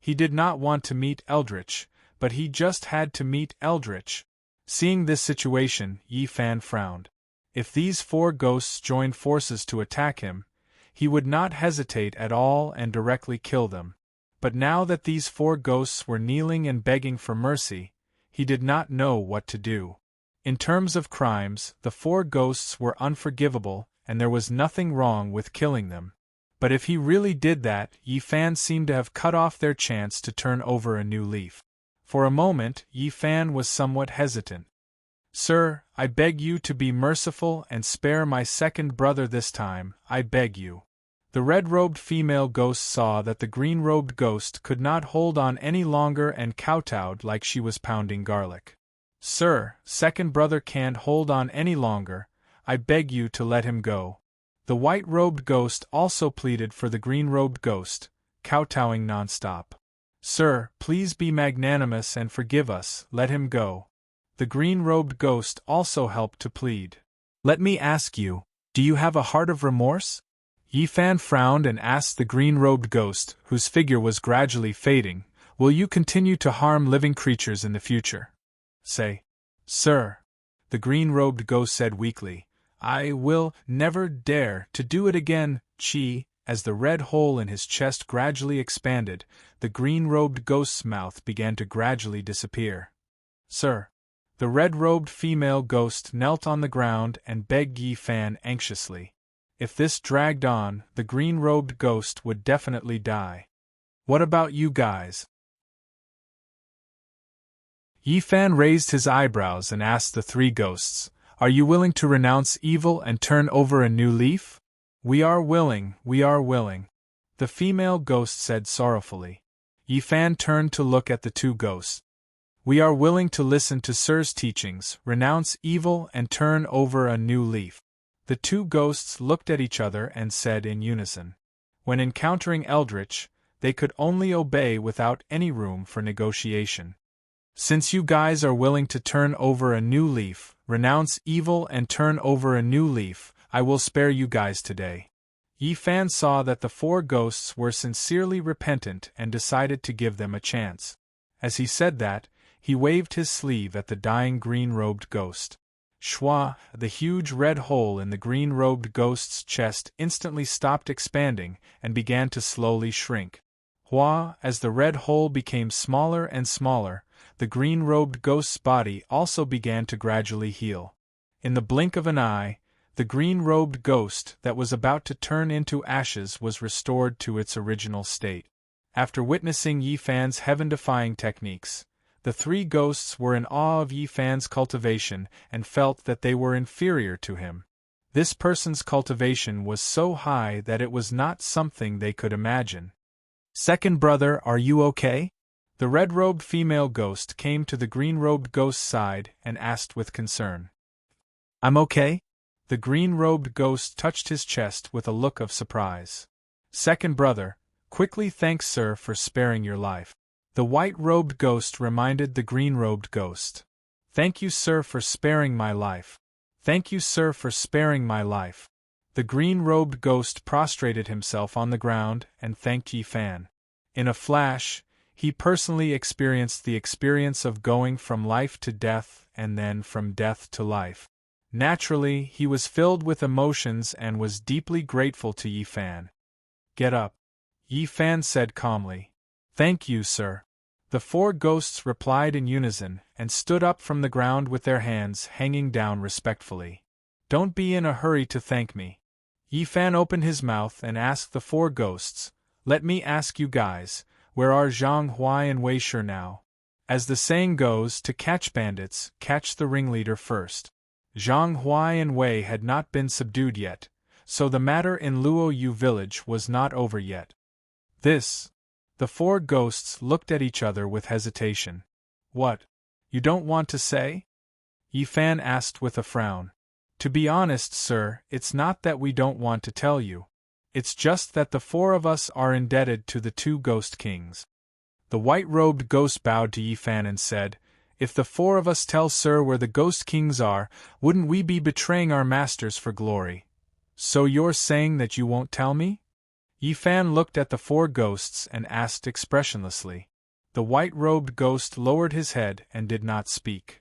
He did not want to meet Eldritch, but he just had to meet Eldritch. Seeing this situation, Yi Fan frowned. If these 4 ghosts joined forces to attack him, he would not hesitate at all and directly kill them. But now that these 4 ghosts were kneeling and begging for mercy, he did not know what to do. In terms of crimes, the 4 ghosts were unforgivable, and there was nothing wrong with killing them. But if he really did that, Yi Fan seemed to have cut off their chance to turn over a new leaf. For a moment, Yi Fan was somewhat hesitant. Sir, I beg you to be merciful and spare my second brother this time, I beg you. The red-robed female ghost saw that the green-robed ghost could not hold on any longer and kowtowed like she was pounding garlic. Sir, second brother can't hold on any longer, I beg you to let him go. The white-robed ghost also pleaded for the green-robed ghost, kowtowing non-stop. Sir, please be magnanimous and forgive us, let him go. The green-robed ghost also helped to plead. Let me ask you, do you have a heart of remorse? Yi Fan frowned and asked the green-robed ghost, whose figure was gradually fading, will you continue to harm living creatures in the future? Say, sir. The green-robed ghost said weakly, I will never dare to do it again, Chi. As the red hole in his chest gradually expanded, the green-robed ghost's mouth began to gradually disappear. Sir. The red-robed female ghost knelt on the ground and begged Yi Fan anxiously. If this dragged on, the green-robed ghost would definitely die. What about you guys? Yi Fan raised his eyebrows and asked the 3 ghosts, Are you willing to renounce evil and turn over a new leaf? We are willing, the female ghost said sorrowfully. Yi Fan turned to look at the 2 ghosts. We are willing to listen to Sir's teachings, renounce evil and turn over a new leaf. The 2 ghosts looked at each other and said in unison. When encountering Eldritch, they could only obey without any room for negotiation. Since you guys are willing to turn over a new leaf, renounce evil and turn over a new leaf, I will spare you guys today. Yi Fan saw that the 4 ghosts were sincerely repentant and decided to give them a chance. As he said that, he waved his sleeve at the dying green-robed ghost. Shwa, the huge red hole in the green-robed ghost's chest instantly stopped expanding and began to slowly shrink. Hua, as the red hole became smaller and smaller, the green-robed ghost's body also began to gradually heal. In the blink of an eye, the green-robed ghost that was about to turn into ashes was restored to its original state. After witnessing Yi Fan's heaven-defying techniques, the 3 ghosts were in awe of Yi Fan's cultivation and felt that they were inferior to him. This person's cultivation was so high that it was not something they could imagine. Second brother, are you okay? The red-robed female ghost came to the green-robed ghost's side and asked with concern. I'm okay? The green-robed ghost touched his chest with a look of surprise. Second brother, quickly thanks sir for sparing your life. The white-robed ghost reminded the green-robed ghost. Thank you sir for sparing my life. Thank you sir for sparing my life. The green-robed ghost prostrated himself on the ground and thanked Yi Fan. In a flash, he personally experienced the experience of going from life to death and then from death to life. Naturally, he was filled with emotions and was deeply grateful to Yi Fan. "Get up," Yi Fan said calmly. "Thank you, sir." The four ghosts replied in unison and stood up from the ground with their hands hanging down respectfully. "Don't be in a hurry to thank me." Yi Fan opened his mouth and asked the four ghosts, "Let me ask you guys, where are Zhang Huai and Wei Shi now?" As the saying goes, to catch bandits, catch the ringleader first. Zhang Huai and Wei had not been subdued yet, so the matter in Luo Yu village was not over yet. The four ghosts looked at each other with hesitation. "What? You don't want to say?" Yi Fan asked with a frown. "To be honest, sir, it's not that we don't want to tell you. It's just that the four of us are indebted to the two ghost kings." The white-robed ghost bowed to Yi Fan and said, "If the four of us tell sir where the ghost kings are, wouldn't we be betraying our masters for glory? So you're saying that you won't tell me?" Yi Fan looked at the four ghosts and asked expressionlessly. The white-robed ghost lowered his head and did not speak.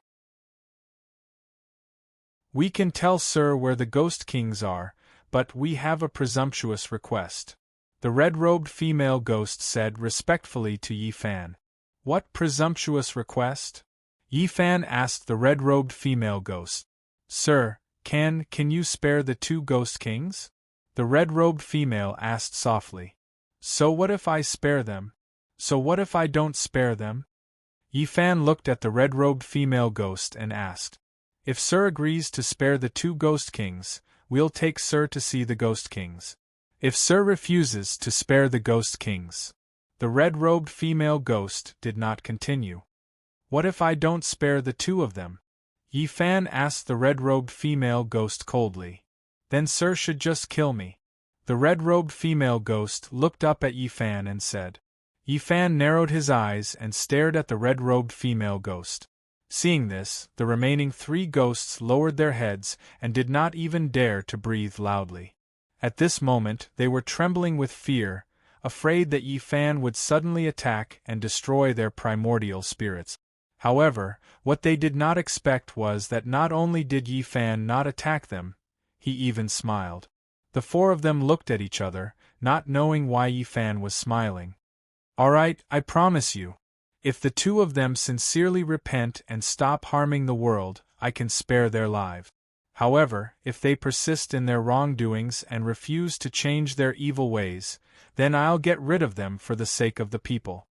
"We can tell sir where the ghost kings are, but we have a presumptuous request," the red-robed female ghost said respectfully to Yi Fan. "What presumptuous request?" Yi Fan asked the red-robed female ghost. "Sir, can you spare the two ghost kings?" The red-robed female asked softly. "So what if I spare them? So what if I don't spare them?" Yi Fan looked at the red-robed female ghost and asked. "If sir agrees to spare the two ghost kings, we'll take sir to see the ghost kings. If sir refuses to spare the ghost kings..." The red-robed female ghost did not continue. "What if I don't spare the two of them?" Yi Fan asked the red-robed female ghost coldly. "Then sir should just kill me." The red-robed female ghost looked up at Yi Fan and said. Yi Fan narrowed his eyes and stared at the red-robed female ghost. Seeing this, the remaining three ghosts lowered their heads and did not even dare to breathe loudly. At this moment, they were trembling with fear, afraid that Yi Fan would suddenly attack and destroy their primordial spirits. However, what they did not expect was that not only did Yi Fan not attack them, he even smiled. The four of them looked at each other, not knowing why Yi Fan was smiling. "All right, I promise you. If the two of them sincerely repent and stop harming the world, I can spare their lives. However, if they persist in their wrongdoings and refuse to change their evil ways, then I'll get rid of them for the sake of the people."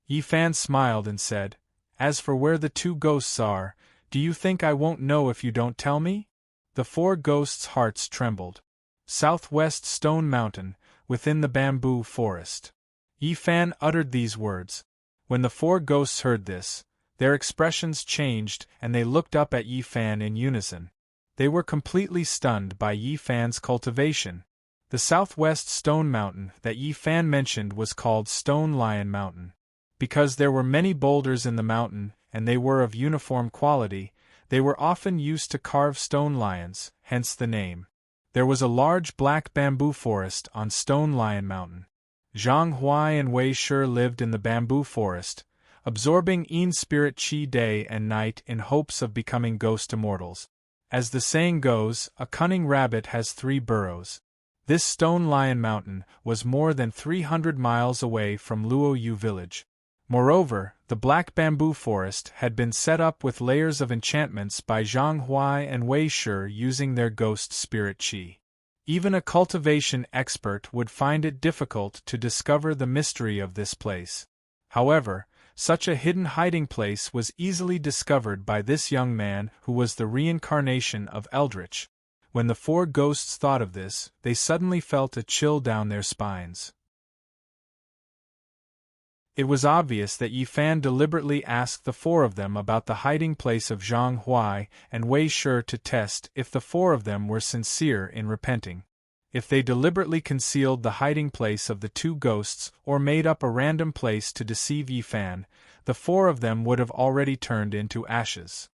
Yi Fan smiled and said, "As for where the two ghosts are, do you think I won't know if you don't tell me?" The four ghosts' hearts trembled. "Southwest Stone Mountain, within the bamboo forest." Yi Fan uttered these words. When the four ghosts heard this, their expressions changed and they looked up at Yi Fan in unison. They were completely stunned by Yi Fan's cultivation. The Southwest Stone Mountain that Yi Fan mentioned was called Stone Lion Mountain. Because there were many boulders in the mountain and they were of uniform quality, they were often used to carve stone lions, hence the name. There was a large black bamboo forest on Stone Lion Mountain. Zhang Huai and Wei Shi lived in the bamboo forest, absorbing Yin spirit chi day and night in hopes of becoming ghost immortals. As the saying goes, a cunning rabbit has 3 burrows. This Stone Lion Mountain was more than 300 miles away from Luo Yu village. Moreover, the black bamboo forest had been set up with layers of enchantments by Zhang Huai and Wei Shi using their ghost spirit chi. Even a cultivation expert would find it difficult to discover the mystery of this place. However, such a hidden hiding place was easily discovered by this young man who was the reincarnation of Eldritch. When the 4 ghosts thought of this, they suddenly felt a chill down their spines. It was obvious that Yi Fan deliberately asked the 4 of them about the hiding place of Zhang Huai and Wei Shi to test if the 4 of them were sincere in repenting. If they deliberately concealed the hiding place of the 2 ghosts or made up a random place to deceive Yi Fan, the 4 of them would have already turned into ashes.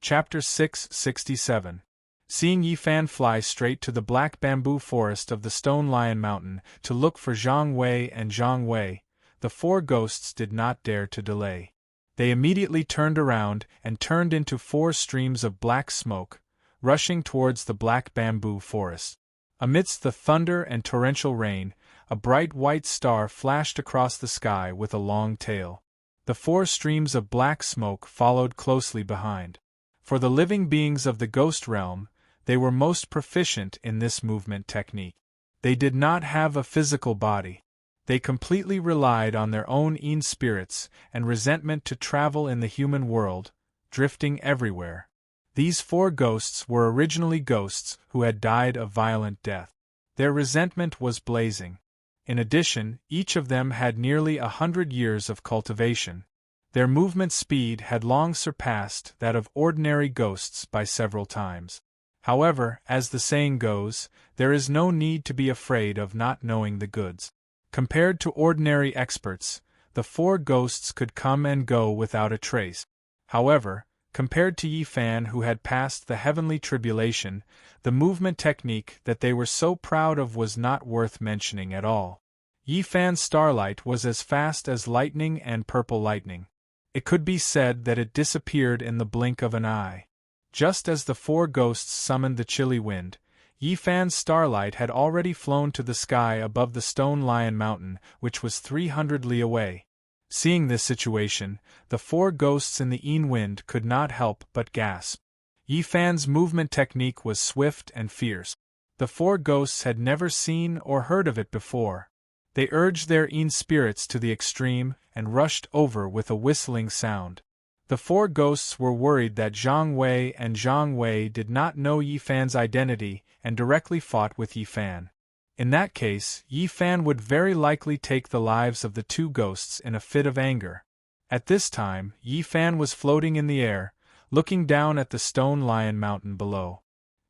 Chapter 667. Seeing Yi Fan fly straight to the black bamboo forest of the Stone Lion Mountain to look for Zhang Wei and Zhang Wei, the four ghosts did not dare to delay. They immediately turned around and turned into four streams of black smoke, rushing towards the black bamboo forest. Amidst the thunder and torrential rain, a bright white star flashed across the sky with a long tail. The four streams of black smoke followed closely behind. For the living beings of the ghost realm, they were most proficient in this movement technique. They did not have a physical body. They completely relied on their own spirits and resentment to travel in the human world, drifting everywhere. These four ghosts were originally ghosts who had died a violent death. Their resentment was blazing. In addition, each of them had nearly 100 years of cultivation. Their movement speed had long surpassed that of ordinary ghosts by several times. However, as the saying goes, there is no need to be afraid of not knowing the goods. Compared to ordinary experts, the four ghosts could come and go without a trace. However, compared to Yi Fan, who had passed the heavenly tribulation, the movement technique that they were so proud of was not worth mentioning at all. Yi Fan's starlight was as fast as lightning and purple lightning. It could be said that it disappeared in the blink of an eye. Just as the four ghosts summoned the chilly wind, Yi Fan's starlight had already flown to the sky above the Stone Lion Mountain, which was 300 li away. Seeing this situation, the four ghosts in the wind could not help but gasp. Yi Fan's movement technique was swift and fierce. The four ghosts had never seen or heard of it before. They urged their spirits to the extreme and rushed over with a whistling sound. The four ghosts were worried that Zhang Wei and Zhang Wei did not know Yi Fan's identity and directly fought with Yi Fan. In that case, Yi Fan would very likely take the lives of the two ghosts in a fit of anger. At this time, Yi Fan was floating in the air, looking down at the Stone Lion Mountain below.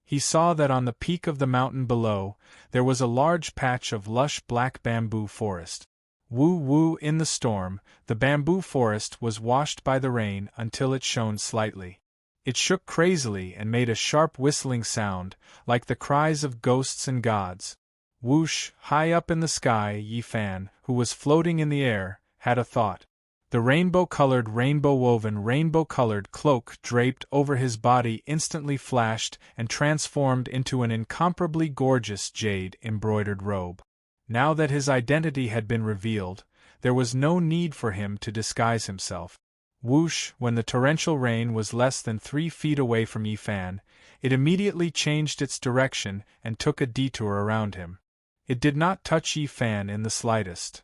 He saw that on the peak of the mountain below, there was a large patch of lush black bamboo forest. Woo-woo in the storm, the bamboo forest was washed by the rain until it shone slightly. It shook crazily and made a sharp whistling sound, like the cries of ghosts and gods. Whoosh, high up in the sky, Yi Fan, who was floating in the air, had a thought. The rainbow-colored, rainbow-woven, rainbow-colored cloak draped over his body instantly flashed and transformed into an incomparably gorgeous jade-embroidered robe. Now that his identity had been revealed, there was no need for him to disguise himself. Whoosh, when the torrential rain was less than 3 feet away from Yi Fan, it immediately changed its direction and took a detour around him. It did not touch Yi Fan in the slightest.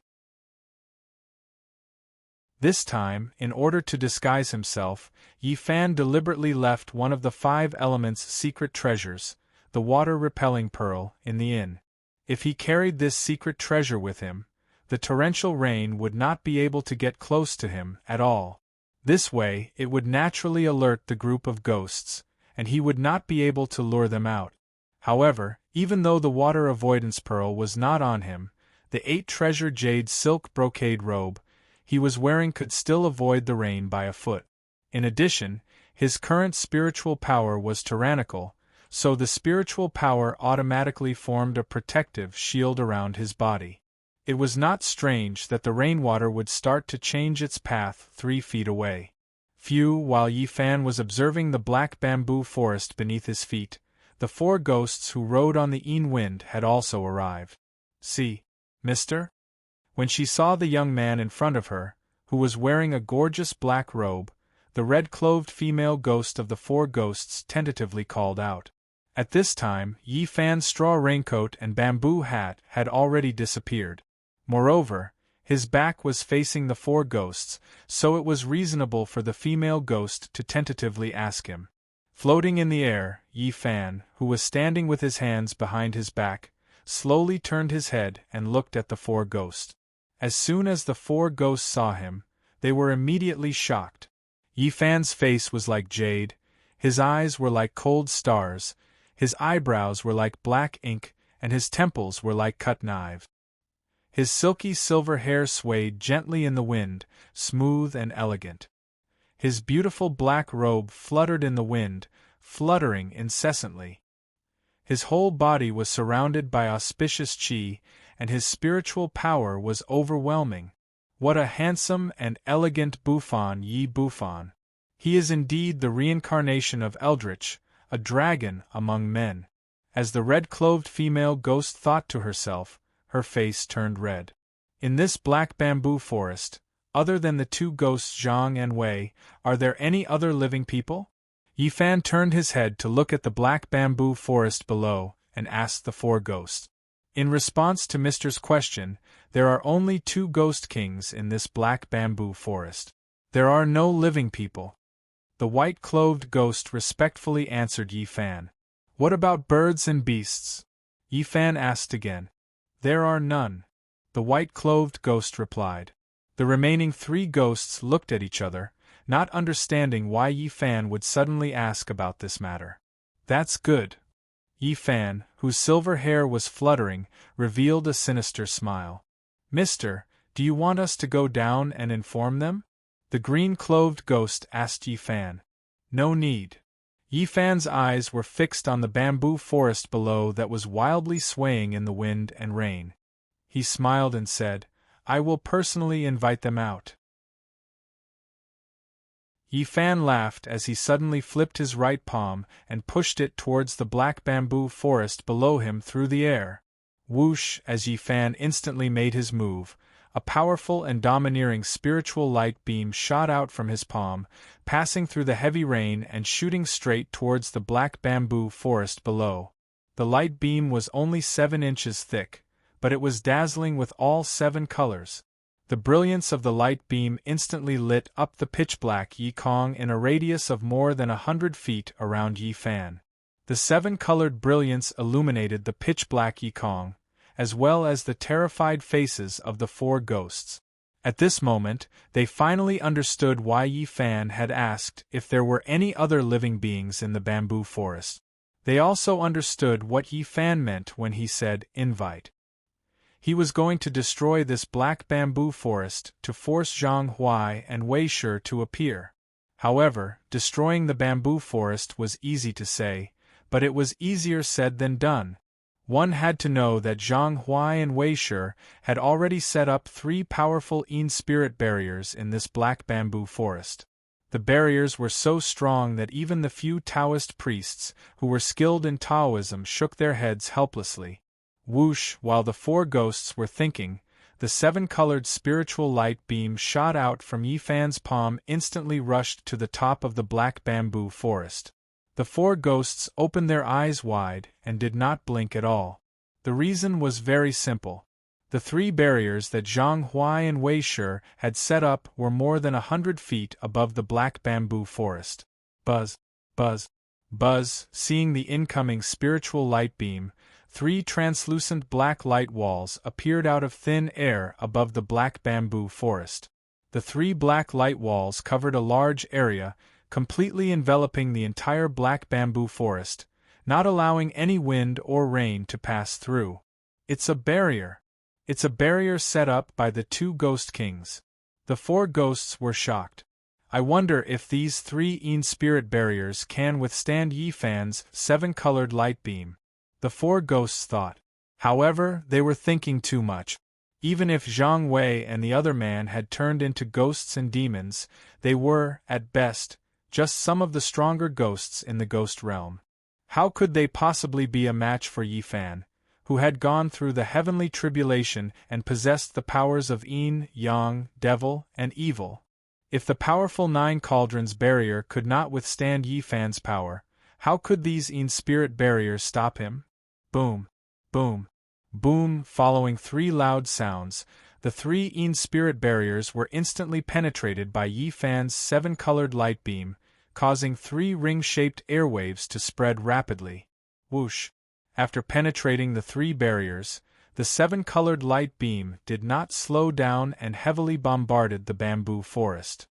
This time, in order to disguise himself, Yi Fan deliberately left one of the 5 elements' secret treasures, the water-repelling pearl, in the inn. If he carried this secret treasure with him, the torrential rain would not be able to get close to him at all. This way, it would naturally alert the group of ghosts, and he would not be able to lure them out. However, even though the water avoidance pearl was not on him, the 8-treasure jade silk brocade robe he was wearing could still avoid the rain by a foot. In addition, his current spiritual power was tyrannical, so the spiritual power automatically formed a protective shield around his body. It was not strange that the rainwater would start to change its path 3 feet away. While Yi Fan was observing the black bamboo forest beneath his feet, the 4 ghosts who rode on the wind had also arrived. "See, mister?" When she saw the young man in front of her, who was wearing a gorgeous black robe, the red-clothed female ghost of the 4 ghosts tentatively called out. At this time, Yi Fan's straw raincoat and bamboo hat had already disappeared. Moreover, his back was facing the 4 ghosts, so it was reasonable for the female ghost to tentatively ask him. Floating in the air, Yi Fan, who was standing with his hands behind his back, slowly turned his head and looked at the 4 ghosts. As soon as the 4 ghosts saw him, they were immediately shocked. Yi Fan's face was like jade, his eyes were like cold stars, his eyebrows were like black ink, and his temples were like cut knives. His silky silver hair swayed gently in the wind, smooth and elegant. His beautiful black robe fluttered in the wind, fluttering incessantly. His whole body was surrounded by auspicious chi, and his spiritual power was overwhelming. What a handsome and elegant bouffon Yi Bouffon! He is indeed the reincarnation of Eldritch, a dragon among men. As the red-clothed female ghost thought to herself, her face turned red. In this black bamboo forest, other than the two ghosts Zhang and Wei, are there any other living people? Yi Fan turned his head to look at the black bamboo forest below, and asked the four ghosts. In response to Mister's question, there are only two ghost kings in this black bamboo forest. There are no living people. The white-clothed ghost respectfully answered Yi Fan. What about birds and beasts? Yi Fan asked again. There are none. The white-clothed ghost replied. The remaining three ghosts looked at each other, not understanding why Yi Fan would suddenly ask about this matter. That's good. Yi Fan, whose silver hair was fluttering, revealed a sinister smile. Mister, do you want us to go down and inform them? The green-clothed ghost asked Yi Fan. No need. Yi Fan's eyes were fixed on the bamboo forest below that was wildly swaying in the wind and rain. He smiled and said, I will personally invite them out. Yi Fan laughed as he suddenly flipped his right palm and pushed it towards the black bamboo forest below him through the air. Whoosh! As Yi Fan instantly made his move, a powerful and domineering spiritual light beam shot out from his palm, passing through the heavy rain and shooting straight towards the black bamboo forest below. The light beam was only 7 inches thick, but it was dazzling with all 7 colors. The brilliance of the light beam instantly lit up the pitch-black Yikong in a radius of more than 100 feet around Yi Fan. The 7-colored brilliance illuminated the pitch-black Yikong, as well as the terrified faces of the four ghosts. At this moment, they finally understood why Yi Fan had asked if there were any other living beings in the bamboo forest. They also understood what Yi Fan meant when he said, invite. He was going to destroy this black bamboo forest to force Zhang Huai and Wei Shi to appear. However, destroying the bamboo forest was easy to say, but it was easier said than done. One had to know that Zhang Huai and Wei Shi had already set up 3 powerful Yin spirit barriers in this black bamboo forest. The barriers were so strong that even the few Taoist priests who were skilled in Taoism shook their heads helplessly. Whoosh! While the four ghosts were thinking, the 7-colored spiritual light beam shot out from Yi Fan's palm instantly rushed to the top of the black bamboo forest. The four ghosts opened their eyes wide and did not blink at all. The reason was very simple. The 3 barriers that Zhang Huai and Wei Shi had set up were more than 100 feet above the black bamboo forest. Buzz, buzz, buzz! Seeing the incoming spiritual light beam, 3 translucent black light walls appeared out of thin air above the black bamboo forest. The 3 black light walls covered a large area, completely enveloping the entire black bamboo forest, not allowing any wind or rain to pass through. It's a barrier. It's a barrier set up by the 2 ghost kings. The 4 ghosts were shocked. I wonder if these 3 Yin spirit barriers can withstand Yi Fan's 7-colored light beam. The 4 ghosts thought. However, they were thinking too much. Even if Zhang Wei and the other man had turned into ghosts and demons, they were, at best, just some of the stronger ghosts in the ghost realm. How could they possibly be a match for Yi Fan, who had gone through the heavenly tribulation and possessed the powers of Yin, Yang, Devil, and Evil? If the powerful 9 cauldrons barrier could not withstand Yi Fan's power, how could these Yin spirit barriers stop him? Boom, boom, boom! Following 3 loud sounds, the 3 Yin spirit barriers were instantly penetrated by Yi Fan's 7-colored light beam, causing 3 ring-shaped airwaves to spread rapidly. Whoosh! After penetrating the 3 barriers, the 7-colored light beam did not slow down and heavily bombarded the bamboo forest.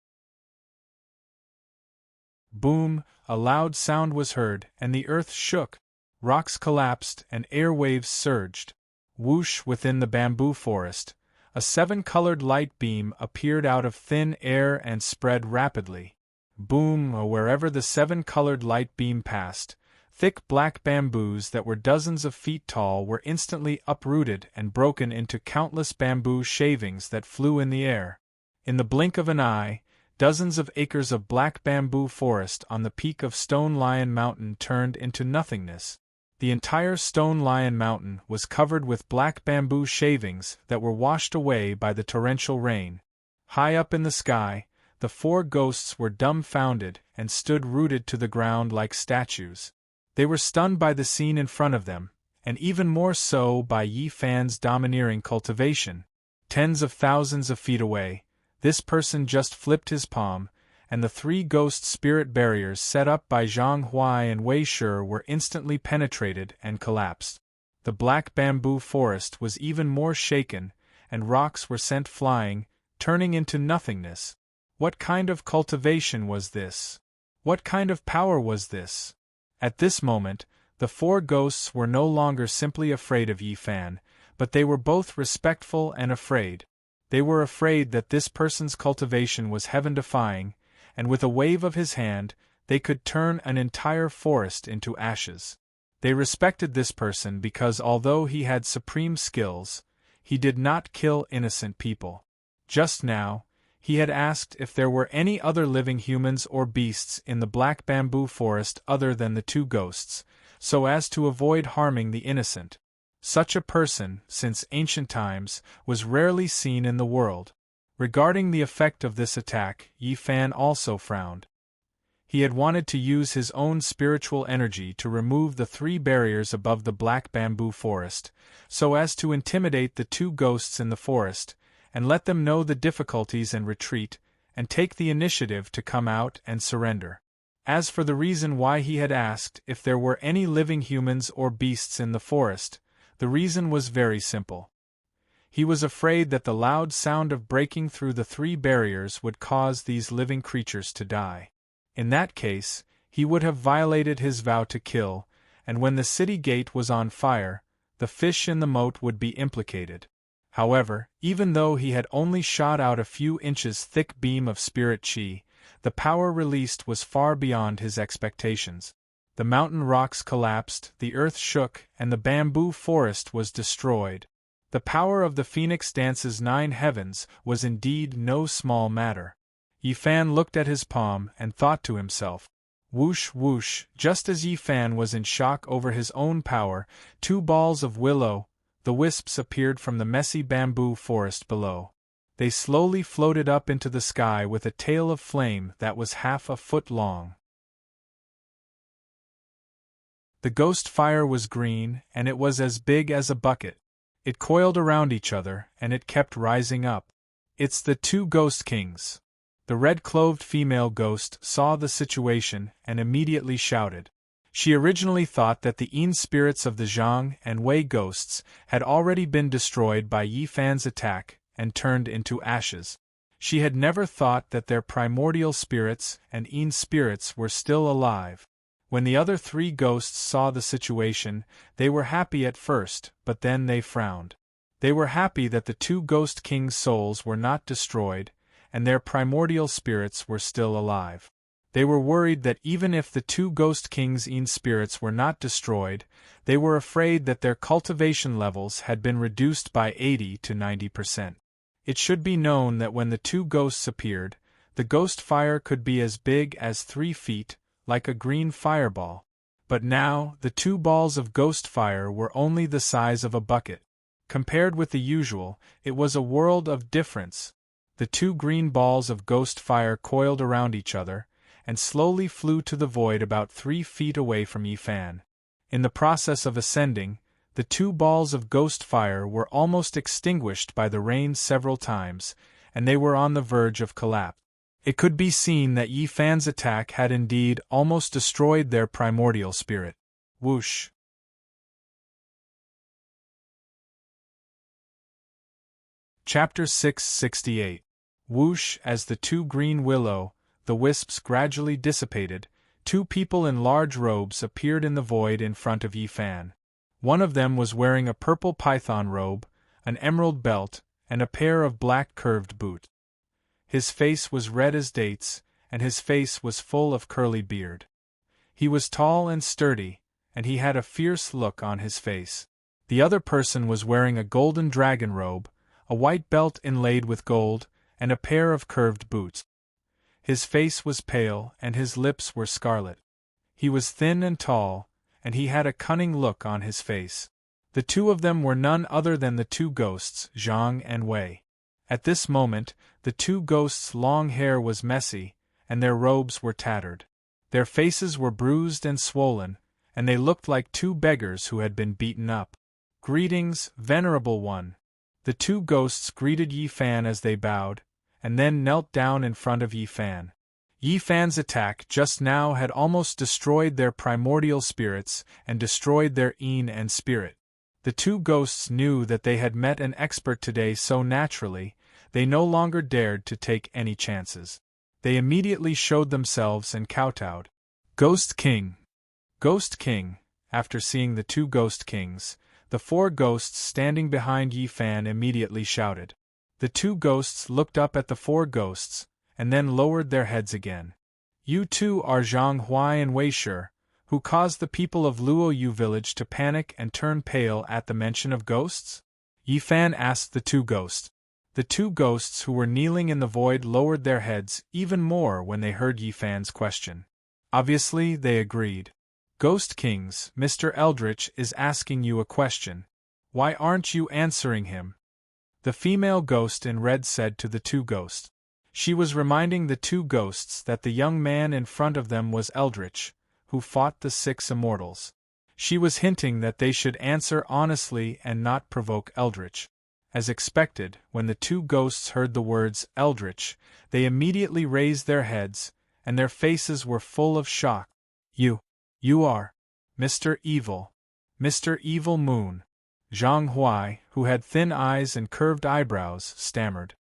Boom! A loud sound was heard, and the earth shook, rocks collapsed, and airwaves surged. Whoosh! Within the bamboo forest, a 7-colored light beam appeared out of thin air and spread rapidly. boom, wherever the seven-colored light beam passed, thick black bamboos that were dozens of feet tall were instantly uprooted and broken into countless bamboo shavings that flew in the air. In the blink of an eye, dozens of acres of black bamboo forest on the peak of Stone Lion Mountain turned into nothingness. The entire Stone Lion Mountain was covered with black bamboo shavings that were washed away by the torrential rain. High up in the sky, the four ghosts were dumbfounded and stood rooted to the ground like statues. They were stunned by the scene in front of them, and even more so by Yi Fan's domineering cultivation. Tens of thousands of feet away, this person just flipped his palm, and the three ghost spirit barriers set up by Zhang Huai and Wei Shi were instantly penetrated and collapsed. The black bamboo forest was even more shaken, and rocks were sent flying, turning into nothingness. What kind of cultivation was this? What kind of power was this? At this moment, the four ghosts were no longer simply afraid of Yi Fan, but they were both respectful and afraid. They were afraid that this person's cultivation was heaven-defying, and with a wave of his hand, they could turn an entire forest into ashes. They respected this person because although he had supreme skills, he did not kill innocent people. Just now, he had asked if there were any other living humans or beasts in the black bamboo forest other than the two ghosts, so as to avoid harming the innocent. Such a person, since ancient times, was rarely seen in the world. Regarding the effect of this attack, Yi Fan also frowned. He had wanted to use his own spiritual energy to remove the three barriers above the black bamboo forest, so as to intimidate the two ghosts in the forest, and let them know the difficulties and retreat, and take the initiative to come out and surrender. As for the reason why he had asked if there were any living humans or beasts in the forest, the reason was very simple. He was afraid that the loud sound of breaking through the three barriers would cause these living creatures to die. In that case, he would have violated his vow to kill, and when the city gate was on fire, the fish in the moat would be implicated. However, even though he had only shot out a few inches thick beam of spirit chi, the power released was far beyond his expectations. The mountain rocks collapsed, the earth shook, and the bamboo forest was destroyed. The power of the Phoenix Dance's 9 heavens was indeed no small matter. Yi Fan looked at his palm and thought to himself, whoosh whoosh. Just as Yi Fan was in shock over his own power, two balls of willow, the wisps, appeared from the messy bamboo forest below. They slowly floated up into the sky with a tail of flame that was half a foot long. The ghost fire was green, and it was as big as a bucket. It coiled around each other, and it kept rising up. It's the two ghost kings. The red-clothed female ghost saw the situation and immediately shouted. She originally thought that the Yin spirits of the Zhang and Wei ghosts had already been destroyed by Yi Fan's attack and turned into ashes. She had never thought that their primordial spirits and Yin spirits were still alive. When the other three ghosts saw the situation, they were happy at first, but then they frowned. They were happy that the two ghost kings' souls were not destroyed, and their primordial spirits were still alive. They were worried that even if the two ghost kings' Yin spirits were not destroyed, they were afraid that their cultivation levels had been reduced by 80 to 90%. It should be known that when the two ghosts appeared, the ghost fire could be as big as 3 feet, like a green fireball. But now, the two balls of ghost fire were only the size of a bucket. Compared with the usual, it was a world of difference. The two green balls of ghost fire coiled around each other, and slowly flew to the void about 3 feet away from Yi Fan. In the process of ascending, the two balls of ghost fire were almost extinguished by the rain several times, and they were on the verge of collapse. It could be seen that Yi Fan's attack had indeed almost destroyed their primordial spirit. Whoosh! Chapter 668. Whoosh! As the two green willow, the wisps gradually dissipated, two people in large robes appeared in the void in front of Yi Fan. One of them was wearing a purple python robe, an emerald belt, and a pair of black curved boots. His face was red as dates, and his face was full of curly beard. He was tall and sturdy, and he had a fierce look on his face. The other person was wearing a golden dragon robe, a white belt inlaid with gold, and a pair of curved boots. His face was pale, and his lips were scarlet. He was thin and tall, and he had a cunning look on his face. The two of them were none other than the two ghosts, Zhang and Wei. At this moment, the two ghosts' long hair was messy, and their robes were tattered. Their faces were bruised and swollen, and they looked like two beggars who had been beaten up. "Greetings, venerable one." The two ghosts greeted Yi Fan as they bowed, and then knelt down in front of Yi Fan. Yi Fan's attack just now had almost destroyed their primordial spirits and destroyed their yin and spirit. The two ghosts knew that they had met an expert today so naturally, they no longer dared to take any chances. They immediately showed themselves and kowtowed. "Ghost King!" Ghost King! After seeing the two Ghost Kings, the four ghosts standing behind Yi Fan immediately shouted. The two ghosts looked up at the four ghosts, and then lowered their heads again. "You two are Zhang Huai and Wei Shi, who caused the people of Luoyu village to panic and turn pale at the mention of ghosts?" Yi Fan asked the two ghosts. The two ghosts who were kneeling in the void lowered their heads even more when they heard Yi Fan's question. Obviously, they agreed. "Ghost Kings, Mr. Eldritch is asking you a question. Why aren't you answering him?" The female ghost in red said to the two ghosts. She was reminding the two ghosts that the young man in front of them was Eldritch, who fought the 6 immortals. She was hinting that they should answer honestly and not provoke Eldritch. As expected, when the two ghosts heard the words Eldritch, they immediately raised their heads, and their faces were full of shock. You are Mr. Evil. Mr. Evil Moon." Zhang Huai, who had thin eyes and curved eyebrows, stammered.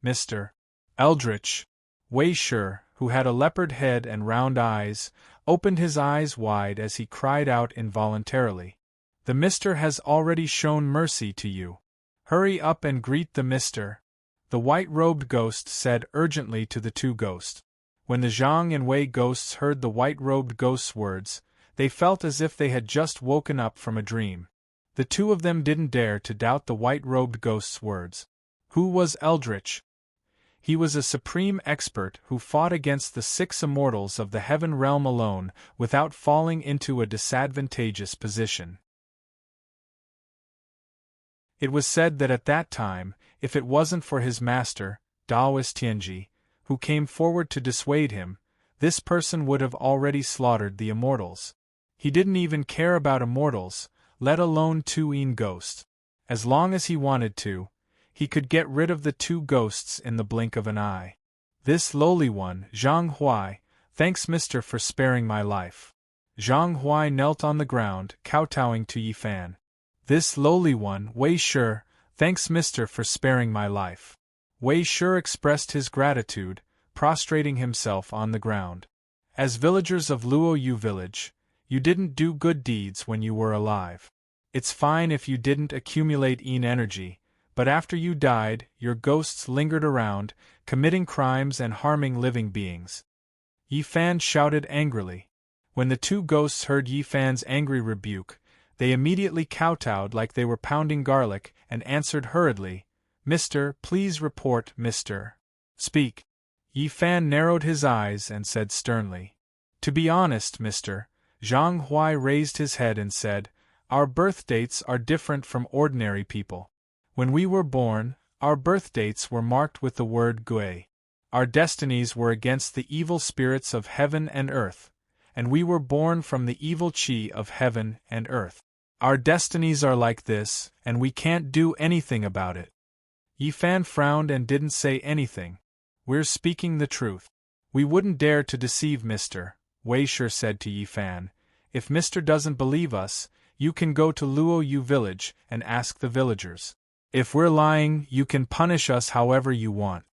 "Mr. Eldritch." Wei Shi, who had a leopard head and round eyes, opened his eyes wide as he cried out involuntarily. "The Mister has already shown mercy to you. Hurry up and greet the Mister," the white-robed ghost said urgently to the two ghosts. When the Zhang and Wei ghosts heard the white-robed ghost's words, they felt as if they had just woken up from a dream. The two of them didn't dare to doubt the white-robed ghost's words. Who was Eldritch? He was a supreme expert who fought against the 6 immortals of the heaven realm alone without falling into a disadvantageous position. It was said that at that time, if it wasn't for his master, Daoist Tianji, who came forward to dissuade him, this person would have already slaughtered the immortals. He didn't even care about immortals, let alone 2 yin ghosts. As long as he wanted to, he could get rid of the 2 ghosts in the blink of an eye. "This lowly one, Zhang Huai, thanks Mister for sparing my life." Zhang Huai knelt on the ground, kowtowing to Yi Fan. "This lowly one, Wei Shi, thanks Mister for sparing my life." Wei Shi expressed his gratitude, prostrating himself on the ground. "As villagers of Luoyu village, you didn't do good deeds when you were alive. It's fine if you didn't accumulate yin energy, but after you died, your ghosts lingered around, committing crimes and harming living beings." Yi Fan shouted angrily. When the two ghosts heard Yi Fan's angry rebuke, they immediately kowtowed like they were pounding garlic and answered hurriedly, "Mister, please report, Mister. Speak." Yi Fan narrowed his eyes and said sternly, "To be honest, Mister." Zhang Huai raised his head and said, "Our birth dates are different from ordinary people. When we were born, our birth dates were marked with the word Gui. Our destinies were against the evil spirits of heaven and earth, and we were born from the evil chi of heaven and earth. Our destinies are like this, and we can't do anything about it." Yi Fan frowned and didn't say anything. "We're speaking the truth. We wouldn't dare to deceive Mister," Wei Shi said to Yi Fan. "If Mister doesn't believe us, you can go to Luoyu village and ask the villagers. If we're lying, you can punish us however you want."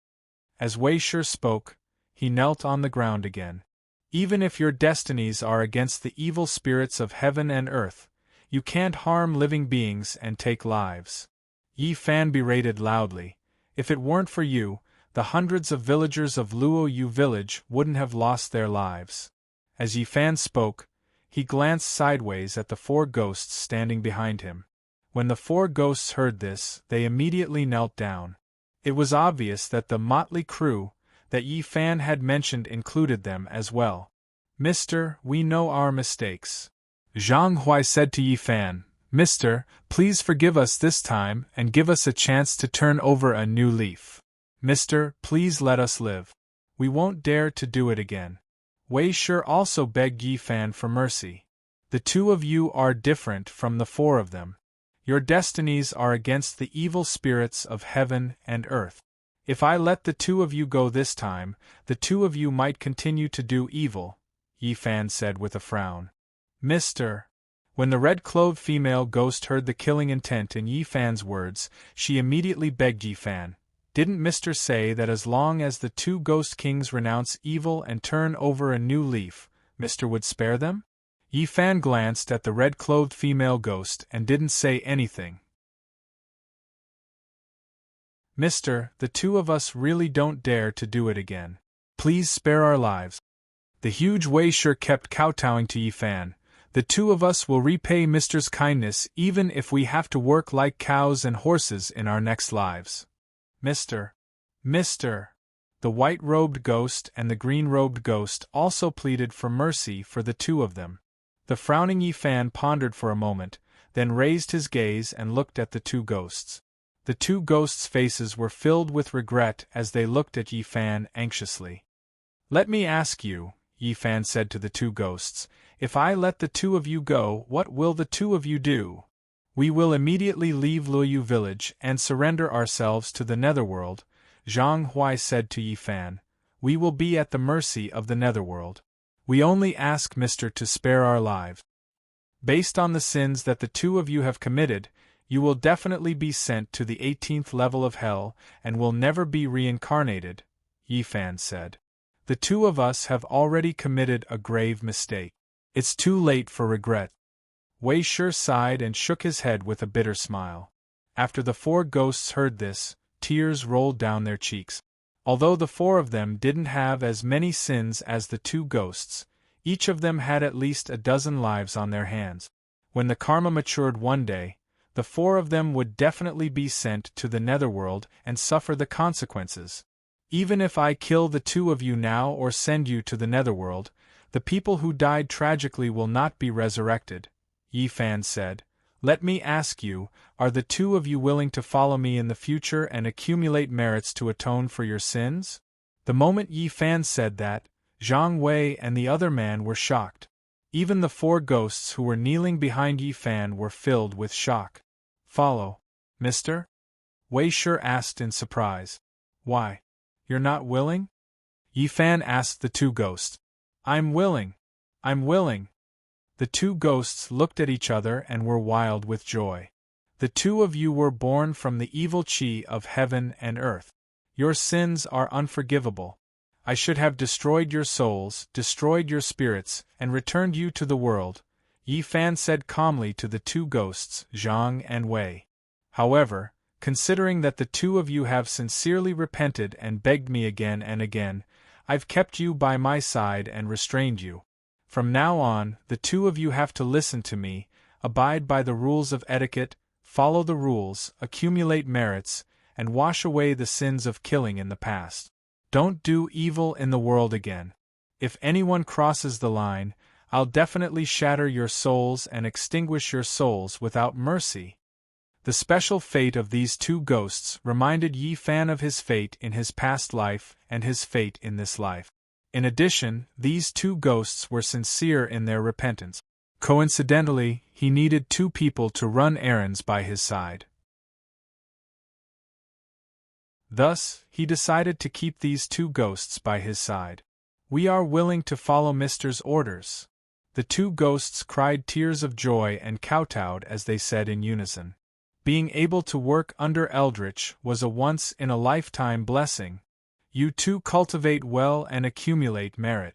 As Wei Shi spoke, he knelt on the ground again. "Even if your destinies are against the evil spirits of heaven and earth, you can't harm living beings and take lives." Yi Fan berated loudly. "If it weren't for you, the hundreds of villagers of Luoyu village wouldn't have lost their lives. As Yi Fan spoke, he glanced sideways at the 4 ghosts standing behind him. When the 4 ghosts heard this, they immediately knelt down. It was obvious that the motley crew that Yi Fan had mentioned included them as well. "Mister, we know our mistakes," Zhang Hui said to Yi Fan. "Mister, please forgive us this time and give us a chance to turn over a new leaf. Mister, please let us live. We won't dare to do it again." Wei Shi also begged Yi Fan for mercy. "The 2 of you are different from the 4 of them. Your destinies are against the evil spirits of heaven and earth. If I let the 2 of you go this time, the 2 of you might continue to do evil," Yi Fan said with a frown. "Mister." When the red-clothed female ghost heard the killing intent in Yi Fan's words, she immediately begged Yi Fan, "Didn't Mister say that as long as the 2 ghost kings renounce evil and turn over a new leaf, Mister would spare them?" Yi Fan glanced at the red-clothed female ghost and didn't say anything. "Mister, the 2 of us really don't dare to do it again. Please spare our lives." The huge Wei Shi kept kowtowing to Yi Fan. "The 2 of us will repay Mister's kindness even if we have to work like cows and horses in our next lives. Mister. Mister." The white-robed ghost and the green-robed ghost also pleaded for mercy for the 2 of them. The frowning Yi Fan pondered for a moment, then raised his gaze and looked at the 2 ghosts. The 2 ghosts' faces were filled with regret as they looked at Yi Fan anxiously. "Let me ask you," Yi Fan said to the 2 ghosts, "if I let the 2 of you go, what will the 2 of you do?" "We will immediately leave Luoyu village and surrender ourselves to the netherworld," Zhang Hui said to Yi Fan. "We will be at the mercy of the netherworld. We only ask Mister to spare our lives. Based on the sins that the 2 of you have committed, you will definitely be sent to the 18th level of hell and will never be reincarnated," Yi Fan said. "The 2 of us have already committed a grave mistake. It's too late for regret." Wei Shi sighed and shook his head with a bitter smile. After the 4 ghosts heard this, tears rolled down their cheeks. Although the 4 of them didn't have as many sins as the 2 ghosts, each of them had at least a dozen lives on their hands. When the karma matured one day, the 4 of them would definitely be sent to the netherworld and suffer the consequences. "Even if I kill the 2 of you now or send you to the netherworld, the people who died tragically will not be resurrected," Yi Fan said. "Let me ask you, are the 2 of you willing to follow me in the future and accumulate merits to atone for your sins?" The moment Yi Fan said that, Zhang Wei and the other man were shocked. Even the 4 ghosts who were kneeling behind Yi Fan were filled with shock. "Follow, Mister?" Wei Shi asked in surprise. "Why? You're not willing?" Yi Fan asked the 2 ghosts. "I'm willing. I'm willing." The 2 ghosts looked at each other and were wild with joy. "The 2 of you were born from the evil chi of heaven and earth. Your sins are unforgivable. I should have destroyed your souls, destroyed your spirits, and returned you to the world," Yi Fan said calmly to the 2 ghosts, Zhang and Wei. "However, considering that the 2 of you have sincerely repented and begged me again and again, I've kept you by my side and restrained you. From now on, the 2 of you have to listen to me, abide by the rules of etiquette, follow the rules, accumulate merits, and wash away the sins of killing in the past. Don't do evil in the world again. If anyone crosses the line, I'll definitely shatter your souls and extinguish your souls without mercy." The special fate of these 2 ghosts reminded Yi Fan of his fate in his past life and his fate in this life. In addition, these 2 ghosts were sincere in their repentance. Coincidentally, he needed 2 people to run errands by his side. Thus, he decided to keep these 2 ghosts by his side. "We are willing to follow Mister's orders." The 2 ghosts cried tears of joy and kowtowed as they said in unison. Being able to work under Eldritch was a once-in-a-lifetime blessing. You 2 cultivate well and accumulate merit.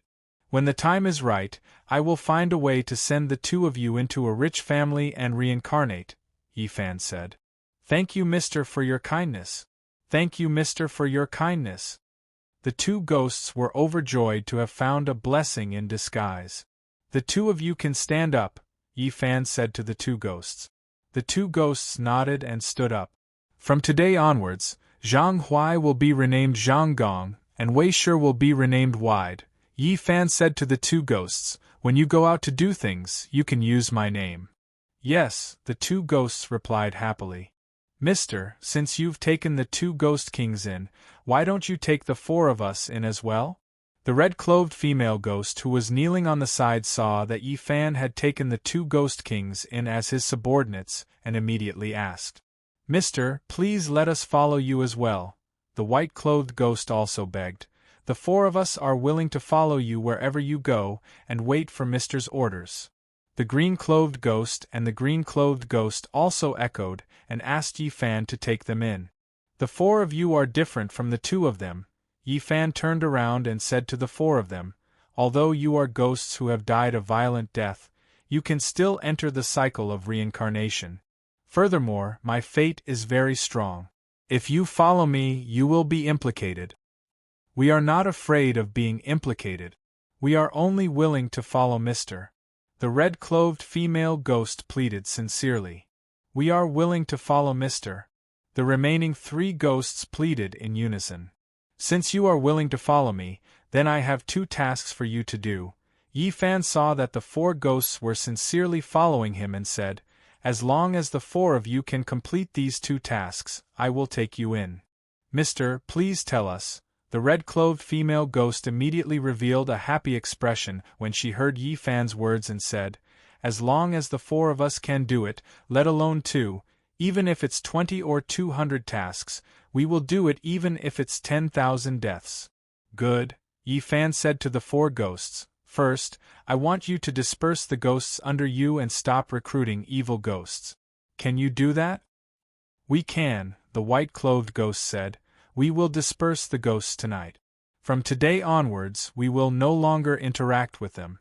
When the time is right, I will find a way to send the 2 of you into a rich family and reincarnate, Yi Fan said. "Thank you, Mister, for your kindness." Thank you, mister, for your kindness. The two ghosts were overjoyed to have found a blessing in disguise. The two of you can stand up, Yi Fan said to the two ghosts. The two ghosts nodded and stood up. From today onwards, Zhang Huai will be renamed Zhang Gong, and Wei Shi will be renamed Wide. Yi Fan said to the two ghosts, when you go out to do things, you can use my name. Yes, the two ghosts replied happily. Mister, since you've taken the two ghost kings in, why don't you take the four of us in as well? The red-clothed female ghost who was kneeling on the side saw that Yi Fan had taken the two ghost kings in as his subordinates, and immediately asked, Mister, please let us follow you as well. The white-clothed ghost also begged, the four of us are willing to follow you wherever you go, and wait for Mister's orders. The green-clothed ghost and the green-clothed ghost also echoed, and asked Yi Fan to take them in. The four of you are different from the two of them. Yi Fan turned around and said to the four of them, although you are ghosts who have died a violent death, you can still enter the cycle of reincarnation. Furthermore, my fate is very strong. If you follow me, you will be implicated. We are not afraid of being implicated. We are only willing to follow Mister. The red-clothed female ghost pleaded sincerely. We are willing to follow Mister. The remaining three ghosts pleaded in unison. Since you are willing to follow me, then I have two tasks for you to do. Yi Fan saw that the four ghosts were sincerely following him and said, as long as the four of you can complete these two tasks, I will take you in. Mister, please tell us. The red-clothed female ghost immediately revealed a happy expression when she heard Yi Fan's words and said, as long as the four of us can do it, let alone two, even if it's 20 or 200 tasks, we will do it even if it's 10,000 deaths. Good, Yi Fan said to the four ghosts. First, I want you to disperse the ghosts under you and stop recruiting evil ghosts. Can you do that? We can, the white-clothed ghost said. We will disperse the ghosts tonight. From today onwards, we will no longer interact with them.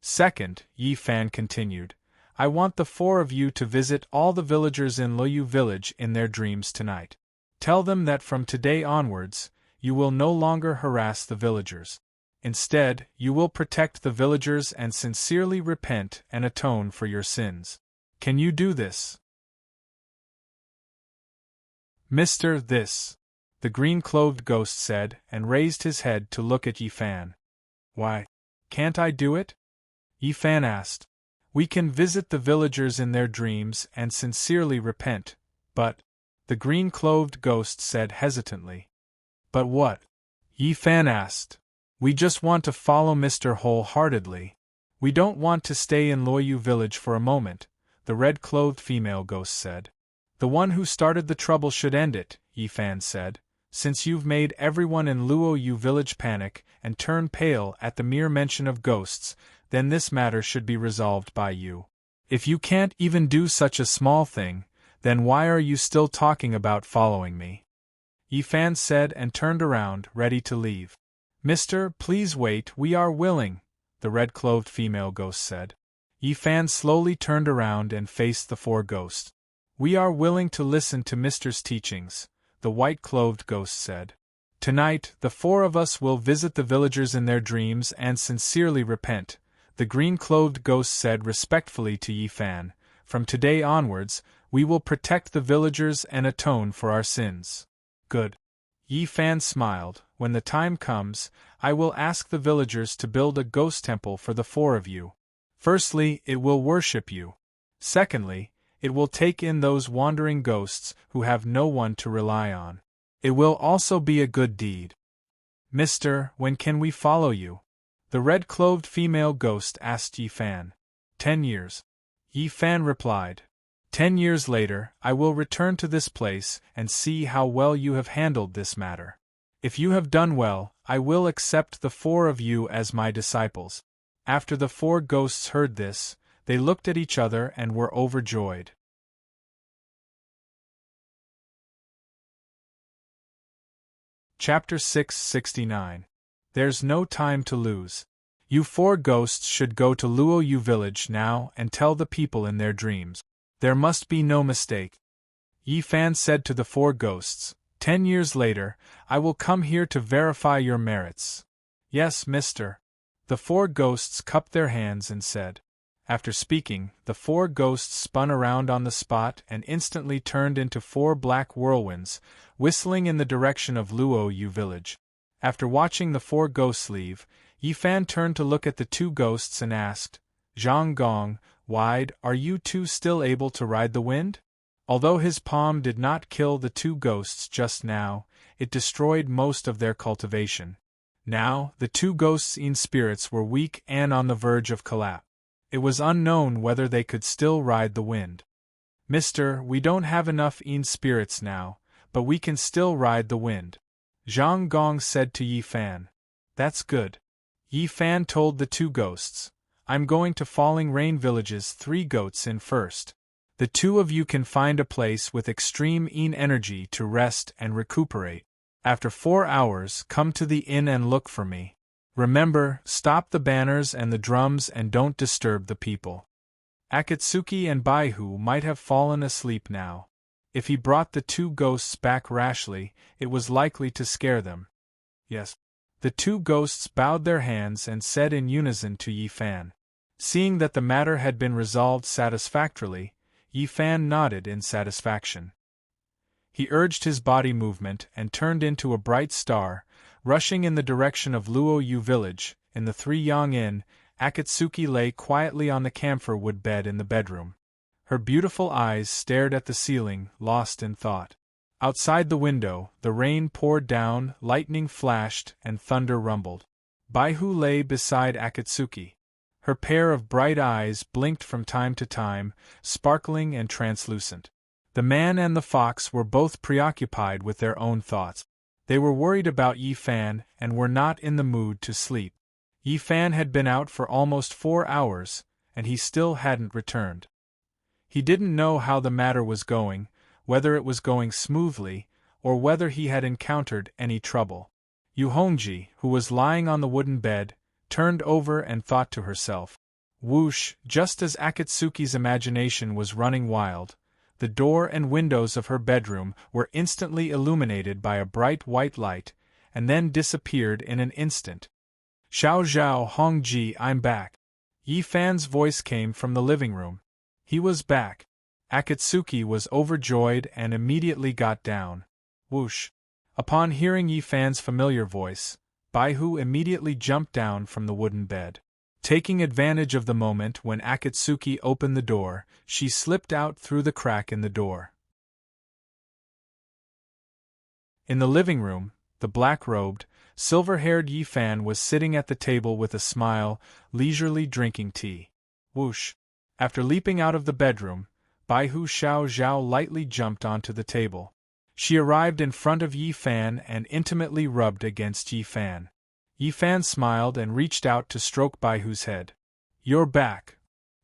Second, Yi Fan continued, I want the four of you to visit all the villagers in Luoyu village in their dreams tonight. Tell them that from today onwards, you will no longer harass the villagers. Instead, you will protect the villagers and sincerely repent and atone for your sins. Can you do this? Mister, this. The green-clothed ghost said, and raised his head to look at Yi Fan. Why, can't I do it? Yi Fan asked. We can visit the villagers in their dreams and sincerely repent, but, the green-clothed ghost said hesitantly. But what? Yi Fan asked. We just want to follow Mister wholeheartedly. We don't want to stay in Luoyu village for a moment, the red-clothed female ghost said. The one who started the trouble should end it, Yi Fan said. Since you've made everyone in Luoyu village panic and turn pale at the mere mention of ghosts, then this matter should be resolved by you. If you can't even do such a small thing, then why are you still talking about following me? Yi Fan said and turned around, ready to leave. Mister, please wait, we are willing, the red-clothed female ghost said. Yi Fan slowly turned around and faced the four ghosts. We are willing to listen to Mister's teachings, the white-clothed ghost said. Tonight, the four of us will visit the villagers in their dreams and sincerely repent, the green-clothed ghost said respectfully to Yi Fan. From today onwards, we will protect the villagers and atone for our sins. Good. Yi Fan smiled. When the time comes, I will ask the villagers to build a ghost temple for the four of you. Firstly, it will worship you. Secondly, it will take in those wandering ghosts who have no one to rely on. It will also be a good deed. Mister, when can we follow you? The red-clothed female ghost asked Yi Fan. 10 years. Yi Fan replied. 10 years later, I will return to this place and see how well you have handled this matter. If you have done well, I will accept the four of you as my disciples. After the four ghosts heard this, they looked at each other and were overjoyed. Chapter 669. There's no time to lose. You four ghosts should go to Luoyu village now and tell the people in their dreams. There must be no mistake. Yi Fan said to the four ghosts, 10 years later, I will come here to verify your merits. Yes, mister. The 4 ghosts cupped their hands and said. After speaking, the 4 ghosts spun around on the spot and instantly turned into 4 black whirlwinds, whistling in the direction of Luo Yu village. After watching the 4 ghosts leave, Yi Fan turned to look at the 2 ghosts and asked, Zhang Gong, Wide, are you 2 still able to ride the wind? Although his palm did not kill the 2 ghosts just now, it destroyed most of their cultivation. Now, the 2 ghosts' spirits were weak and on the verge of collapse. It was unknown whether they could still ride the wind. Mister, we don't have enough spirits now, but we can still ride the wind. Zhang Gong said to Yi Fan. That's good. Yi Fan told the 2 ghosts. I'm going to Falling Rain Village's 3 goats in first. The 2 of you can find a place with extreme energy to rest and recuperate. After 4 hours, come to the inn and look for me. Remember, stop the banners and the drums and don't disturb the people. Akatsuki and Baihu might have fallen asleep now. If he brought the 2 ghosts back rashly, it was likely to scare them. Yes. The 2 ghosts bowed their hands and said in unison to Yi Fan. Seeing that the matter had been resolved satisfactorily, Yi Fan nodded in satisfaction. He urged his body movement and turned into a bright star, rushing in the direction of Luo Yu village. In the 3 Yang Inn, Akatsuki lay quietly on the camphor wood bed in the bedroom. Her beautiful eyes stared at the ceiling, lost in thought. Outside the window, the rain poured down, lightning flashed, and thunder rumbled. Baihu lay beside Akatsuki. Her pair of bright eyes blinked from time to time, sparkling and translucent. The man and the fox were both preoccupied with their own thoughts. They were worried about Yi Fan and were not in the mood to sleep. Yi Fan had been out for almost 4 hours, and he still hadn't returned. He didn't know how the matter was going, whether it was going smoothly, or whether he had encountered any trouble. Yu Hongji, who was lying on the wooden bed, turned over and thought to herself. Whoosh! Just as Akatsuki's imagination was running wild, the door and windows of her bedroom were instantly illuminated by a bright white light, and then disappeared in an instant. Xiao Zhao Hongji, I'm back. Yi Fan's voice came from the living room. He was back. Akatsuki was overjoyed and immediately got down. Whoosh! Upon hearing Yi Fan's familiar voice, Baihu immediately jumped down from the wooden bed. Taking advantage of the moment when Akatsuki opened the door, she slipped out through the crack in the door. In the living room, the black-robed, silver-haired Yi Fan was sitting at the table with a smile, leisurely drinking tea. Whoosh! After leaping out of the bedroom, Baihu Xiao Zhao lightly jumped onto the table. She arrived in front of Yi Fan and intimately rubbed against Yi Fan. Yi Fan smiled and reached out to stroke Baihu's head. You're back,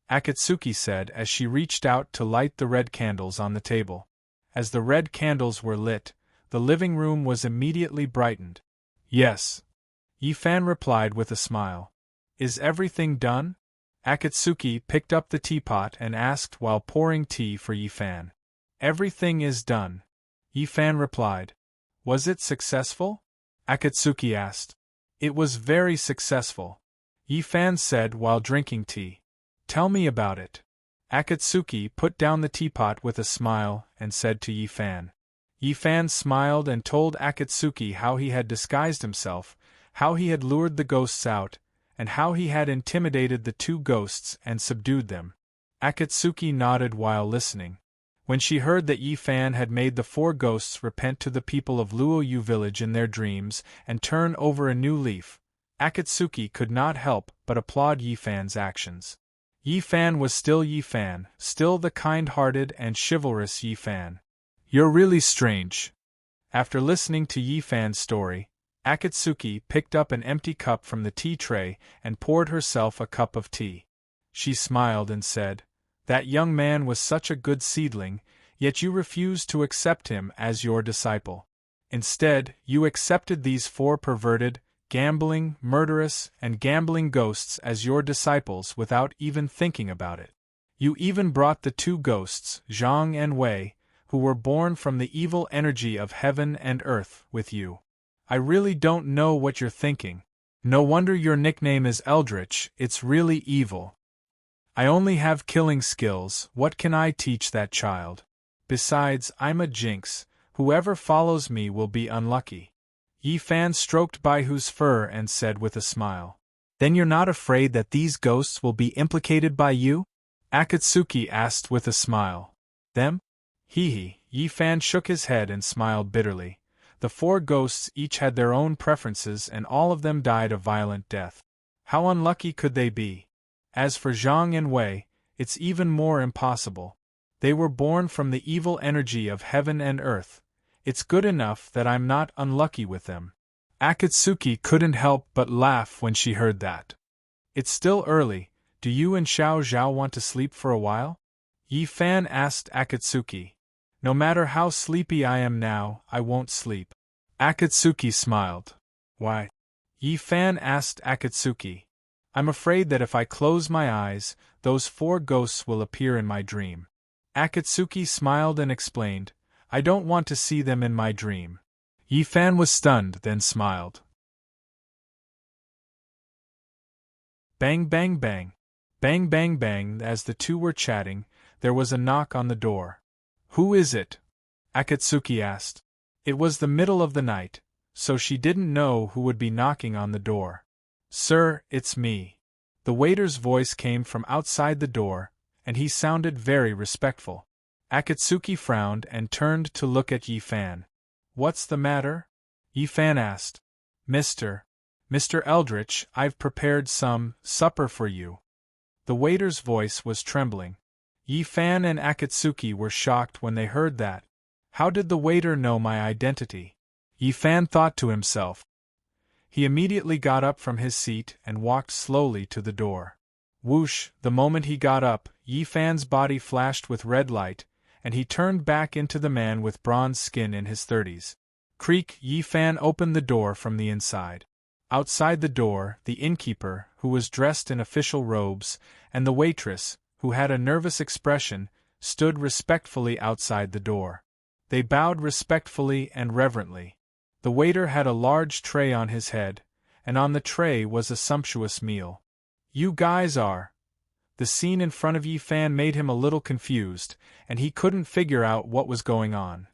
Akatsuki said as she reached out to light the red candles on the table. As the red candles were lit, the living room was immediately brightened. Yes, Yi Fan replied with a smile. Is everything done? Akatsuki picked up the teapot and asked while pouring tea for Yi Fan. Everything is done, Yi Fan replied. Was it successful? Akatsuki asked. It was very successful, Yi Fan said while drinking tea. Tell me about it. Akatsuki put down the teapot with a smile and said to Yi Fan. Yi Fan smiled and told Akatsuki how he had disguised himself, how he had lured the ghosts out, and how he had intimidated the 2 ghosts and subdued them. Akatsuki nodded while listening. When she heard that Yi Fan had made the 4 ghosts repent to the people of Luo Yu village in their dreams and turn over a new leaf, Akatsuki could not help but applaud Yi Fan's actions. Yi Fan was still Yi Fan, still the kind-hearted and chivalrous Yi Fan. You're really strange. After listening to Yi Fan's story, Akatsuki picked up an empty cup from the tea tray and poured herself a cup of tea. She smiled and said, That young man was such a good seedling, yet you refused to accept him as your disciple. Instead, you accepted these 4 perverted, gambling, murderous, and gambling ghosts as your disciples without even thinking about it. You even brought the 2 ghosts, Zhang and Wei, who were born from the evil energy of heaven and earth, with you. I really don't know what you're thinking. No wonder your nickname is Eldritch, it's really evil. I only have killing skills, what can I teach that child? Besides, I'm a jinx, whoever follows me will be unlucky. Yi Fan stroked Baihu's fur and said with a smile. Then you're not afraid that these ghosts will be implicated by you? Akatsuki asked with a smile. Them? Hee. Yi Fan shook his head and smiled bitterly. The 4 ghosts each had their own preferences and all of them died a violent death. How unlucky could they be? As for Zhang and Wei, it's even more impossible. They were born from the evil energy of heaven and earth. It's good enough that I'm not unlucky with them. Akatsuki couldn't help but laugh when she heard that. It's still early, do you and Xiao Zhao want to sleep for a while? Yi Fan asked Akatsuki. No matter how sleepy I am now, I won't sleep. Akatsuki smiled. Why? Yi Fan asked Akatsuki. I'm afraid that if I close my eyes, those 4 ghosts will appear in my dream. Akatsuki smiled and explained, I don't want to see them in my dream. Yi Fan was stunned, then smiled. Bang bang bang. Bang bang bang. As the two were chatting, there was a knock on the door. Who is it? Akatsuki asked. It was the middle of the night, so she didn't know who would be knocking on the door. Sir, it's me. The waiter's voice came from outside the door, and he sounded very respectful. Akatsuki frowned and turned to look at Yi Fan. What's the matter? Yi Fan asked. Mr. Eldritch, I've prepared some supper for you. The waiter's voice was trembling. Yi Fan and Akatsuki were shocked when they heard that. How did the waiter know my identity? Yi Fan thought to himself. He immediately got up from his seat and walked slowly to the door. Whoosh! The moment he got up, Yi Fan's body flashed with red light, and he turned back into the man with bronze skin in his 30s. Creak! Yi Fan opened the door from the inside. Outside the door, the innkeeper, who was dressed in official robes, and the waitress, who had a nervous expression, stood respectfully outside the door. They bowed respectfully and reverently. The waiter had a large tray on his head, and on the tray was a sumptuous meal. You guys are... The scene in front of Yi Fan made him a little confused, and he couldn't figure out what was going on.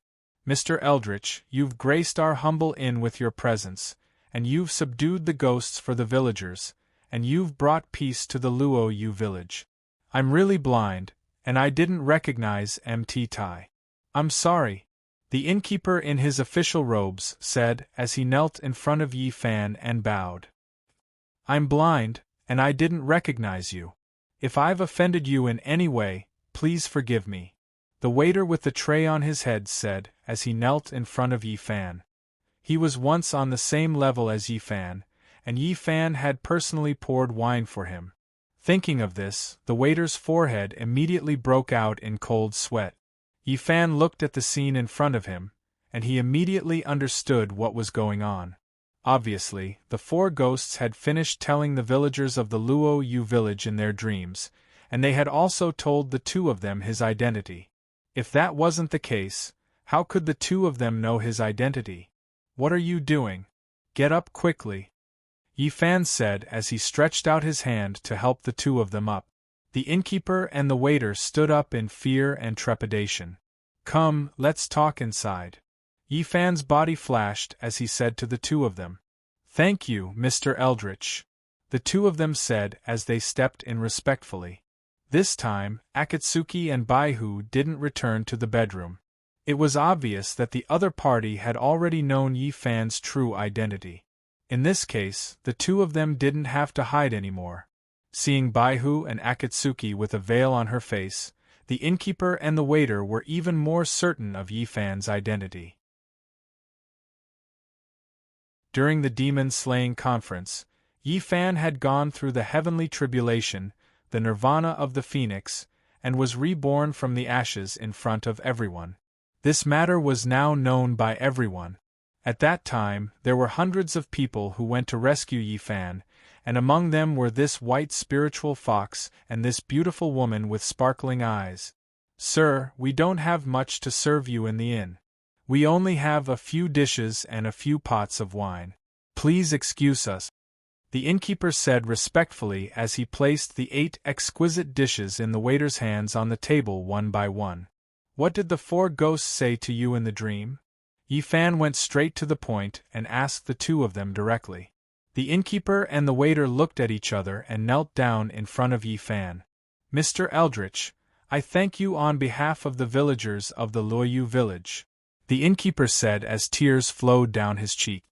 Mr. Eldritch, you've graced our humble inn with your presence, and you've subdued the ghosts for the villagers, and you've brought peace to the Luo Yu village. I'm really blind, and I didn't recognize Mt. Tai. I'm sorry. The innkeeper in his official robes said as he knelt in front of Yi Fan and bowed. I'm blind, and I didn't recognize you. If I've offended you in any way, please forgive me. The waiter with the tray on his head said as he knelt in front of Yi Fan. He was once on the same level as Yi Fan, and Yi Fan had personally poured wine for him. Thinking of this, the waiter's forehead immediately broke out in cold sweat. Yi Fan looked at the scene in front of him, and he immediately understood what was going on. Obviously, the 4 ghosts had finished telling the villagers of the Luo Yu village in their dreams, and they had also told the 2 of them his identity. If that wasn't the case, how could the 2 of them know his identity? What are you doing? Get up quickly, Yi Fan said as he stretched out his hand to help the 2 of them up. The innkeeper and the waiter stood up in fear and trepidation. Come, let's talk inside. Yi Fan's body flashed as he said to the 2 of them. Thank you, Mr. Eldritch. The 2 of them said as they stepped in respectfully. This time, Akatsuki and Baihu didn't return to the bedroom. It was obvious that the other party had already known Yi Fan's true identity. In this case, the 2 of them didn't have to hide anymore. Seeing Baihu and Akatsuki with a veil on her face, the innkeeper and the waiter were even more certain of Yi Fan's identity. During the demon-slaying conference, Yi Fan had gone through the heavenly tribulation, the nirvana of the phoenix, and was reborn from the ashes in front of everyone. This matter was now known by everyone. At that time, there were hundreds of people who went to rescue Yi Fan, and among them were this white spiritual fox and this beautiful woman with sparkling eyes. "Sir, we don't have much to serve you in the inn. We only have a few dishes and a few pots of wine. Please excuse us," the innkeeper said respectfully as he placed the 8 exquisite dishes in the waiter's hands on the table one by one. "What did the 4 ghosts say to you in the dream?" Yi Fan went straight to the point and asked the two of them directly. The innkeeper and the waiter looked at each other and knelt down in front of Yi Fan. "Mr. Eldritch, I thank you on behalf of the villagers of the Loyu village," the innkeeper said as tears flowed down his cheek.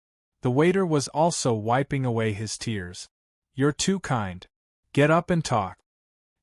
The waiter was also wiping away his tears. "You're too kind. Get up and talk."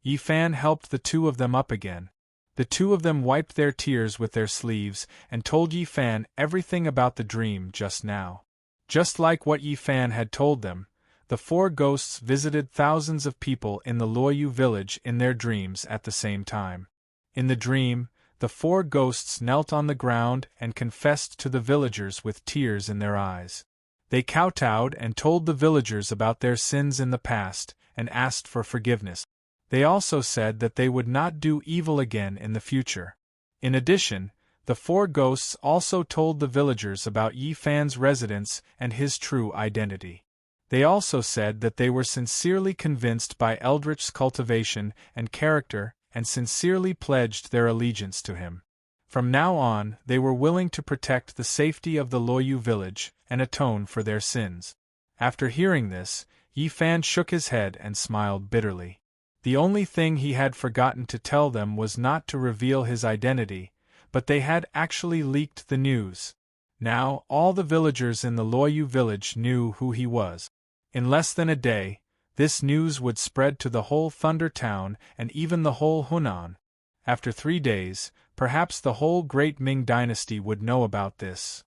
Yi Fan helped the two of them up again. The two of them wiped their tears with their sleeves and told Yi Fan everything about the dream just now. Just like what Yi Fan had told them, the 4 ghosts visited thousands of people in the Loyu village in their dreams at the same time. In the dream, the 4 ghosts knelt on the ground and confessed to the villagers with tears in their eyes. They kowtowed and told the villagers about their sins in the past and asked for forgiveness. They also said that they would not do evil again in the future. In addition, the 4 ghosts also told the villagers about Yi Fan's residence and his true identity. They also said that they were sincerely convinced by Eldritch's cultivation and character and sincerely pledged their allegiance to him. From now on, they were willing to protect the safety of the Loyu village and atone for their sins. After hearing this, Yi Fan shook his head and smiled bitterly. The only thing he had forgotten to tell them was not to reveal his identity, but they had actually leaked the news. Now, all the villagers in the Loyu village knew who he was. In less than a day, this news would spread to the whole Thunder Town and even the whole Hunan. After 3 days, perhaps the whole great Ming dynasty would know about this.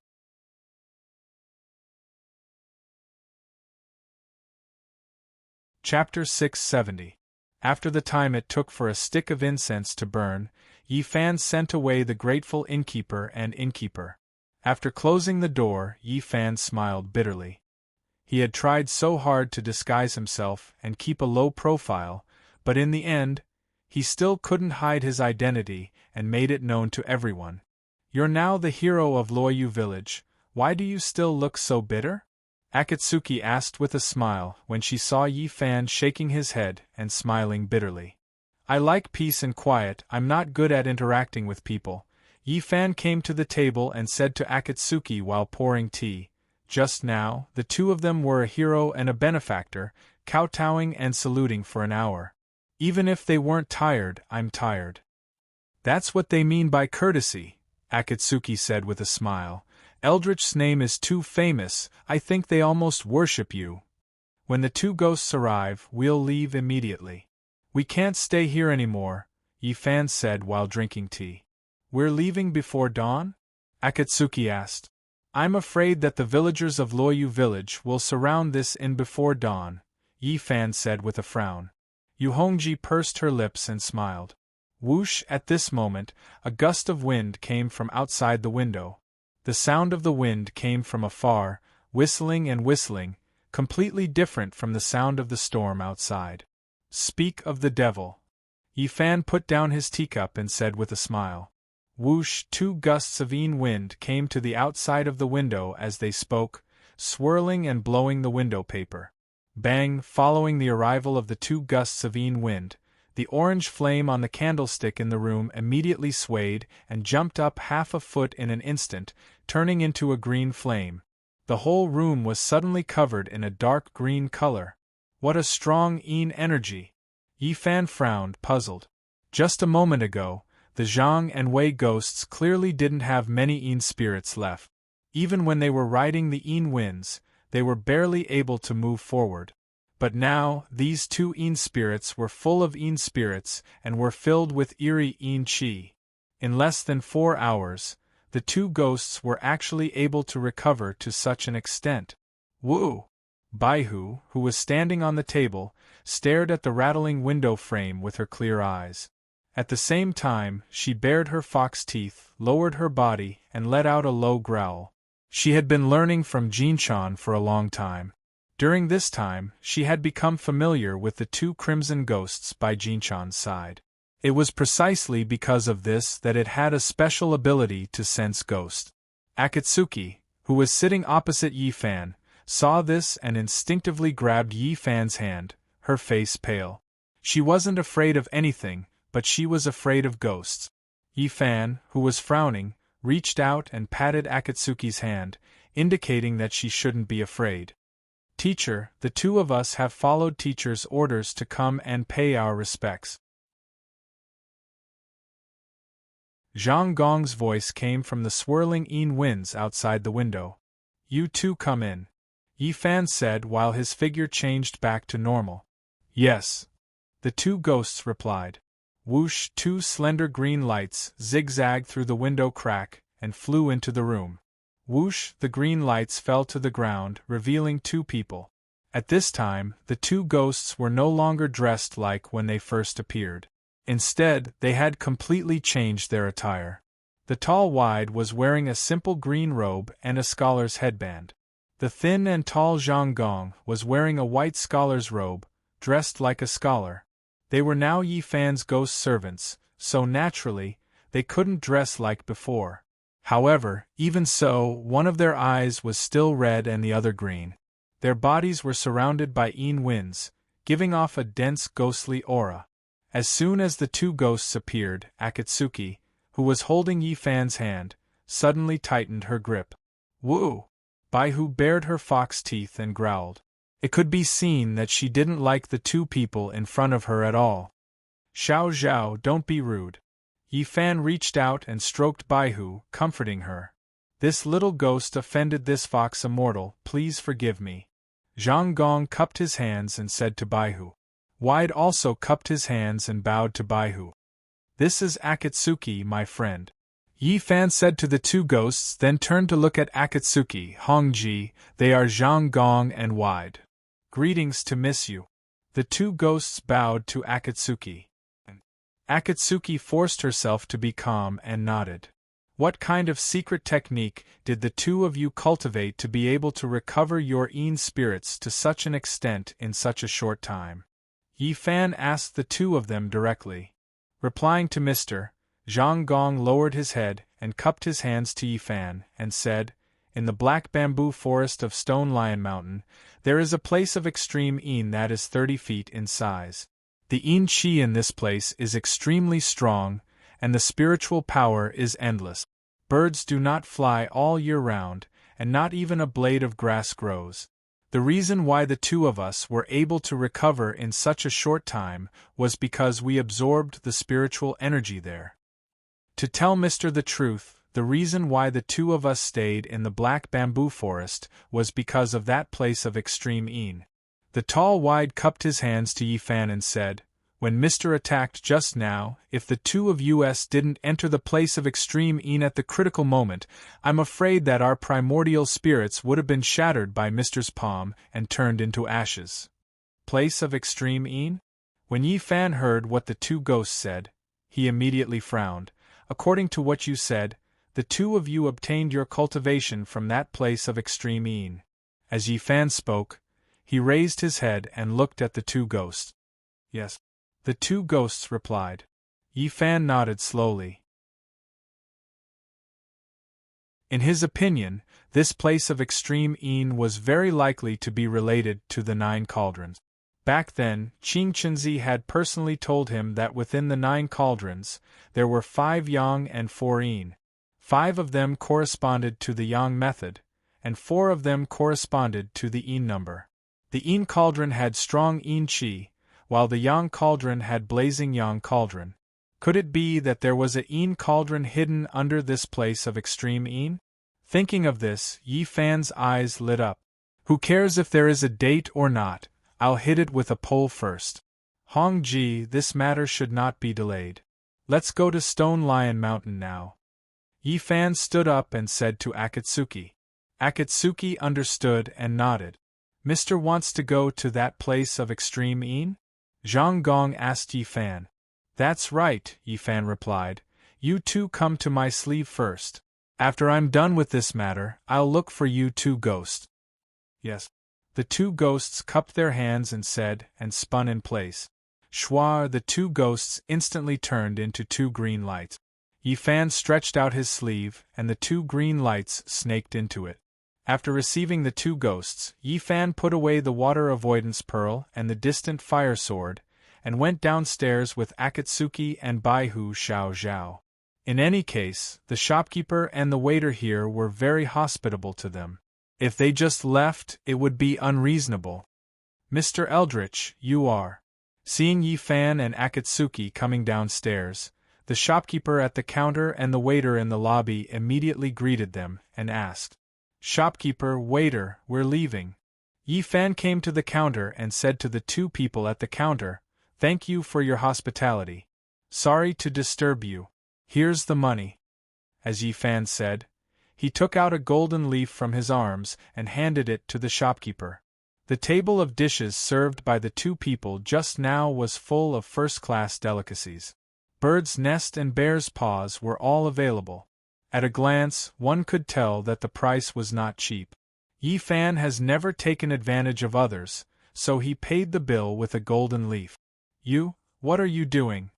Chapter 670. After the time it took for a stick of incense to burn, Yi Fan sent away the grateful innkeeper and innkeeper. After closing the door, Yi Fan smiled bitterly. He had tried so hard to disguise himself and keep a low profile, but in the end, he still couldn't hide his identity and made it known to everyone. "You're now the hero of Loyu village, why do you still look so bitter?" Akatsuki asked with a smile when she saw Yi Fan shaking his head and smiling bitterly. "I like peace and quiet, I'm not good at interacting with people," Yi Fan came to the table and said to Akatsuki while pouring tea. Just now, the two of them were a hero and a benefactor, kowtowing and saluting for an hour. "Even if they weren't tired, I'm tired." "That's what they mean by courtesy," Akatsuki said with a smile. "Eldritch's name is too famous, I think they almost worship you. When the 2 ghosts arrive, we'll leave immediately." "We can't stay here anymore," Yi Fan said while drinking tea. "We're leaving before dawn?" Akatsuki asked. "I'm afraid that the villagers of Loyu village will surround this inn before dawn," Yi Fan said with a frown. Yu Hongji pursed her lips and smiled. Whoosh! At this moment, a gust of wind came from outside the window. The sound of the wind came from afar, whistling and whistling, completely different from the sound of the storm outside. "Speak of the devil." Yi Fan put down his teacup and said with a smile. Whoosh! 2 gusts of wind came to the outside of the window as they spoke, swirling and blowing the window paper. Bang! Following the arrival of the 2 gusts of wind, the orange flame on the candlestick in the room immediately swayed and jumped up half a foot in an instant, turning into a green flame. The whole room was suddenly covered in a dark green color. What a strong energy! Yi Fan frowned, puzzled. Just a moment ago, the Zhang and Wei ghosts clearly didn't have many spirits left. Even when they were riding the winds, they were barely able to move forward. But now, these 2 spirits were full of spirits and were filled with eerie qi. In less than 4 hours, the 2 ghosts were actually able to recover to such an extent. Woo! Baihu, who was standing on the table, stared at the rattling window frame with her clear eyes. At the same time, she bared her fox teeth, lowered her body, and let out a low growl. She had been learning from Jinchan for a long time. During this time, she had become familiar with the 2 crimson ghosts by Jinchan's side. It was precisely because of this that it had a special ability to sense ghosts. Akatsuki, who was sitting opposite Yi Fan, saw this and instinctively grabbed Yi Fan's hand, her face pale. She wasn't afraid of anything, but she was afraid of ghosts. Yi Fan, who was frowning, reached out and patted Akatsuki's hand, indicating that she shouldn't be afraid. Teacher, the two of us have followed teacher's orders to come and pay our respects. Zhang Gong's voice came from the swirling Yin winds outside the window. You two come in, Yi Fan said while his figure changed back to normal. Yes. The two ghosts replied. Whoosh, two slender green lights zigzagged through the window crack and flew into the room. Whoosh, the green lights fell to the ground, revealing two people. At this time, the two ghosts were no longer dressed like when they first appeared. Instead, they had completely changed their attire. The tall wide was wearing a simple green robe and a scholar's headband. The thin and tall Zhang Gong was wearing a white scholar's robe, dressed like a scholar. They were now Yi Fan's ghost servants, so naturally, they couldn't dress like before. However, even so, one of their eyes was still red and the other green. Their bodies were surrounded by Yin winds, giving off a dense ghostly aura. As soon as the two ghosts appeared, Akatsuki, who was holding Yi Fan's hand, suddenly tightened her grip. Woo! Baihu bared her fox teeth and growled. It could be seen that she didn't like the two people in front of her at all. Xiao Zhao, don't be rude. Yi Fan reached out and stroked Baihu, comforting her. This little ghost offended this fox immortal, please forgive me. Zhang Gong cupped his hands and said to Baihu. Wide also cupped his hands and bowed to Baihu. This is Akatsuki, my friend. Yi Fan said to the two ghosts, then turned to look at Akatsuki. Hongji, they are Zhang Gong and Wide. Greetings to miss you. The two ghosts bowed to Akatsuki. Akatsuki forced herself to be calm and nodded. What kind of secret technique did the two of you cultivate to be able to recover your Yin spirits to such an extent in such a short time? Yi Fan asked the two of them directly. Replying to Mr. Zhang Gong lowered his head and cupped his hands to Yi Fan and said, in the black bamboo forest of Stone Lion Mountain, there is a place of extreme Yin that is 30 feet in size. The Yin Qi in this place is extremely strong, and the spiritual power is endless. Birds do not fly all year round, and not even a blade of grass grows. The reason why the two of us were able to recover in such a short time was because we absorbed the spiritual energy there. To tell Mr. the truth, the reason why the two of us stayed in the black bamboo forest was because of that place of extreme Yin. The tall wide cupped his hands to Yi Fan and said, when Mr. attacked just now, if the two of us didn't enter the place of extreme Yin at the critical moment, I'm afraid that our primordial spirits would have been shattered by Mr.'s palm and turned into ashes. Place of extreme Yin? When Yi Fan heard what the two ghosts said, he immediately frowned. According to what you said, the two of you obtained your cultivation from that place of extreme Yin. As Yi Fan spoke, he raised his head and looked at the two ghosts. Yes. The two ghosts replied. Yi Fan nodded slowly. In his opinion, this place of extreme Yin was very likely to be related to the 9 cauldrons. Back then, Qing Chenzi had personally told him that within the 9 cauldrons, there were 5 Yang and 4 Yin. 5 of them corresponded to the Yang method, and 4 of them corresponded to the Yin number. The Yin cauldron had strong Yin Qi, while the Yang cauldron had blazing Yang cauldron. Could it be that there was a Yin cauldron hidden under this place of extreme Yin? Thinking of this, Yi Fan's eyes lit up. Who cares if there is a date or not, I'll hit it with a pole first. Hong Ji, this matter should not be delayed. Let's go to Stone Lion Mountain now. Yi Fan stood up and said to Akatsuki. Akatsuki understood and nodded. Mr. wants to go to that place of extreme Yin? Zhang Gong asked Yi Fan. That's right, Yi Fan replied. You two come to my sleeve first. After I'm done with this matter, I'll look for you two ghosts. Yes. The two ghosts cupped their hands and said, and spun in place. Shwar, the two ghosts instantly turned into two green lights. Yi Fan stretched out his sleeve, and the two green lights snaked into it. After receiving the two ghosts, Yi Fan put away the water avoidance pearl and the distant fire sword, and went downstairs with Akatsuki and Baihu Xiao Zhao. In any case, the shopkeeper and the waiter here were very hospitable to them. If they just left, it would be unreasonable. Mr. Eldritch, you are. Seeing Yi Fan and Akatsuki coming downstairs, the shopkeeper at the counter and the waiter in the lobby immediately greeted them and asked, "Shopkeeper, waiter, we're leaving." Yi Fan came to the counter and said to the two people at the counter, "Thank you for your hospitality. Sorry to disturb you. Here's the money." As Yi Fan said, he took out a golden leaf from his arms and handed it to the shopkeeper. The table of dishes served by the two people just now was full of first-class delicacies. Bird's nest and bear's paws were all available. At a glance, one could tell that the price was not cheap. Yi Fan has never taken advantage of others, so he paid the bill with a golden leaf. "You, what are you doing?"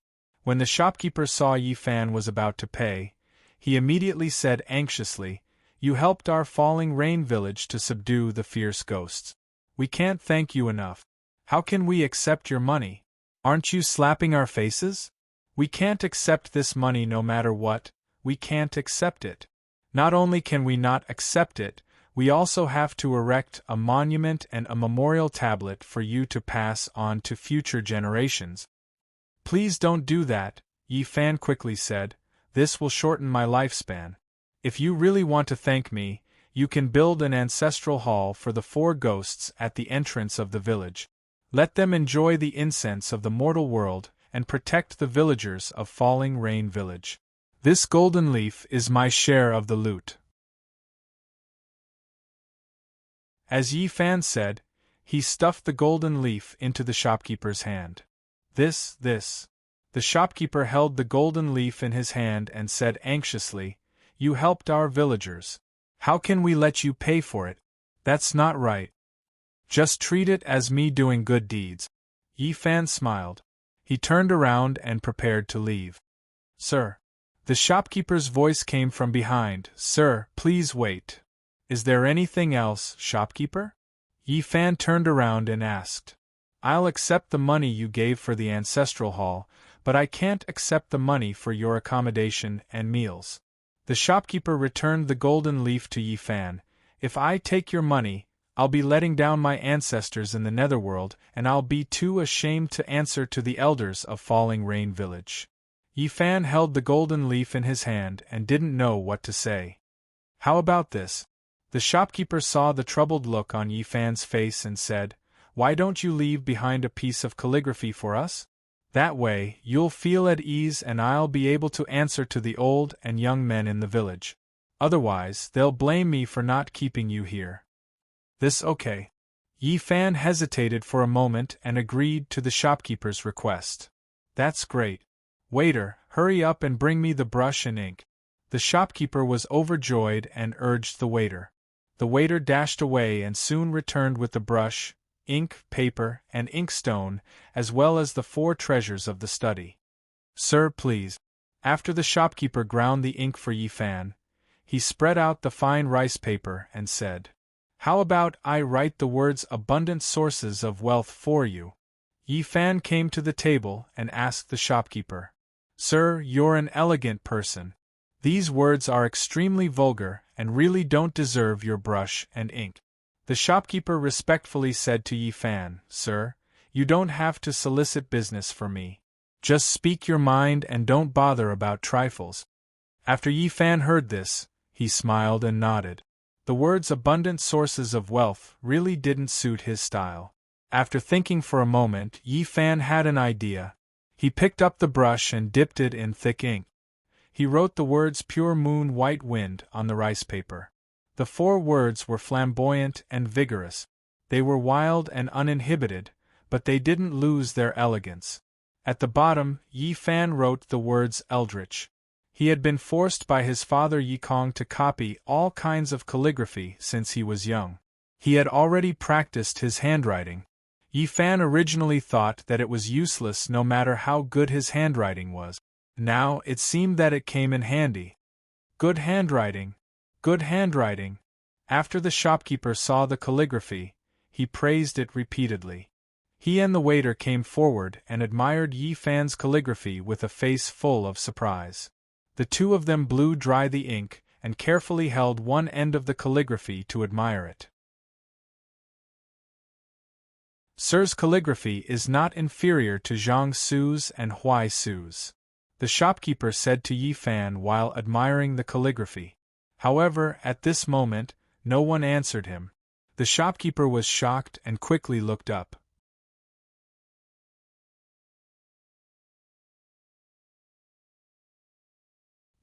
When the shopkeeper saw Yi Fan was about to pay, he immediately said anxiously, "You helped our falling rain village to subdue the fierce ghosts. We can't thank you enough. How can we accept your money? Aren't you slapping our faces? We can't accept this money no matter what, we can't accept it. Not only can we not accept it, we also have to erect a monument and a memorial tablet for you to pass on to future generations." "Please don't do that," Yi Fan quickly said, "this will shorten my lifespan. If you really want to thank me, you can build an ancestral hall for the four ghosts at the entrance of the village. Let them enjoy the incense of the mortal world, and protect the villagers of Falling Rain Village. This golden leaf is my share of the loot." As Yi Fan said, he stuffed the golden leaf into the shopkeeper's hand. This. The shopkeeper held the golden leaf in his hand and said anxiously, "You helped our villagers. How can we let you pay for it? That's not right. Just treat it as me doing good deeds." Yi Fan smiled. He turned around and prepared to leave. "Sir." The shopkeeper's voice came from behind. "Sir, please wait." "Is there anything else, shopkeeper?" Yi Fan turned around and asked. "I'll accept the money you gave for the ancestral hall, but I can't accept the money for your accommodation and meals." The shopkeeper returned the golden leaf to Yi Fan. "If I take your money, I'll be letting down my ancestors in the netherworld, and I'll be too ashamed to answer to the elders of Falling Rain Village." Yi Fan held the golden leaf in his hand and didn't know what to say. "How about this?" The shopkeeper saw the troubled look on Yi Fan's face and said, "Why don't you leave behind a piece of calligraphy for us? That way, you'll feel at ease and I'll be able to answer to the old and young men in the village. Otherwise, they'll blame me for not keeping you here." "This okay?" Yi Fan hesitated for a moment and agreed to the shopkeeper's request. "That's great. Waiter, hurry up and bring me the brush and ink." The shopkeeper was overjoyed and urged the waiter. The waiter dashed away and soon returned with the brush, ink, paper, and inkstone, as well as the four treasures of the study. "Sir, please." After the shopkeeper ground the ink for Yi Fan, he spread out the fine rice paper and said, "How about I write the words abundant sources of wealth for you?" Yi Fan came to the table and asked the shopkeeper, "Sir, you're an elegant person. These words are extremely vulgar and really don't deserve your brush and ink." The shopkeeper respectfully said to Yi Fan, "Sir, you don't have to solicit business for me. Just speak your mind and don't bother about trifles." After Yi Fan heard this, he smiled and nodded. The words abundant sources of wealth really didn't suit his style. After thinking for a moment, Yi Fan had an idea. He picked up the brush and dipped it in thick ink. He wrote the words pure moon white wind on the rice paper. The four words were flamboyant and vigorous. They were wild and uninhibited, but they didn't lose their elegance. At the bottom, Yi Fan wrote the words Eldritch. He had been forced by his father Yi Kong to copy all kinds of calligraphy since he was young. He had already practiced his handwriting. Yi Fan originally thought that it was useless no matter how good his handwriting was. Now it seemed that it came in handy. Good handwriting! Good handwriting! After the shopkeeper saw the calligraphy, he praised it repeatedly. He and the waiter came forward and admired Yi Fan's calligraphy with a face full of surprise. The two of them blew dry the ink and carefully held one end of the calligraphy to admire it. Sir's calligraphy is not inferior to Zhang Su's and Huai Su's, the shopkeeper said to Yi Fan while admiring the calligraphy. However, at this moment, no one answered him. The shopkeeper was shocked and quickly looked up.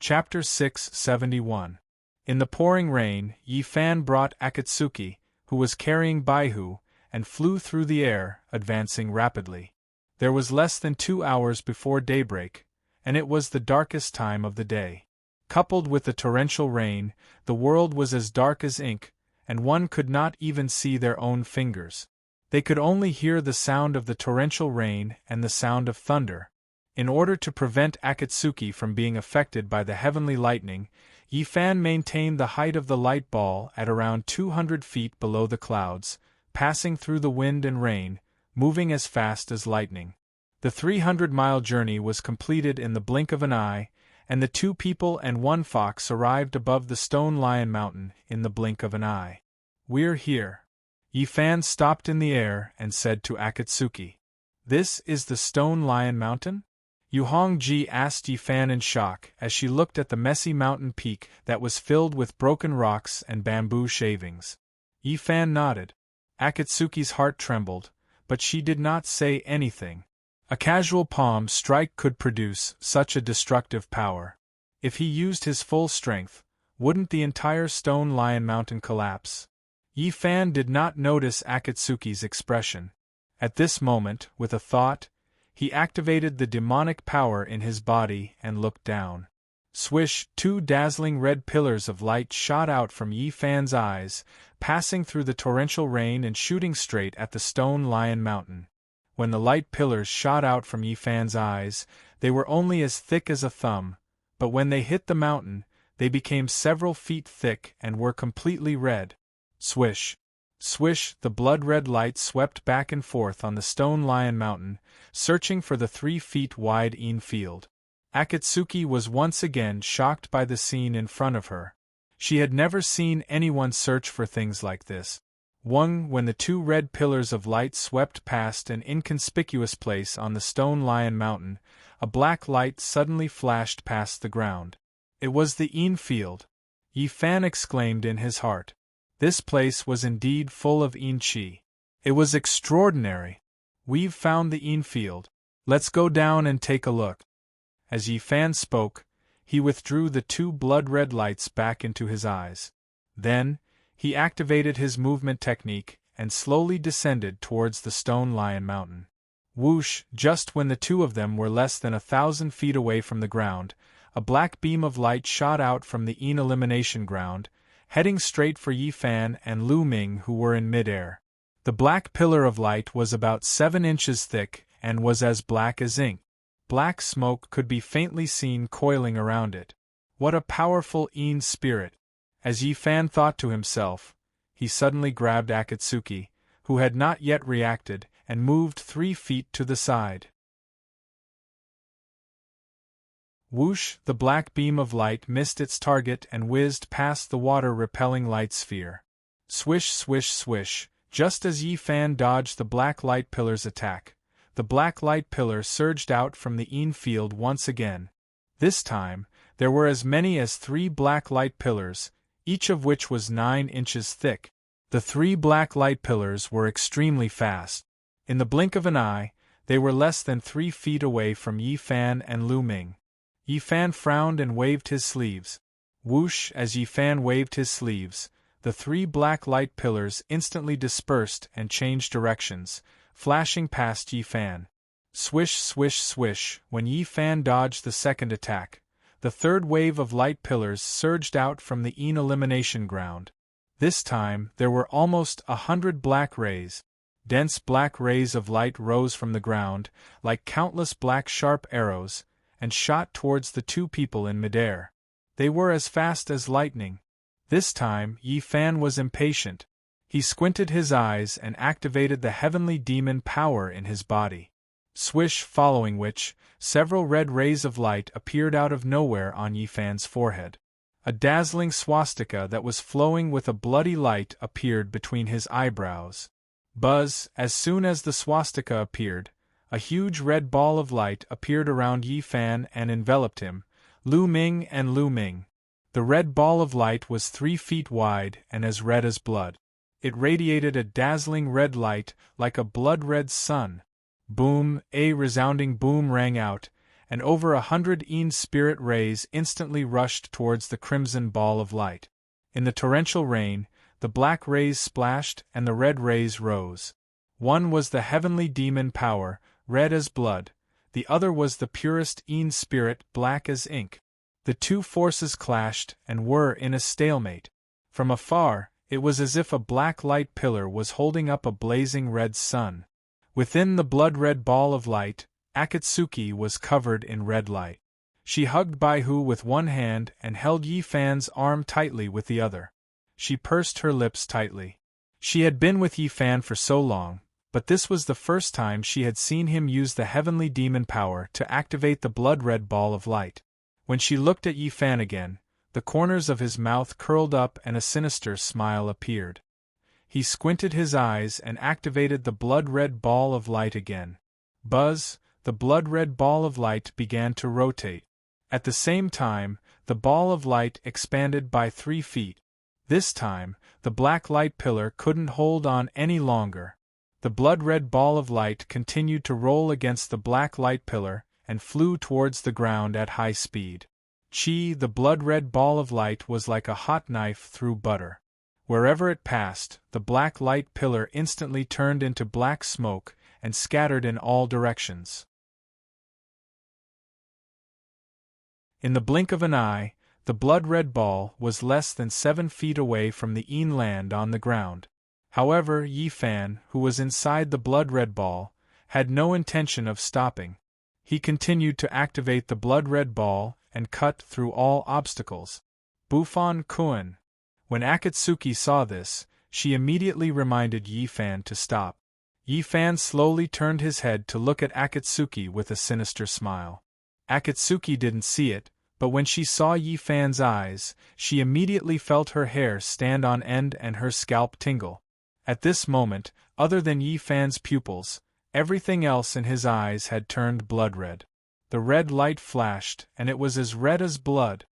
Chapter 671. In the pouring rain, Yi Fan brought Akatsuki, who was carrying Baihu, and flew through the air, advancing rapidly. There was less than 2 hours before daybreak, and it was the darkest time of the day. Coupled with the torrential rain, the world was as dark as ink, and one could not even see their own fingers. They could only hear the sound of the torrential rain and the sound of thunder. In order to prevent Akatsuki from being affected by the heavenly lightning, Yi Fan maintained the height of the light ball at around 200 feet below the clouds, passing through the wind and rain, moving as fast as lightning. The 300-mile journey was completed in the blink of an eye, and the 2 people and 1 fox arrived above the Stone Lion Mountain in the blink of an eye. "We're here." Yi Fan stopped in the air and said to Akatsuki, "This is the Stone Lion Mountain?" Yu Hongji asked Yi Fan in shock as she looked at the messy mountain peak that was filled with broken rocks and bamboo shavings. Yi Fan nodded. Akatsuki's heart trembled, but she did not say anything. A casual palm strike could produce such a destructive power. If he used his full strength, wouldn't the entire Stone Lion Mountain collapse? Yi Fan did not notice Akatsuki's expression. At this moment, with a thought, he activated the demonic power in his body and looked down. Swish! 2 dazzling red pillars of light shot out from Yi Fan's eyes, passing through the torrential rain and shooting straight at the Stone Lion Mountain. When the light pillars shot out from Yi Fan's eyes, they were only as thick as a thumb, but when they hit the mountain, they became several feet thick and were completely red. Swish! Swish! The blood-red light swept back and forth on the Stone Lion Mountain, searching for the 3 feet wide field. Akatsuki was once again shocked by the scene in front of her. She had never seen anyone search for things like this. When the 2 red pillars of light swept past an inconspicuous place on the Stone Lion Mountain, a black light suddenly flashed past the ground. It was the field. Yi Fan exclaimed in his heart. This place was indeed full of Qi. It was extraordinary. "We've found the field. Let's go down and take a look." As Yi Fan spoke, he withdrew the 2 blood-red lights back into his eyes. Then, he activated his movement technique and slowly descended towards the Stone Lion Mountain. Whoosh! Just when the 2 of them were less than 1,000 feet away from the ground, a black beam of light shot out from the elimination ground, heading straight for Yi Fan and Lu Ming, who were in midair. The black pillar of light was about 7 inches thick and was as black as ink. Black smoke could be faintly seen coiling around it. What a powerful spirit! As Yi Fan thought to himself, he suddenly grabbed Akatsuki, who had not yet reacted, and moved 3 feet to the side. Whoosh! The black beam of light missed its target and whizzed past the water-repelling light sphere. Swish, swish, swish! Just as Yi Fan dodged the black light pillar's attack, the black light pillar surged out from the field once again. This time, there were as many as 3 black light pillars, each of which was 9 inches thick. The 3 black light pillars were extremely fast. In the blink of an eye, they were less than 3 feet away from Yi Fan and Lu Ming. Yi Fan frowned and waved his sleeves. Whoosh! As Yi Fan waved his sleeves, the 3 black light pillars instantly dispersed and changed directions, flashing past Yi Fan. Swish, swish, swish! When Yi Fan dodged the second attack, the 3rd wave of light pillars surged out from the elimination ground. This time, there were almost 100 black rays. Dense black rays of light rose from the ground, like countless black sharp arrows, and shot towards the two people in midair. They were as fast as lightning. This time, Yi Fan was impatient. He squinted his eyes and activated the heavenly demon power in his body. Swish, following which, several red rays of light appeared out of nowhere on Yi Fan's forehead. A dazzling swastika that was flowing with a bloody light appeared between his eyebrows. Buzz, as soon as the swastika appeared, a huge red ball of light appeared around Yi Fan and enveloped him, Lu Ming and Lu Ming. The red ball of light was 3 feet wide and as red as blood. It radiated a dazzling red light like a blood-red sun. Boom, a resounding boom rang out, and over 100 spirit rays instantly rushed towards the crimson ball of light. In the torrential rain, the black rays splashed and the red rays rose. One was the heavenly demon power, red as blood, the other was the purest spirit, black as ink. The two forces clashed and were in a stalemate. From afar, it was as if a black light pillar was holding up a blazing red sun. Within the blood-red ball of light, Akatsuki was covered in red light. She hugged Baihu with one hand and held Yi Fan's arm tightly with the other. She pursed her lips tightly. She had been with Yi Fan for so long, but this was the first time she had seen him use the heavenly demon power to activate the blood-red ball of light. When she looked at Yi Fan again, the corners of his mouth curled up and a sinister smile appeared. He squinted his eyes and activated the blood-red ball of light again. Buzz, the blood-red ball of light began to rotate. At the same time, the ball of light expanded by 3 feet. This time, the black light pillar couldn't hold on any longer. The blood-red ball of light continued to roll against the black light pillar and flew towards the ground at high speed. Chi, the blood-red ball of light was like a hot knife through butter. Wherever it passed, the black light pillar instantly turned into black smoke and scattered in all directions. In the blink of an eye, the blood-red ball was less than 7 feet away from the land on the ground. However, Yi Fan, who was inside the blood-red ball, had no intention of stopping. He continued to activate the blood-red ball and cut through all obstacles. Bufon Kun. When Akatsuki saw this, she immediately reminded Yi Fan to stop. Yi Fan slowly turned his head to look at Akatsuki with a sinister smile. Akatsuki didn't see it, but when she saw Yi Fan's eyes, she immediately felt her hair stand on end and her scalp tingle. At this moment, other than Yi Fan's pupils, everything else in his eyes had turned blood-red. The red light flashed, and it was as red as blood.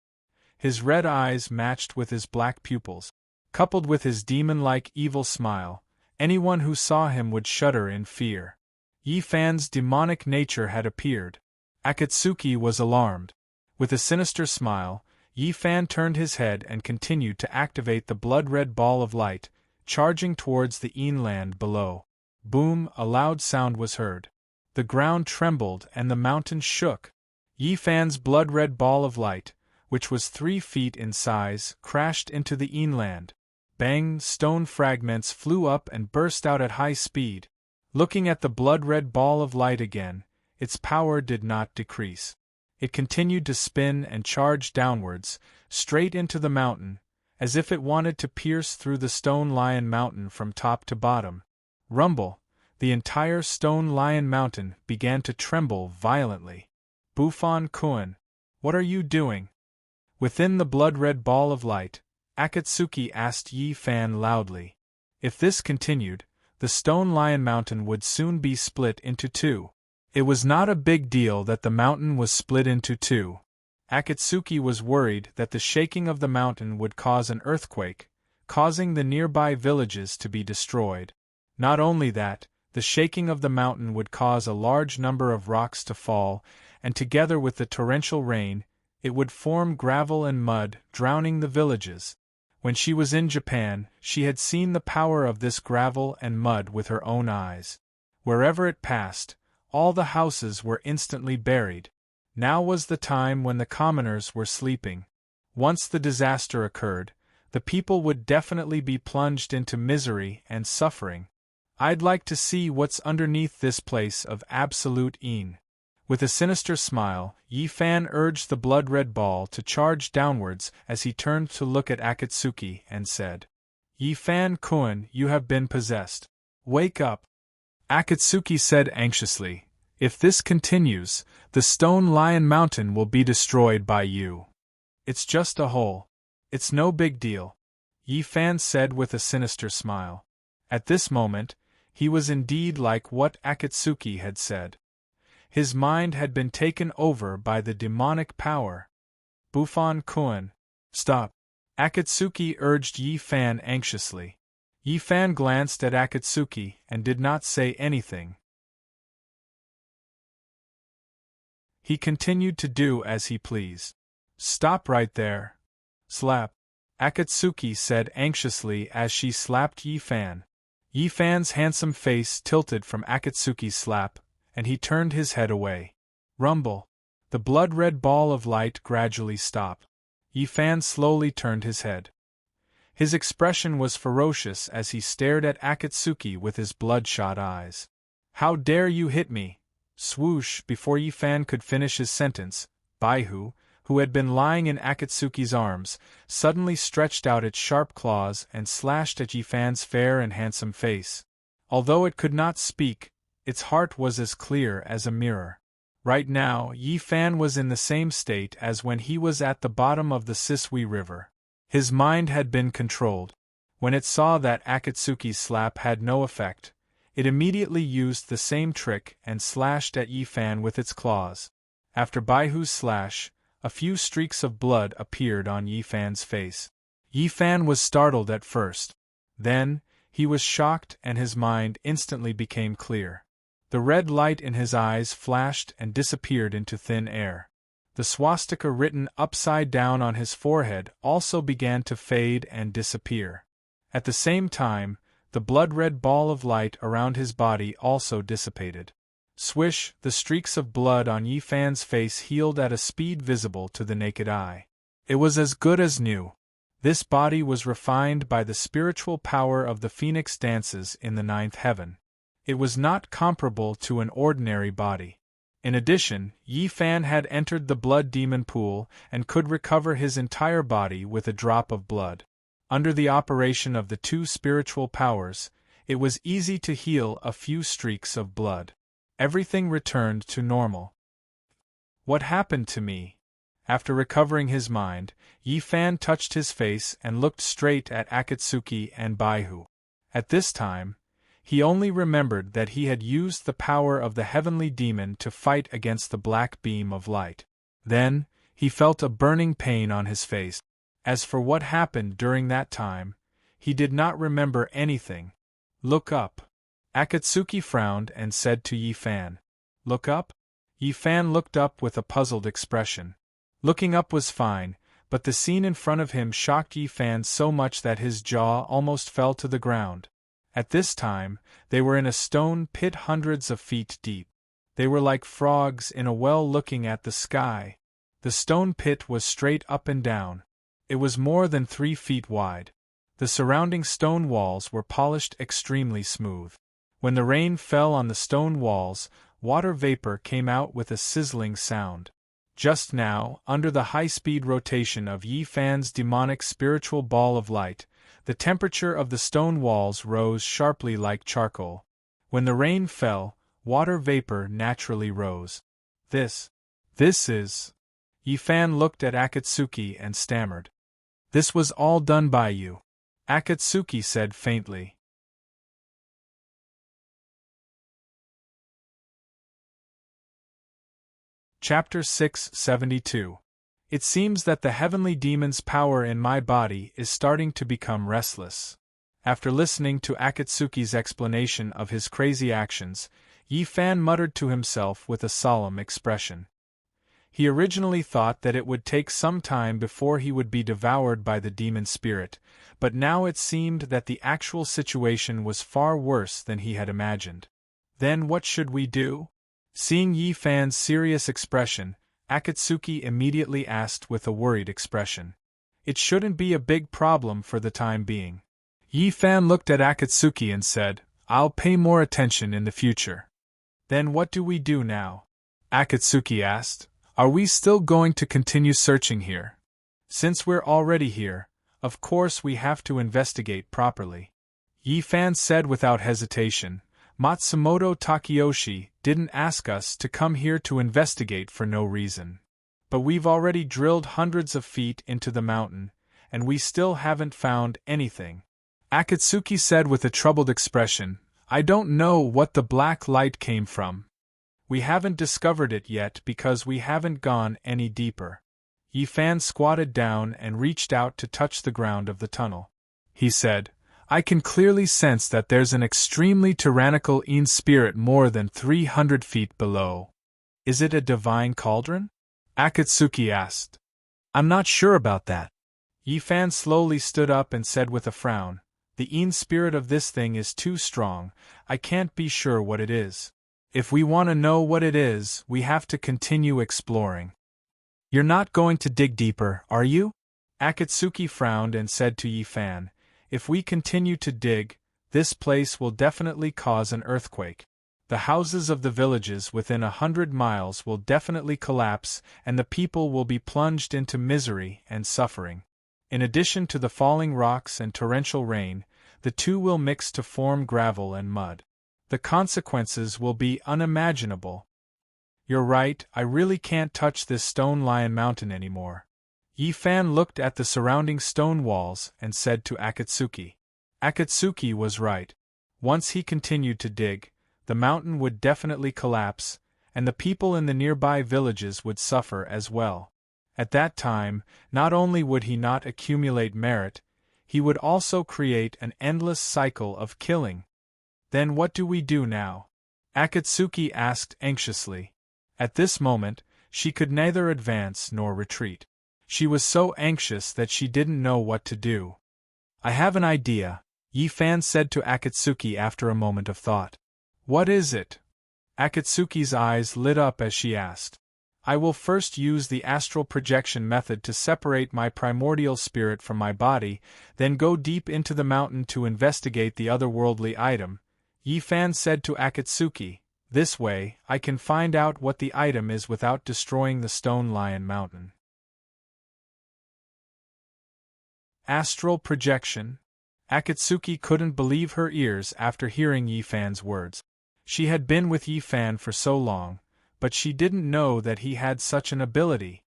His red eyes matched with his black pupils. Coupled with his demon-like evil smile, anyone who saw him would shudder in fear. Yi Fan's demonic nature had appeared. Akatsuki was alarmed. With a sinister smile, Yi Fan turned his head and continued to activate the blood-red ball of light, charging towards the land below. Boom, a loud sound was heard. The ground trembled and the mountain shook. Yi Fan's blood-red ball of light, which was 3 feet in size, crashed into the land. Bang, stone fragments flew up and burst out at high speed. Looking at the blood-red ball of light again, its power did not decrease. It continued to spin and charge downwards, straight into the mountain, as if it wanted to pierce through the Stone Lion Mountain from top to bottom. Rumble! The entire Stone Lion Mountain began to tremble violently. Bufon Kun, what are you doing? Within the blood-red ball of light, Akatsuki asked Yi Fan loudly. If this continued, the Stone Lion Mountain would soon be split into 2. It was not a big deal that the mountain was split into 2. Akatsuki was worried that the shaking of the mountain would cause an earthquake, causing the nearby villages to be destroyed. Not only that, the shaking of the mountain would cause a large number of rocks to fall, and together with the torrential rain, it would form gravel and mud, drowning the villages. When she was in Japan, she had seen the power of this gravel and mud with her own eyes. Wherever it passed, all the houses were instantly buried. Now was the time when the commoners were sleeping. Once the disaster occurred, the people would definitely be plunged into misery and suffering. I'd like to see what's underneath this place of absolute een. With a sinister smile, Yi Fan urged the blood-red ball to charge downwards as he turned to look at Akatsuki and said, Yi Fan Kun, you have been possessed. Wake up. Akatsuki said anxiously, if this continues, the Stone Lion Mountain will be destroyed by you. It's just a hole. It's no big deal, Yi Fan said with a sinister smile. At this moment, he was indeed like what Akatsuki had said. His mind had been taken over by the demonic power. Bufon Kun, stop. Akatsuki urged Yi Fan anxiously. Yi Fan glanced at Akatsuki and did not say anything. He continued to do as he pleased. Stop right there. Slap. Akatsuki said anxiously as she slapped Yi Fan. Yi Fan's handsome face tilted from Akatsuki's slap, and he turned his head away. Rumble. The blood-red ball of light gradually stopped. Yi Fan slowly turned his head. His expression was ferocious as he stared at Akatsuki with his bloodshot eyes. How dare you hit me? Swoosh! Before Yi Fan could finish his sentence, Baihu, who had been lying in Akatsuki's arms, suddenly stretched out its sharp claws and slashed at Yi Fan's fair and handsome face. Although it could not speak, its heart was as clear as a mirror. Right now, Yi Fan was in the same state as when he was at the bottom of the Sisui River. His mind had been controlled. When it saw that Akatsuki's slap had no effect, it immediately used the same trick and slashed at Yi Fan with its claws. After Baihu's slash, a few streaks of blood appeared on Yi Fan's face. Yi Fan was startled at first. Then, he was shocked and his mind instantly became clear. The red light in his eyes flashed and disappeared into thin air. The swastika written upside down on his forehead also began to fade and disappear. At the same time, the blood-red ball of light around his body also dissipated. Swish! The streaks of blood on Yi Fan's face healed at a speed visible to the naked eye. It was as good as new. This body was refined by the spiritual power of the phoenix dances in the ninth heaven. It was not comparable to an ordinary body. In addition, Yi Fan had entered the blood demon pool and could recover his entire body with a drop of blood. Under the operation of the two spiritual powers, it was easy to heal a few streaks of blood. Everything returned to normal. What happened to me? After recovering his mind, Yi Fan touched his face and looked straight at Akatsuki and Baihu. At this time, he only remembered that he had used the power of the heavenly demon to fight against the black beam of light. Then, he felt a burning pain on his face. As for what happened during that time, he did not remember anything. Look up. Akatsuki frowned and said to Yi Fan. Look up? Yi Fan looked up with a puzzled expression. Looking up was fine, but the scene in front of him shocked Yi Fan so much that his jaw almost fell to the ground. At this time, they were in a stone pit hundreds of feet deep. They were like frogs in a well looking at the sky. The stone pit was straight up and down. It was more than 3 feet wide. The surrounding stone walls were polished extremely smooth. When the rain fell on the stone walls, water vapor came out with a sizzling sound. Just now, under the high-speed rotation of Yi Fan's demonic spiritual ball of light, the temperature of the stone walls rose sharply like charcoal. When the rain fell, water vapor naturally rose. This is... Yi Fan looked at Akatsuki and stammered. This was all done by you. Akatsuki said faintly. Chapter 672. It seems that the heavenly demon's power in my body is starting to become restless. After listening to Akatsuki's explanation of his crazy actions, Yi Fan muttered to himself with a solemn expression. He originally thought that it would take some time before he would be devoured by the demon spirit, but now it seemed that the actual situation was far worse than he had imagined. Then what should we do? Seeing Yi Fan's serious expression, Akatsuki immediately asked with a worried expression. It shouldn't be a big problem for the time being. Yi Fan looked at Akatsuki and said, I'll pay more attention in the future. Then what do we do now? Akatsuki asked. Are we still going to continue searching here? Since we're already here, of course we have to investigate properly. Yi-fan said without hesitation. Matsumoto Takeyoshi didn't ask us to come here to investigate for no reason. But we've already drilled hundreds of feet into the mountain, and we still haven't found anything. Akatsuki said with a troubled expression, I don't know what the black light came from. We haven't discovered it yet because we haven't gone any deeper. Yi-fan squatted down and reached out to touch the ground of the tunnel. He said, I can clearly sense that there's an extremely tyrannical Een spirit more than 300 feet below. Is it a divine cauldron? Akatsuki asked. I'm not sure about that. Yi-fan slowly stood up and said with a frown, the Een spirit of this thing is too strong, I can't be sure what it is. If we want to know what it is, we have to continue exploring. You're not going to dig deeper, are you? Akatsuki frowned and said to Yi-fan, if we continue to dig, this place will definitely cause an earthquake. The houses of the villages within 100 miles will definitely collapse and the people will be plunged into misery and suffering. In addition to the falling rocks and torrential rain, the two will mix to form gravel and mud. The consequences will be unimaginable. You're right, I really can't touch this Stone Lion Mountain anymore. Yi-fan looked at the surrounding stone walls and said to Akatsuki. Akatsuki was right. Once he continued to dig, the mountain would definitely collapse, and the people in the nearby villages would suffer as well. At that time, not only would he not accumulate merit, he would also create an endless cycle of killing. Then what do we do now? Akatsuki asked anxiously. At this moment, she could neither advance nor retreat. She was so anxious that she didn't know what to do. I have an idea, Yi-fan said to Akatsuki after a moment of thought. What is it? Akatsuki's eyes lit up as she asked. I will first use the astral projection method to separate my primordial spirit from my body, then go deep into the mountain to investigate the otherworldly item, Yi-fan said to Akatsuki. This way, I can find out what the item is without destroying the Stone Lion Mountain. Astral projection? Akatsuki couldn't believe her ears after hearing Yi-fan's words. She had been with Yi-fan for so long, but she didn't know that he had such an ability.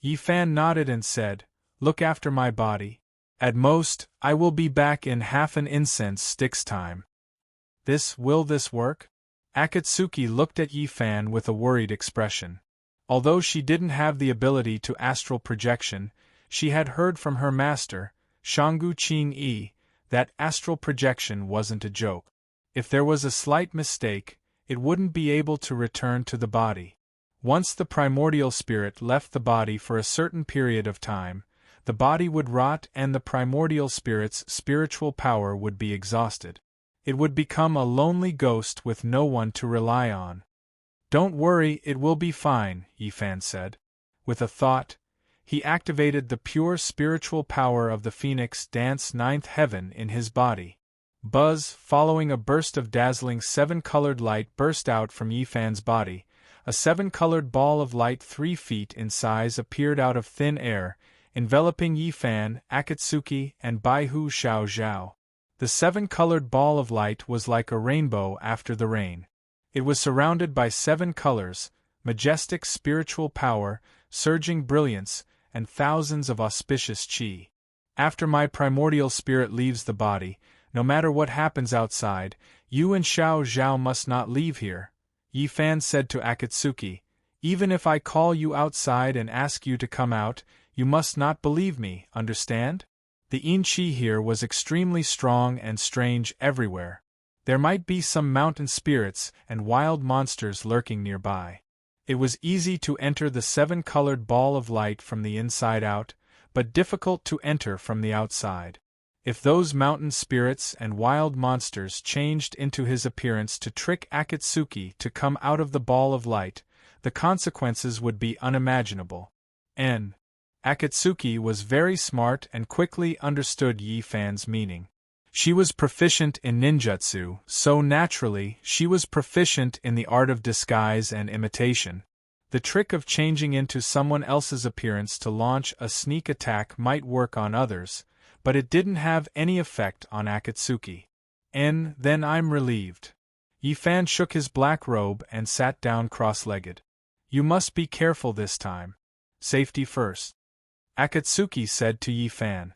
Yi-fan nodded and said, Look after my body. At most, I will be back in half an incense stick's time. Will this work? Akatsuki looked at Yi-fan with a worried expression. Although she didn't have the ability to astral projection, she had heard from her master, Shangu Qing-yi, that astral projection wasn't a joke. If there was a slight mistake, it wouldn't be able to return to the body. Once the primordial spirit left the body for a certain period of time, the body would rot and the primordial spirit's spiritual power would be exhausted. It would become a lonely ghost with no one to rely on. Don't worry, it will be fine, Yi-fan said. With a thought, he activated the pure spiritual power of the Phoenix Dance Ninth Heaven in his body. Buzz, following a burst of dazzling seven-colored light burst out from Yi-fan's body. A seven-colored ball of light 3 feet in size appeared out of thin air, enveloping Yi-fan, Akatsuki, and Baihu Xiaozhao. The seven-colored ball of light was like a rainbow after the rain. It was surrounded by 7 colors, majestic spiritual power, surging brilliance, and thousands of auspicious qi. After my primordial spirit leaves the body, no matter what happens outside, you and Xiao Zhao must not leave here, Yi-fan said to Akatsuki. Even if I call you outside and ask you to come out, you must not believe me, understand? The Yin Qi here was extremely strong and strange everywhere. There might be some mountain spirits and wild monsters lurking nearby. It was easy to enter the 7-colored ball of light from the inside out, but difficult to enter from the outside. If those mountain spirits and wild monsters changed into his appearance to trick Akatsuki to come out of the ball of light, the consequences would be unimaginable. Akatsuki was very smart and quickly understood Yi-fan's meaning. She was proficient in ninjutsu, so naturally, she was proficient in the art of disguise and imitation. The trick of changing into someone else's appearance to launch a sneak attack might work on others, but it didn't have any effect on Akatsuki. Then I'm relieved. Yi Fan shook his black robe and sat down cross-legged. You must be careful this time. Safety first. Akatsuki said to Yi Fan.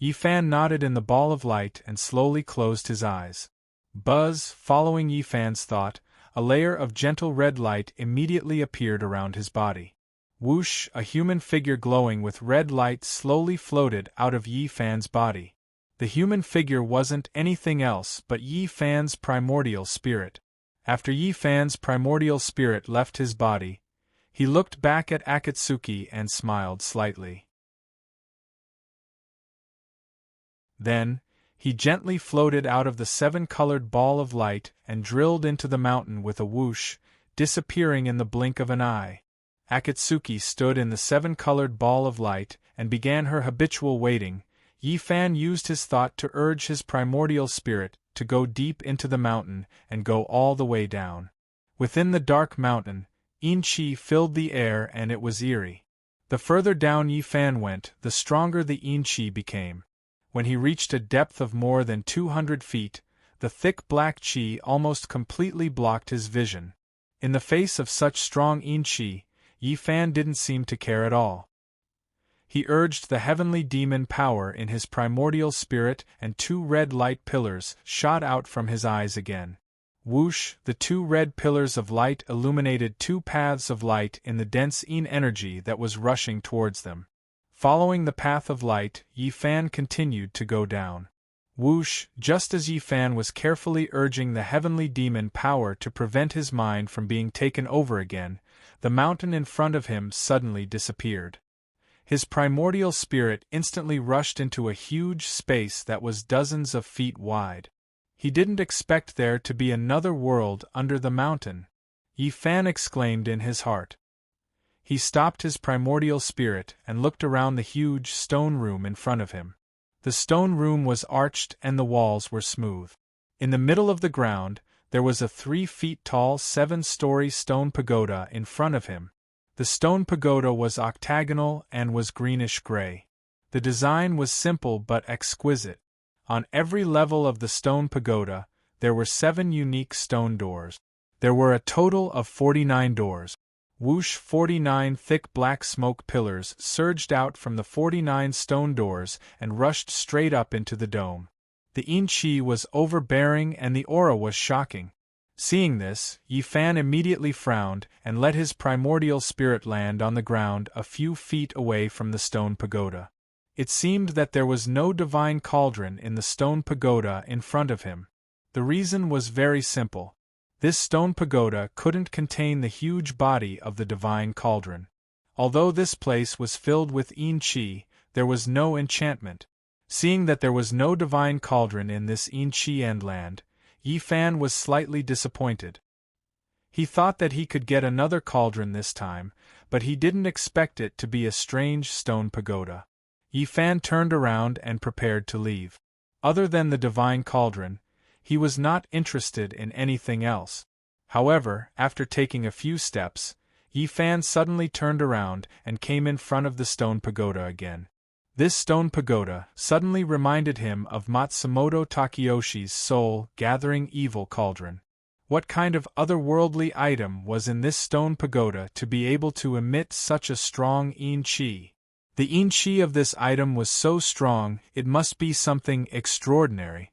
Yi Fan nodded in the ball of light and slowly closed his eyes. Buzz, following Yi Fan's thought, a layer of gentle red light immediately appeared around his body. Whoosh, a human figure glowing with red light slowly floated out of Yi Fan's body. The human figure wasn't anything else but Yi Fan's primordial spirit. After Yi Fan's primordial spirit left his body, he looked back at Akatsuki and smiled slightly. Then, he gently floated out of the seven-colored ball of light and drilled into the mountain with a whoosh, disappearing in the blink of an eye. Akatsuki stood in the seven-colored ball of light and began her habitual waiting. Yi Fan used his thought to urge his primordial spirit to go deep into the mountain and go all the way down. Within the dark mountain, Yin-Chi filled the air and it was eerie. The further down Yi Fan went, the stronger the Yin-Chi became. When he reached a depth of more than 200 feet, the thick black chi almost completely blocked his vision. In the face of such strong Yin-Chi, Yi Fan didn't seem to care at all. He urged the heavenly demon power in his primordial spirit and two red light pillars shot out from his eyes again. Whoosh, the two red pillars of light illuminated two paths of light in the dense Yin energy that was rushing towards them. Following the path of light, Yi Fan continued to go down. Whoosh, just as Yi Fan was carefully urging the heavenly demon power to prevent his mind from being taken over again, the mountain in front of him suddenly disappeared. His primordial spirit instantly rushed into a huge space that was dozens of feet wide. He didn't expect there to be another world under the mountain. Yi Fan exclaimed in his heart. He stopped his primordial spirit and looked around the huge stone room in front of him. The stone room was arched and the walls were smooth. In the middle of the ground, there was a 3 feet tall 7-story stone pagoda in front of him. The stone pagoda was octagonal and was greenish-gray. The design was simple but exquisite. On every level of the stone pagoda, there were 7 unique stone doors. There were a total of 49 doors. Whoosh, 49 thick black smoke pillars surged out from the 49 stone doors and rushed straight up into the dome. The Yin-Chi was overbearing and the aura was shocking. Seeing this, Yi Fan immediately frowned and let his primordial spirit land on the ground a few feet away from the stone pagoda. It seemed that there was no divine cauldron in the stone pagoda in front of him. The reason was very simple. This stone pagoda couldn't contain the huge body of the divine cauldron. Although this place was filled with Yin-Chi, there was no enchantment. Seeing that there was no divine cauldron in this Yin-Chi end land, Yi Fan was slightly disappointed. He thought that he could get another cauldron this time, but he didn't expect it to be a strange stone pagoda. Yi Fan turned around and prepared to leave. Other than the divine cauldron, he was not interested in anything else. However, after taking a few steps, Yi Fan suddenly turned around and came in front of the stone pagoda again. This stone pagoda suddenly reminded him of Matsumoto Takeyoshi's soul-gathering evil cauldron. What kind of otherworldly item was in this stone pagoda to be able to emit such a strong Yin-Chi? The Yin-Chi of this item was so strong, it must be something extraordinary.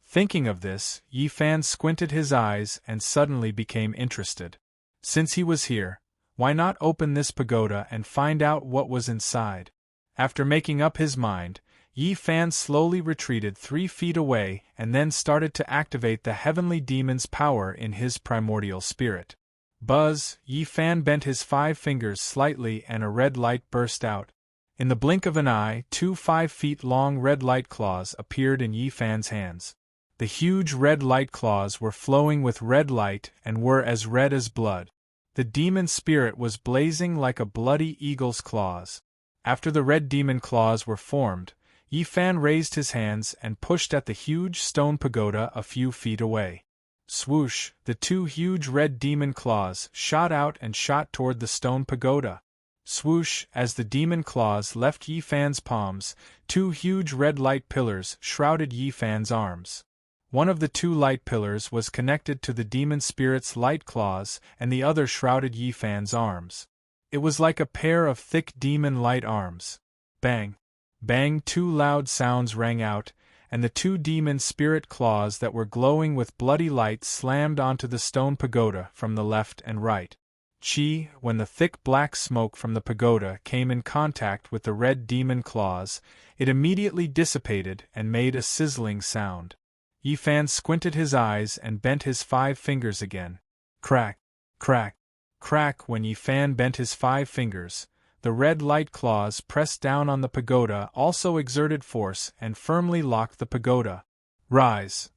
Thinking of this, Yi Fan squinted his eyes and suddenly became interested. Since he was here, why not open this pagoda and find out what was inside? After making up his mind, Yi Fan slowly retreated 3 feet away and then started to activate the heavenly demon's power in his primordial spirit. Buzz, Yi Fan bent his 5 fingers slightly and a red light burst out. In the blink of an eye, 2 5-feet-long red light claws appeared in Yi Fan's hands. The huge red light claws were flowing with red light and were as red as blood. The demon spirit was blazing like a bloody eagle's claws. After the red demon claws were formed, Yi Fan raised his hands and pushed at the huge stone pagoda a few feet away. Swoosh, the two huge red demon claws shot out and shot toward the stone pagoda. Swoosh, as the demon claws left Yi Fan's palms, two huge red light pillars shrouded Yi Fan's arms. One of the two light pillars was connected to the demon spirit's light claws and the other shrouded Yi Fan's arms. It was like a pair of thick demon light arms. Bang! Bang! Two loud sounds rang out, and the two demon spirit claws that were glowing with bloody light slammed onto the stone pagoda from the left and right. Chi, when the thick black smoke from the pagoda came in contact with the red demon claws, it immediately dissipated and made a sizzling sound. Yi Fan squinted his eyes and bent his 5 fingers again. Crack! Crack! Crack! When Yi Fan bent his 5 fingers, the red light claws pressed down on the pagoda also exerted force and firmly locked the pagoda. Rise!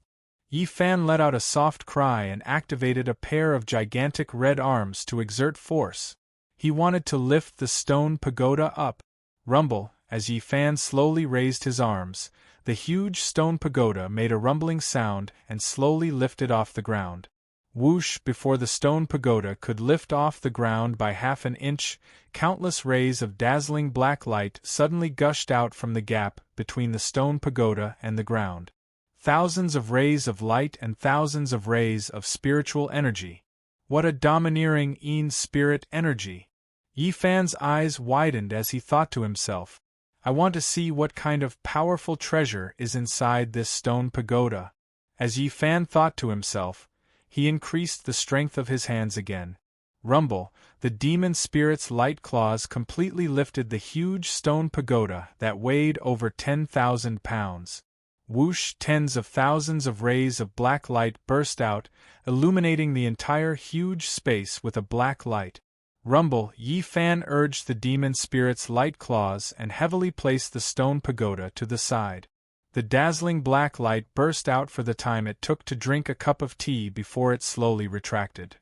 Yi Fan let out a soft cry and activated a pair of gigantic red arms to exert force. He wanted to lift the stone pagoda up. Rumble, as Yi Fan slowly raised his arms, the huge stone pagoda made a rumbling sound and slowly lifted off the ground. Whoosh! Before the stone pagoda could lift off the ground by half an inch, countless rays of dazzling black light suddenly gushed out from the gap between the stone pagoda and the ground. Thousands of rays of light and thousands of rays of spiritual energy. What a domineering spirit energy! Yi Fan's eyes widened as he thought to himself, I want to see what kind of powerful treasure is inside this stone pagoda. As Yi Fan thought to himself, he increased the strength of his hands again. Rumble, the demon spirit's light claws completely lifted the huge stone pagoda that weighed over 10,000 pounds. Whoosh! Tens of thousands of rays of black light burst out, illuminating the entire huge space with a black light. Rumble, Yi Fan urged the demon spirit's light claws and heavily placed the stone pagoda to the side. The dazzling black light burst out for the time it took to drink a cup of tea before it slowly retracted.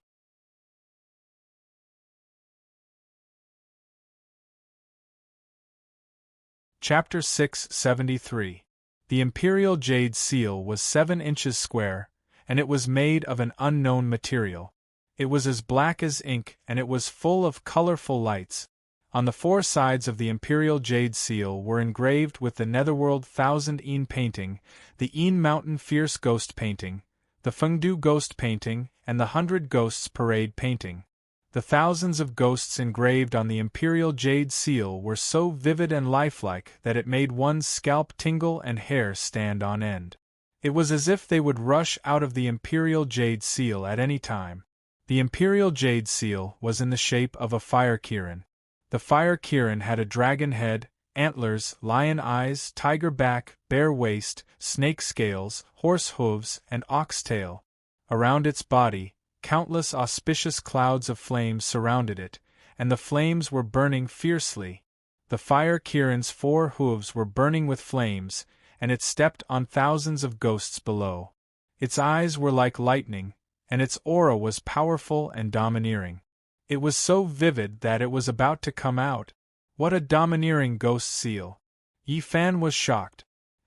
Chapter 673. The Imperial Jade Seal was 7 inches square, and it was made of an unknown material. It was as black as ink, and it was full of colorful lights. On the 4 sides of the Imperial Jade Seal were engraved with the Netherworld 1000 Een painting, the Een Mountain Fierce Ghost painting, the Fengdu Ghost painting, and the 100 Ghosts Parade painting. The thousands of ghosts engraved on the Imperial Jade Seal were so vivid and lifelike that it made one's scalp tingle and hair stand on end. It was as if they would rush out of the Imperial Jade Seal at any time. The Imperial Jade Seal was in the shape of a fire kirin. The fire kirin had a dragon head, antlers, lion eyes, tiger back, bear waist, snake scales, horse hooves, and ox tail. Around its body, countless auspicious clouds of flames surrounded it, and the flames were burning fiercely. The fire kirin's 4 hooves were burning with flames, and it stepped on thousands of ghosts below. Its eyes were like lightning, and its aura was powerful and domineering. It was so vivid that it was about to come out. What a domineering ghost seal! Yi Fan was shocked.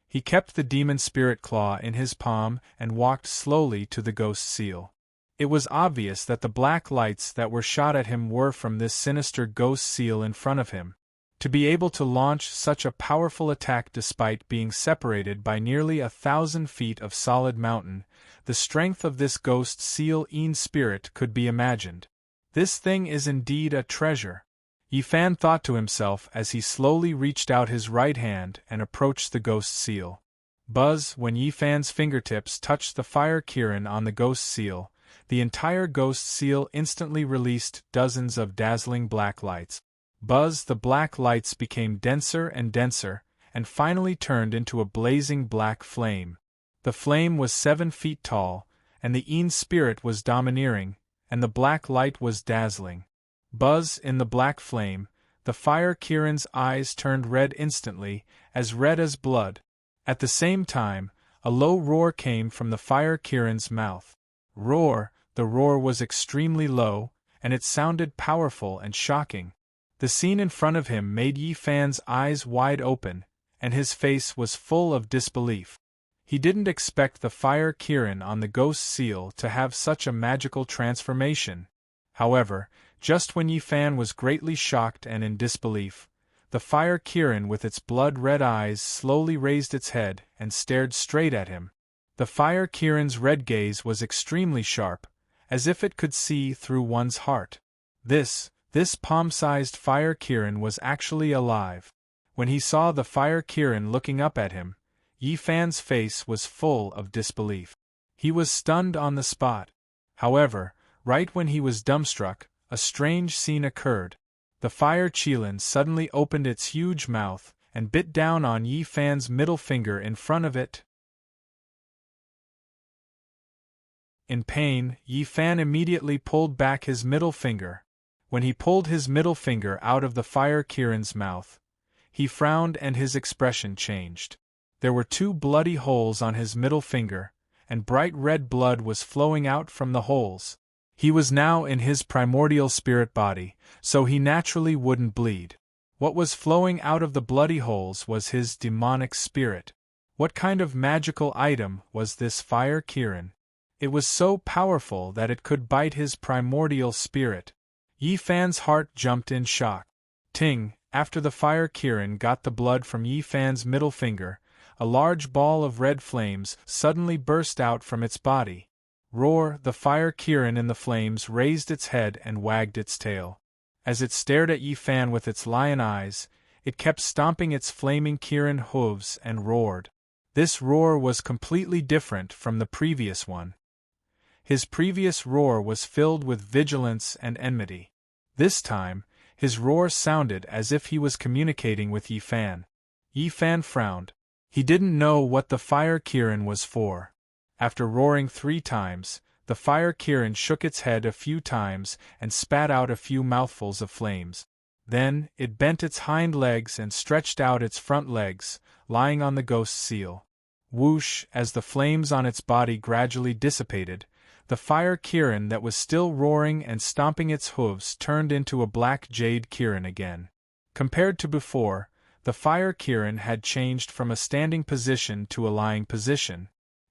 He kept the demon spirit claw in his palm and walked slowly to the ghost seal. It was obvious that the black lights that were shot at him were from this sinister ghost seal in front of him. To be able to launch such a powerful attack despite being separated by nearly 1,000 feet of solid mountain, the strength of this ghost seal spirit could be imagined. This thing is indeed a treasure. Yi Fan thought to himself as he slowly reached out his right hand and approached the ghost seal. Buzz! When Yi Fan's fingertips touched the fire kirin on the ghost seal, the entire ghost seal instantly released dozens of dazzling black lights. Buzz! The black lights became denser and denser, and finally turned into a blazing black flame. The flame was 7 feet tall, and the Een spirit was domineering, and the black light was dazzling. Buzz! In the black flame, the fire kirin's eyes turned red instantly, as red as blood. At the same time, a low roar came from the fire kirin's mouth. Roar! The roar was extremely low, and it sounded powerful and shocking. The scene in front of him made Yi Fan's eyes wide open, and his face was full of disbelief. He didn't expect the fire Kirin on the ghost seal to have such a magical transformation. However, just when Yi Fan was greatly shocked and in disbelief, the fire Kirin with its blood-red eyes slowly raised its head and stared straight at him. The fire Kirin's red gaze was extremely sharp, as if it could see through one's heart. This palm-sized fire Kirin was actually alive. When he saw the fire Kirin looking up at him, Yi Fan's face was full of disbelief. He was stunned on the spot. However, right when he was dumbstruck, a strange scene occurred. The fire Qilin suddenly opened its huge mouth and bit down on Yi Fan's middle finger in front of it. In pain, Yi Fan immediately pulled back his middle finger. When he pulled his middle finger out of the fire Kirin's mouth, he frowned and his expression changed. There were 2 bloody holes on his middle finger, and bright red blood was flowing out from the holes. He was now in his primordial spirit body, so he naturally wouldn't bleed. What was flowing out of the bloody holes was his demonic spirit. What kind of magical item was this fire Kirin? It was so powerful that it could bite his primordial spirit. Yi Fan's heart jumped in shock. Ting, after the fire Kirin got the blood from Yi Fan's middle finger, a large ball of red flames suddenly burst out from its body. Roar! The fire Kirin in the flames raised its head and wagged its tail. As it stared at Yi Fan with its lion eyes, it kept stomping its flaming Kirin hooves and roared. This roar was completely different from the previous one. His previous roar was filled with vigilance and enmity. This time, his roar sounded as if he was communicating with Yi Fan. Yi Fan frowned. He didn't know what the fire Kirin was for. After roaring 3 times, the fire Kirin shook its head a few times and spat out a few mouthfuls of flames. Then, it bent its hind legs and stretched out its front legs, lying on the ghost seal. Whoosh! As the flames on its body gradually dissipated, the fire Kirin that was still roaring and stomping its hooves turned into a black jade Kirin again. Compared to before, the fire Kirin had changed from a standing position to a lying position.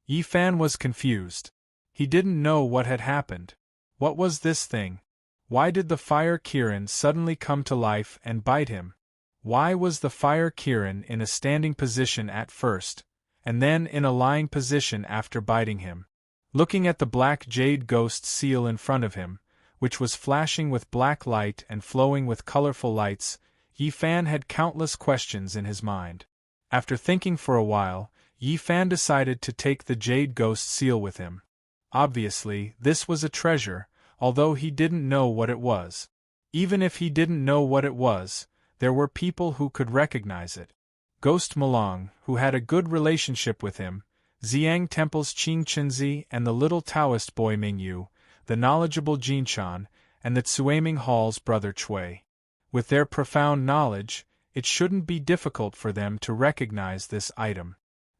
Yi Fan was confused. He didn't know what had happened. What was this thing? Why did the fire Kirin suddenly come to life and bite him? Why was the fire Kirin in a standing position at first, and then in a lying position after biting him? Looking at the black jade ghost seal in front of him, which was flashing with black light and flowing with colorful lights, Yi Fan had countless questions in his mind. After thinking for a while, Yi Fan decided to take the jade ghost seal with him. Obviously, this was a treasure, although he didn't know what it was. Even if he didn't know what it was, there were people who could recognize it. Ghost Malong, who had a good relationship with him, Xiang Temple's Qing Chenzi and the little Taoist boy Mingyu, the knowledgeable Jinshan, and the Tsuaming Hall's brother Chui. With their profound knowledge, it shouldn't be difficult for them to recognize this item.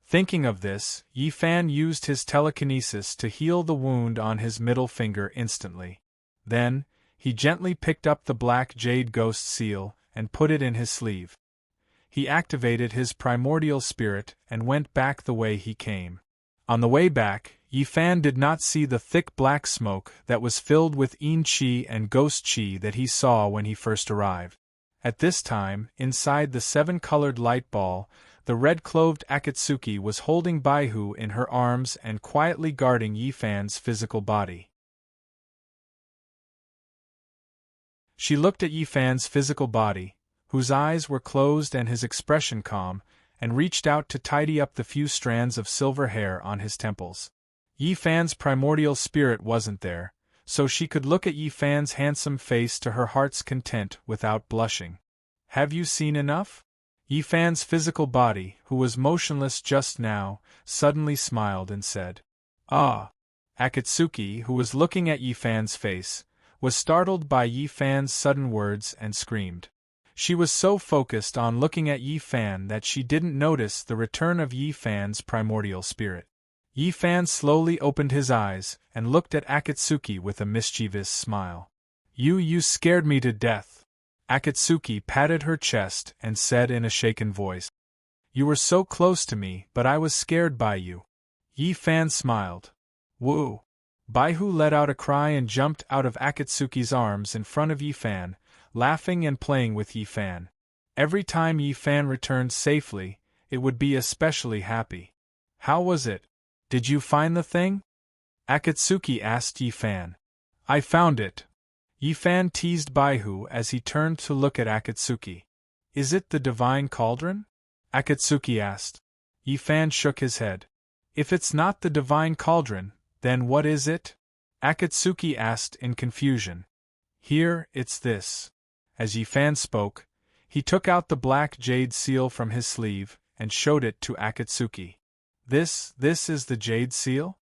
Thinking of this, Yi Fan used his telekinesis to heal the wound on his middle finger instantly. Then, he gently picked up the black jade ghost seal and put it in his sleeve. He activated his primordial spirit and went back the way he came. On the way back, Yi Fan did not see the thick black smoke that was filled with Yin Qi and Ghost Qi that he saw when he first arrived. At this time, inside the 7-colored light ball, the red-cloved Akatsuki was holding Baihu in her arms and quietly guarding Yi Fan's physical body. She looked at Yi Fan's physical body, whose eyes were closed and his expression calm, and reached out to tidy up the few strands of silver hair on his temples. Yi Fan's primordial spirit wasn't there, so she could look at Yi Fan's handsome face to her heart's content without blushing. "Have you seen enough?" Yi Fan's physical body, who was motionless just now, suddenly smiled and said, "Ah." Akatsuki, who was looking at Yi Fan's face, was startled by Yi Fan's sudden words and screamed. She was so focused on looking at Yi Fan that she didn't notice the return of Yi Fan's primordial spirit. Yi Fan slowly opened his eyes and looked at Akatsuki with a mischievous smile. You scared me to death." Akatsuki patted her chest and said in a shaken voice, "You were so close to me, but I was scared by you." Yi Fan smiled. "Woo!" Baihu let out a cry and jumped out of Akatsuki's arms in front of Yi Fan, laughing and playing with Yi Fan. Every time Yi Fan returned safely, it would be especially happy. "How was it? Did you find the thing?" Akatsuki asked Yi Fan. "I found it." Yi Fan teased Baihu as he turned to look at Akatsuki. "Is it the divine cauldron?" Akatsuki asked. Yi Fan shook his head. "If it's not the divine cauldron, then what is it?" Akatsuki asked in confusion. "Here, it's this." As Yi Fan spoke, he took out the black jade seal from his sleeve and showed it to Akatsuki. This is the jade seal?"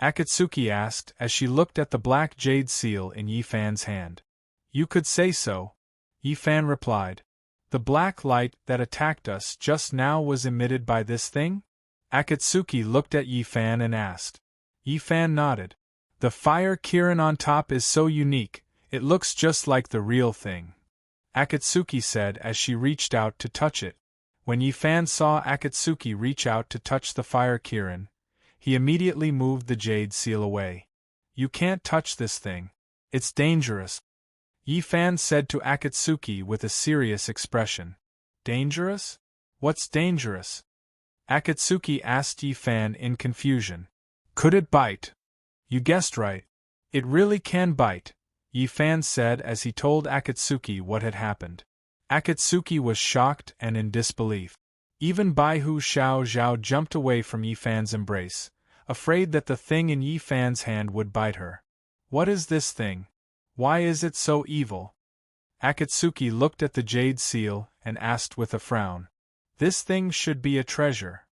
Akatsuki asked as she looked at the black jade seal in Yi Fan's hand. "You could say so," Yi Fan replied. "The black light that attacked us just now was emitted by this thing?" Akatsuki looked at Yi Fan and asked. Yi Fan nodded. "The fire kirin on top is so unique, it looks just like the real thing," Akatsuki said as she reached out to touch it. When Yi Fan saw Akatsuki reach out to touch the fire kirin, he immediately moved the jade seal away. "You can't touch this thing. It's dangerous," Yi Fan said to Akatsuki with a serious expression. "Dangerous? What's dangerous?" Akatsuki asked Yi Fan in confusion. "Could it bite?" "You guessed right. It really can bite," Yi Fan said as he told Akatsuki what had happened. Akatsuki was shocked and in disbelief. Even Baihu Xiao Zhao jumped away from Yi Fan's embrace, afraid that the thing in Yi Fan's hand would bite her. "What is this thing? Why is it so evil?" Akatsuki looked at the jade seal and asked with a frown. "This thing should be a treasure,"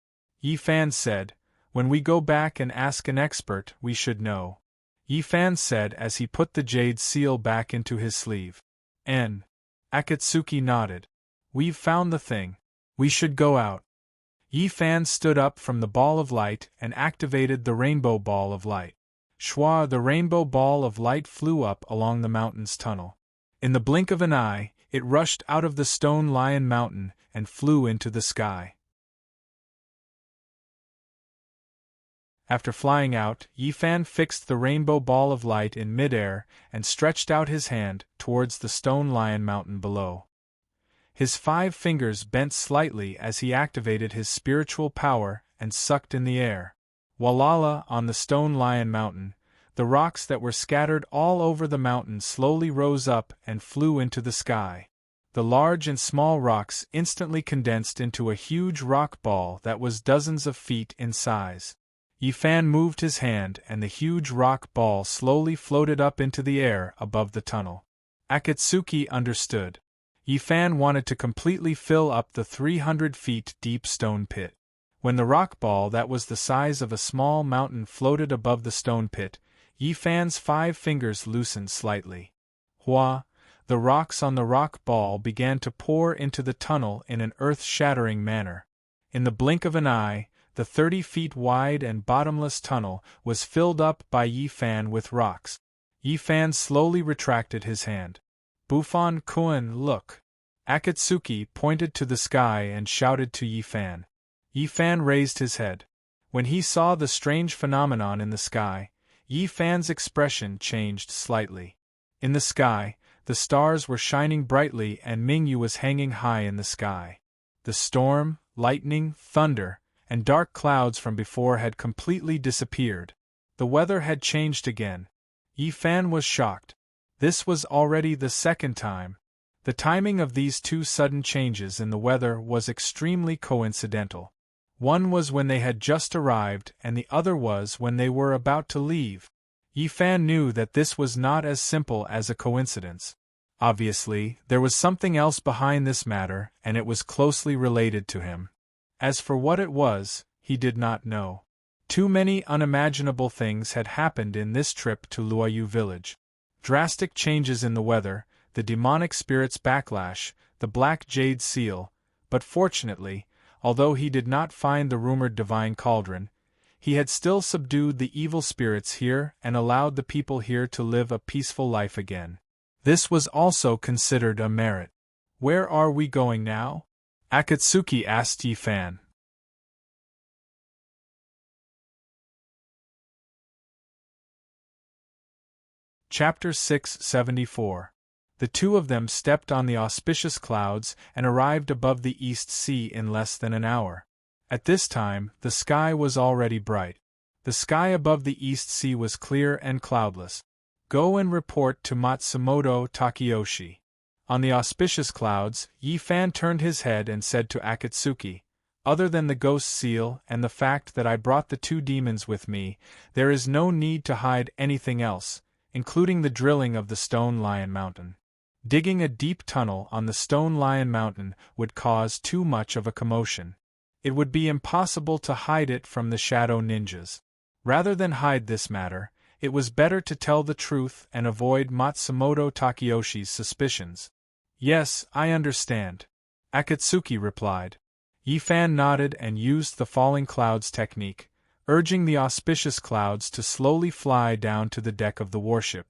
Yi Fan said. "When we go back and ask an expert, we should know," Yi Fan said as he put the jade seal back into his sleeve. Akatsuki nodded. "We've found the thing. We should go out." Yi Fan stood up from the ball of light and activated the rainbow ball of light. Shwa, the rainbow ball of light flew up along the mountain's tunnel. In the blink of an eye, it rushed out of the Stone Lion Mountain and flew into the sky. After flying out, Yi Fan fixed the rainbow ball of light in midair and stretched out his hand towards the Stone Lion Mountain below. His 5 fingers bent slightly as he activated his spiritual power and sucked in the air. Walala, on the Stone Lion Mountain, the rocks that were scattered all over the mountain slowly rose up and flew into the sky. The large and small rocks instantly condensed into a huge rock ball that was dozens of feet in size. Yi Fan moved his hand and the huge rock ball slowly floated up into the air above the tunnel. Akatsuki understood. Yi Fan wanted to completely fill up the 300 feet deep stone pit. When the rock ball that was the size of a small mountain floated above the stone pit, Yi Fan's 5 fingers loosened slightly. Hua! The rocks on the rock ball began to pour into the tunnel in an earth-shattering manner. In the blink of an eye, the 30 feet wide and bottomless tunnel was filled up by Yi Fan with rocks. Yi Fan slowly retracted his hand. "Bufan Kuan, look!" Akatsuki pointed to the sky and shouted to Yi Fan. Yi Fan raised his head. When he saw the strange phenomenon in the sky, Yi Fan's expression changed slightly. In the sky, the stars were shining brightly and Mingyu was hanging high in the sky. The storm, lightning, thunder, and dark clouds from before had completely disappeared. The weather had changed again. Yi Fan was shocked. This was already the second time. The timing of these 2 sudden changes in the weather was extremely coincidental. One was when they had just arrived and the other was when they were about to leave. Yi Fan knew that this was not as simple as a coincidence. Obviously, there was something else behind this matter and it was closely related to him. As for what it was, he did not know. Too many unimaginable things had happened in this trip to Luoyu village. Drastic changes in the weather, the demonic spirit's backlash, the black jade seal, but fortunately, although he did not find the rumored divine cauldron, he had still subdued the evil spirits here and allowed the people here to live a peaceful life again. This was also considered a merit. Where are we going now? Akatsuki asked Yi Fan. Chapter 674. The two of them stepped on the auspicious clouds and arrived above the East Sea in less than an hour. At this time, the sky was already bright. The sky above the East Sea was clear and cloudless. Go and report to Matsumoto Takeyoshi. On the auspicious clouds, Yi Fan turned his head and said to Akatsuki, "Other than the ghost seal and the fact that I brought the two demons with me, there is no need to hide anything else, including the drilling of the Stone Lion Mountain. Digging a deep tunnel on the Stone Lion Mountain would cause too much of a commotion. It would be impossible to hide it from the shadow ninjas. Rather than hide this matter, it was better to tell the truth and avoid Matsumoto Takeyoshi's suspicions." "Yes, I understand," Akatsuki replied. Yi Fan nodded and used the falling clouds technique, urging the auspicious clouds to slowly fly down to the deck of the warship.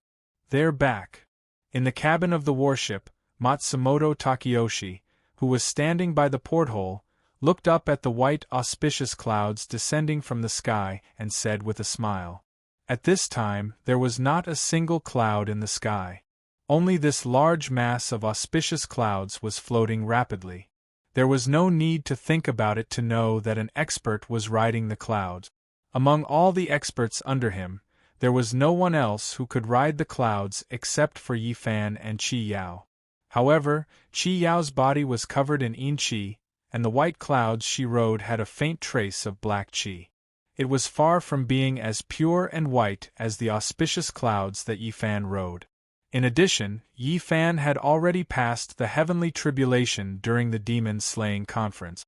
They're back. In the cabin of the warship, Matsumoto Takeyoshi, who was standing by the porthole, looked up at the white auspicious clouds descending from the sky and said with a smile. At this time, there was not a single cloud in the sky. Only this large mass of auspicious clouds was floating rapidly. There was no need to think about it to know that an expert was riding the clouds. Among all the experts under him, there was no one else who could ride the clouds except for Yi Fan and Qi Yao. However, Qi Yao's body was covered in yin qi, and the white clouds she rode had a faint trace of black qi. It was far from being as pure and white as the auspicious clouds that Yi Fan rode. In addition, Yi Fan had already passed the heavenly tribulation during the demon-slaying conference.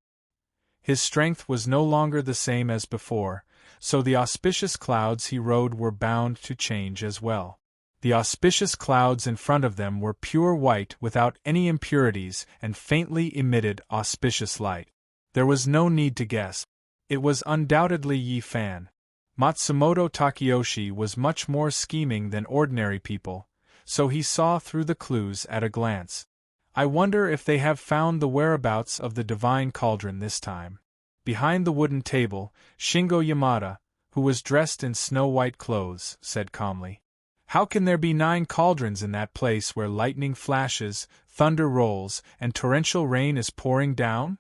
His strength was no longer the same as before, so the auspicious clouds he rode were bound to change as well. The auspicious clouds in front of them were pure white without any impurities and faintly emitted auspicious light. There was no need to guess. It was undoubtedly Yi Fan. Matsumoto Takeyoshi was much more scheming than ordinary people, so he saw through the clues at a glance. I wonder if they have found the whereabouts of the divine cauldron this time. Behind the wooden table, Shingo Yamada, who was dressed in snow-white clothes, said calmly, "How can there be 9 cauldrons in that place where lightning flashes, thunder rolls, and torrential rain is pouring down?"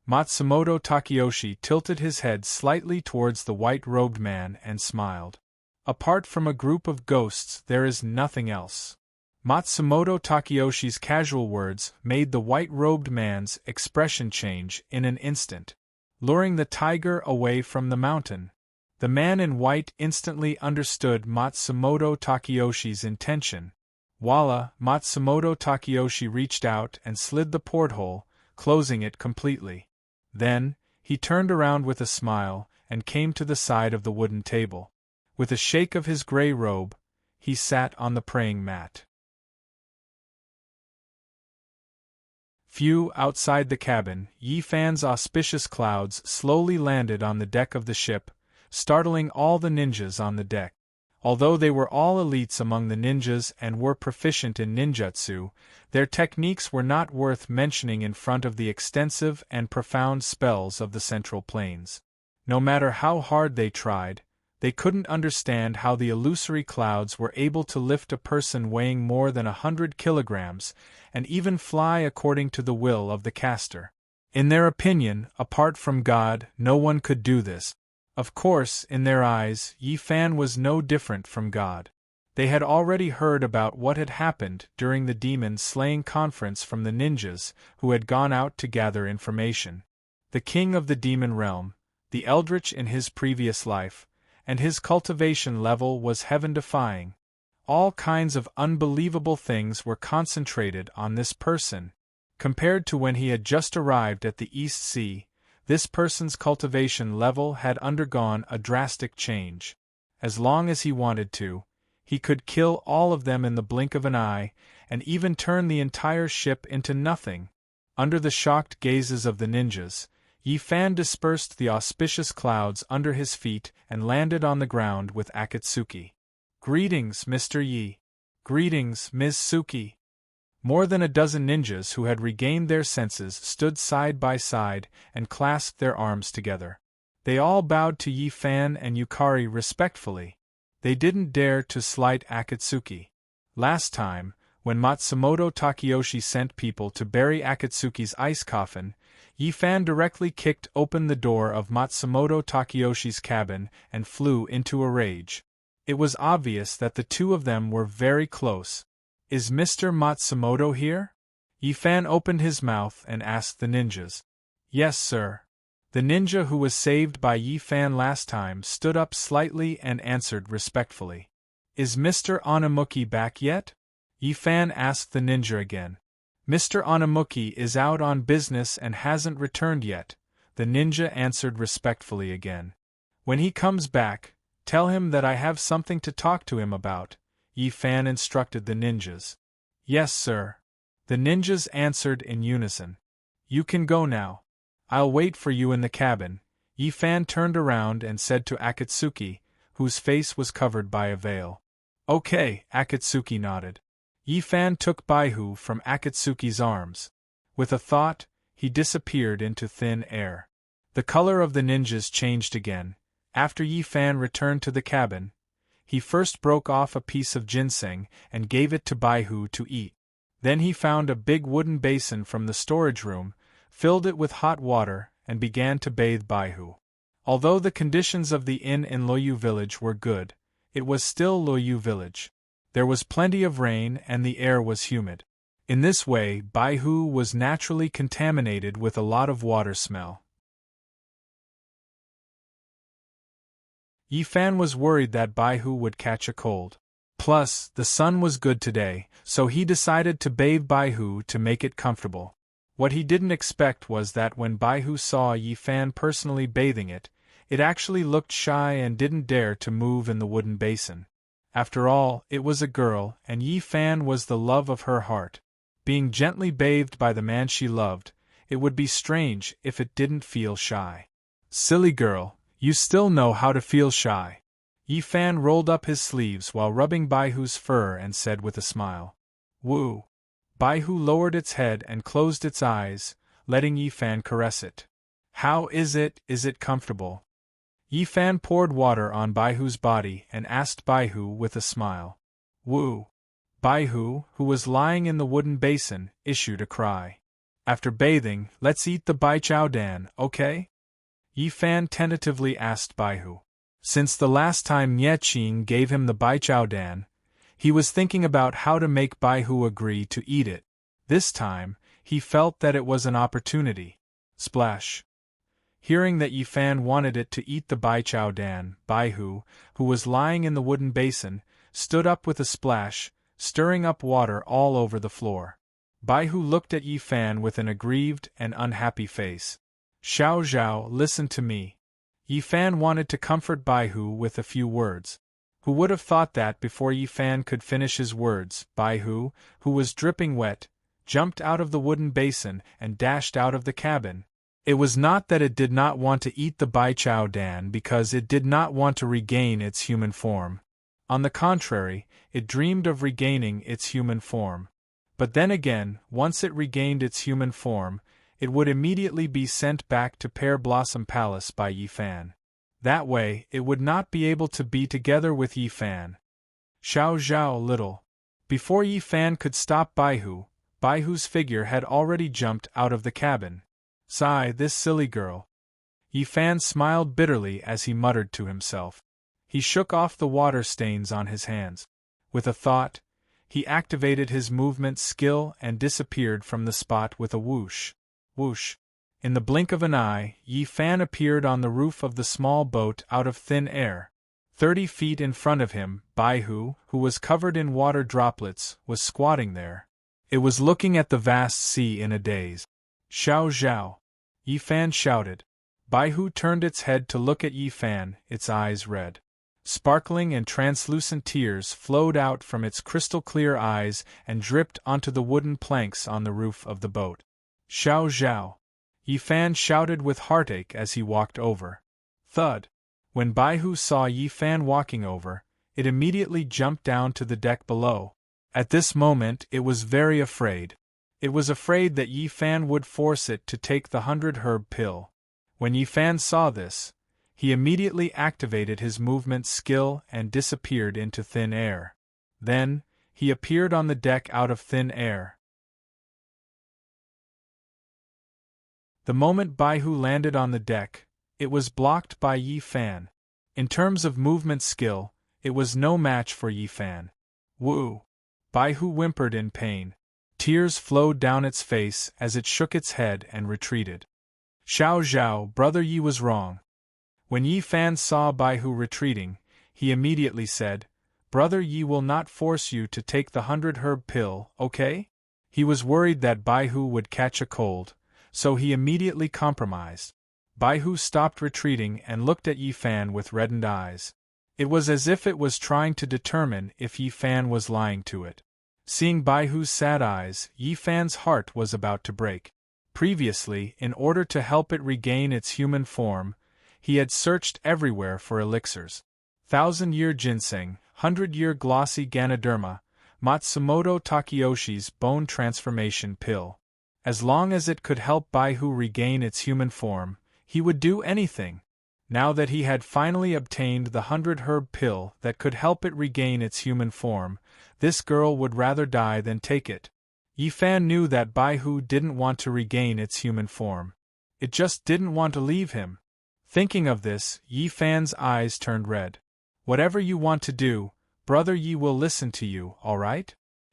Matsumoto Takeyoshi tilted his head slightly towards the white-robed man and smiled. "Apart from a group of ghosts, there is nothing else." Matsumoto Takeyoshi's casual words made the white-robed man's expression change in an instant, luring the tiger away from the mountain. The man in white instantly understood Matsumoto Takeyoshi's intention. Voila! Matsumoto Takeyoshi reached out and slid the porthole, closing it completely. Then, he turned around with a smile and came to the side of the wooden table. With a shake of his gray robe, he sat on the praying mat. Few outside the cabin, Yi Fan's auspicious clouds slowly landed on the deck of the ship, startling all the ninjas on the deck. Although they were all elites among the ninjas and were proficient in ninjutsu, their techniques were not worth mentioning in front of the extensive and profound spells of the Central Plains. No matter how hard they tried, they couldn't understand how the illusory clouds were able to lift a person weighing more than 100 kilograms, and even fly according to the will of the caster. In their opinion, apart from God, no one could do this. Of course, in their eyes, Yi Fan was no different from God. They had already heard about what had happened during the demon-slaying conference from the ninjas who had gone out to gather information. The king of the demon realm, the eldritch in his previous life, and his cultivation level was heaven-defying. All kinds of unbelievable things were concentrated on this person. Compared to when he had just arrived at the East Sea, this person's cultivation level had undergone a drastic change. As long as he wanted to, he could kill all of them in the blink of an eye, and even turn the entire ship into nothing. Under the shocked gazes of the ninjas, Yi Fan dispersed the auspicious clouds under his feet and landed on the ground with Akatsuki. "Greetings, Mr. Yi. Greetings, Ms. Suki." More than a dozen ninjas who had regained their senses stood side by side and clasped their arms together. They all bowed to Yi Fan and Yukari respectfully. They didn't dare to slight Akatsuki. Last time, when Matsumoto Takeyoshi sent people to bury Akatsuki's ice coffin, Yi Fan directly kicked open the door of Matsumoto Takeyoshi's cabin and flew into a rage. It was obvious that the two of them were very close. "Is Mr. Matsumoto here?" Yi Fan opened his mouth and asked the ninjas. "Yes, sir." The ninja who was saved by Yi Fan last time stood up slightly and answered respectfully. "Is Mr. Onimuki back yet?" Yi Fan asked the ninja again. "Mr. Onimuki is out on business and hasn't returned yet," the ninja answered respectfully again. "When he comes back, tell him that I have something to talk to him about," Yi Fan instructed the ninjas. "Yes, sir." The ninjas answered in unison. "You can go now. I'll wait for you in the cabin." Yi Fan turned around and said to Akatsuki, whose face was covered by a veil. "Okay," Akatsuki nodded. Yi Fan took Baihu from Akatsuki's arms. With a thought, he disappeared into thin air. The color of the ninjas changed again. After Yi Fan returned to the cabin, he first broke off a piece of ginseng and gave it to Baihu to eat. Then he found a big wooden basin from the storage room, filled it with hot water, and began to bathe Baihu. Although the conditions of the inn in Loyu village were good, it was still Loyu village. There was plenty of rain and the air was humid. In this way, Baihu was naturally contaminated with a lot of water smell. Yi Fan was worried that Baihu would catch a cold. Plus, the sun was good today, so he decided to bathe Baihu to make it comfortable. What he didn't expect was that when Baihu saw Yi Fan personally bathing it, it actually looked shy and didn't dare to move in the wooden basin. After all, it was a girl, and Yi Fan was the love of her heart. Being gently bathed by the man she loved, it would be strange if it didn't feel shy. "Silly girl, you still know how to feel shy." Yi Fan rolled up his sleeves while rubbing Baihu's fur and said with a smile. "Woo." Baihu lowered its head and closed its eyes, letting Yi Fan caress it. "How is it? Is it comfortable?" Yi Fan poured water on Baihu's body and asked Baihu with a smile. "Woo." Baihu, who was lying in the wooden basin, issued a cry. "After bathing, let's eat the baijiaodan, okay?" Yi Fan tentatively asked Baihu. Since the last time Nie Qing gave him the baijiaodan, he was thinking about how to make Baihu agree to eat it. This time, he felt that it was an opportunity. Splash. Hearing that Yi Fan wanted it to eat the baijiaodan, Baihu, who was lying in the wooden basin, stood up with a splash, stirring up water all over the floor. Baihu looked at Yi Fan with an aggrieved and unhappy face. "Xiao Zhao, listen to me." Yi Fan wanted to comfort Baihu with a few words. Who would have thought that before Yi Fan could finish his words, Baihu, who was dripping wet, jumped out of the wooden basin and dashed out of the cabin. It was not that it did not want to eat the baijiaodan because it did not want to regain its human form. On the contrary, it dreamed of regaining its human form. But then again, once it regained its human form, it would immediately be sent back to Pear Blossom Palace by Yi Fan. That way, it would not be able to be together with Yi Fan. "Xiao Zhao little." Before Yi Fan could stop Baihu, Baihu's figure had already jumped out of the cabin. "Sigh, this silly girl." Yi Fan smiled bitterly as he muttered to himself. He shook off the water stains on his hands. With a thought, he activated his movement skill and disappeared from the spot with a whoosh. Whoosh. In the blink of an eye, Yi Fan appeared on the roof of the small boat out of thin air. 30 feet in front of him, Baihu, who was covered in water droplets, was squatting there. It was looking at the vast sea in a daze. "Xiao Zhao!" Yi Fan shouted. Baihu turned its head to look at Yi Fan, its eyes red. Sparkling and translucent tears flowed out from its crystal-clear eyes and dripped onto the wooden planks on the roof of the boat. "Xiao Zhao!" Yi Fan shouted with heartache as he walked over. Thud! When Baihu saw Yi Fan walking over, it immediately jumped down to the deck below. At this moment it was very afraid. It was afraid that Yi Fan would force it to take the 100-herb pill. When Yi Fan saw this, he immediately activated his movement skill and disappeared into thin air. Then, he appeared on the deck out of thin air. The moment Baihu landed on the deck, it was blocked by Yi Fan. In terms of movement skill, it was no match for Yi Fan. Woo! Baihu whimpered in pain. Tears flowed down its face as it shook its head and retreated. Xiao Zhao, brother Yi was wrong. When Yi Fan saw Baihu retreating, he immediately said, Brother Yi will not force you to take the 100-herb pill, okay? He was worried that Baihu would catch a cold, so he immediately compromised. Baihu stopped retreating and looked at Yi Fan with reddened eyes. It was as if it was trying to determine if Yi Fan was lying to it. Seeing Baihu's sad eyes, Yi Fan's heart was about to break. Previously, in order to help it regain its human form, he had searched everywhere for elixirs. 1,000-year ginseng, 100-year glossy Ganoderma, Matsumoto Takayoshi's bone transformation pill. As long as it could help Baihu regain its human form, he would do anything. Now that he had finally obtained the 100-herb pill that could help it regain its human form, this girl would rather die than take it. Yi Fan knew that Baihu didn't want to regain its human form. It just didn't want to leave him. Thinking of this, Yi Fan's eyes turned red. Whatever you want to do, brother Yi will listen to you, all right?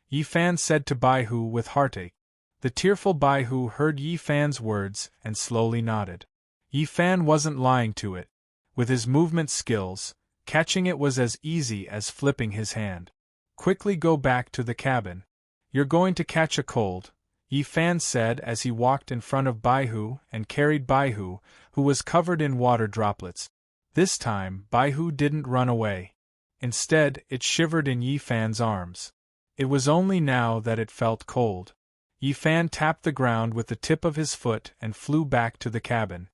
Yi Fan said to Baihu with heartache. The tearful Baihu heard Yi Fan's words and slowly nodded. Yi Fan wasn't lying to it. With his movement skills, catching it was as easy as flipping his hand. Quickly go back to the cabin. You're going to catch a cold, Yi Fan said as he walked in front of Baihu and carried Baihu, who was covered in water droplets. This time, Baihu didn't run away. Instead, it shivered in Yi Fan's arms. It was only now that it felt cold. Yi Fan tapped the ground with the tip of his foot and flew back to the cabin.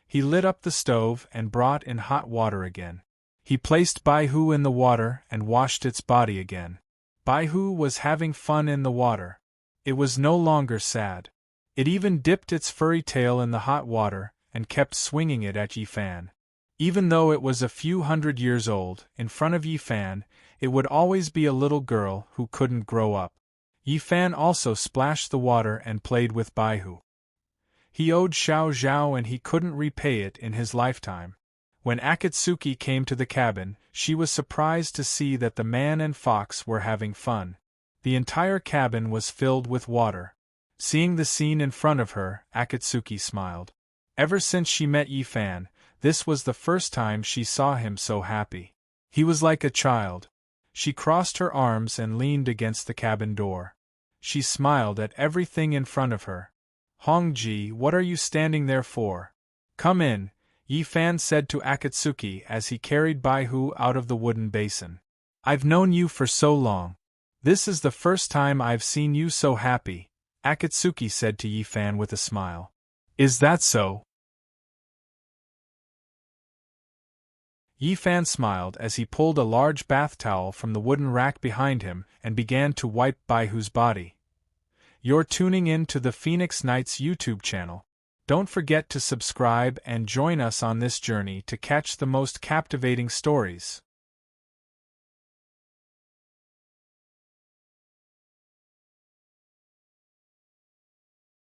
He lit up the stove and brought in hot water again. He placed Baihu in the water and washed its body again. Baihu was having fun in the water. It was no longer sad. It even dipped its furry tail in the hot water and kept swinging it at Yi Fan. Even though it was a few 100 years old, in front of Yi Fan, it would always be a little girl who couldn't grow up. Yi Fan also splashed the water and played with Baihu. He owed Xiao Zhao and he couldn't repay it in his lifetime. When Akatsuki came to the cabin, she was surprised to see that the man and fox were having fun. The entire cabin was filled with water. Seeing the scene in front of her, Akatsuki smiled. Ever since she met Yi Fan, this was the first time she saw him so happy. He was like a child. She crossed her arms and leaned against the cabin door. She smiled at everything in front of her. Hongji, what are you standing there for? Come in, Yi Fan said to Akatsuki as he carried Baihu out of the wooden basin. I've known you for so long. This is the first time I've seen you so happy, Akatsuki said to Yi Fan with a smile. Is that so? Yi Fan smiled as he pulled a large bath towel from the wooden rack behind him and began to wipe Baihu's body. You're tuning in to the Phoenix Nights YouTube channel. Don't forget to subscribe and join us on this journey to catch the most captivating stories.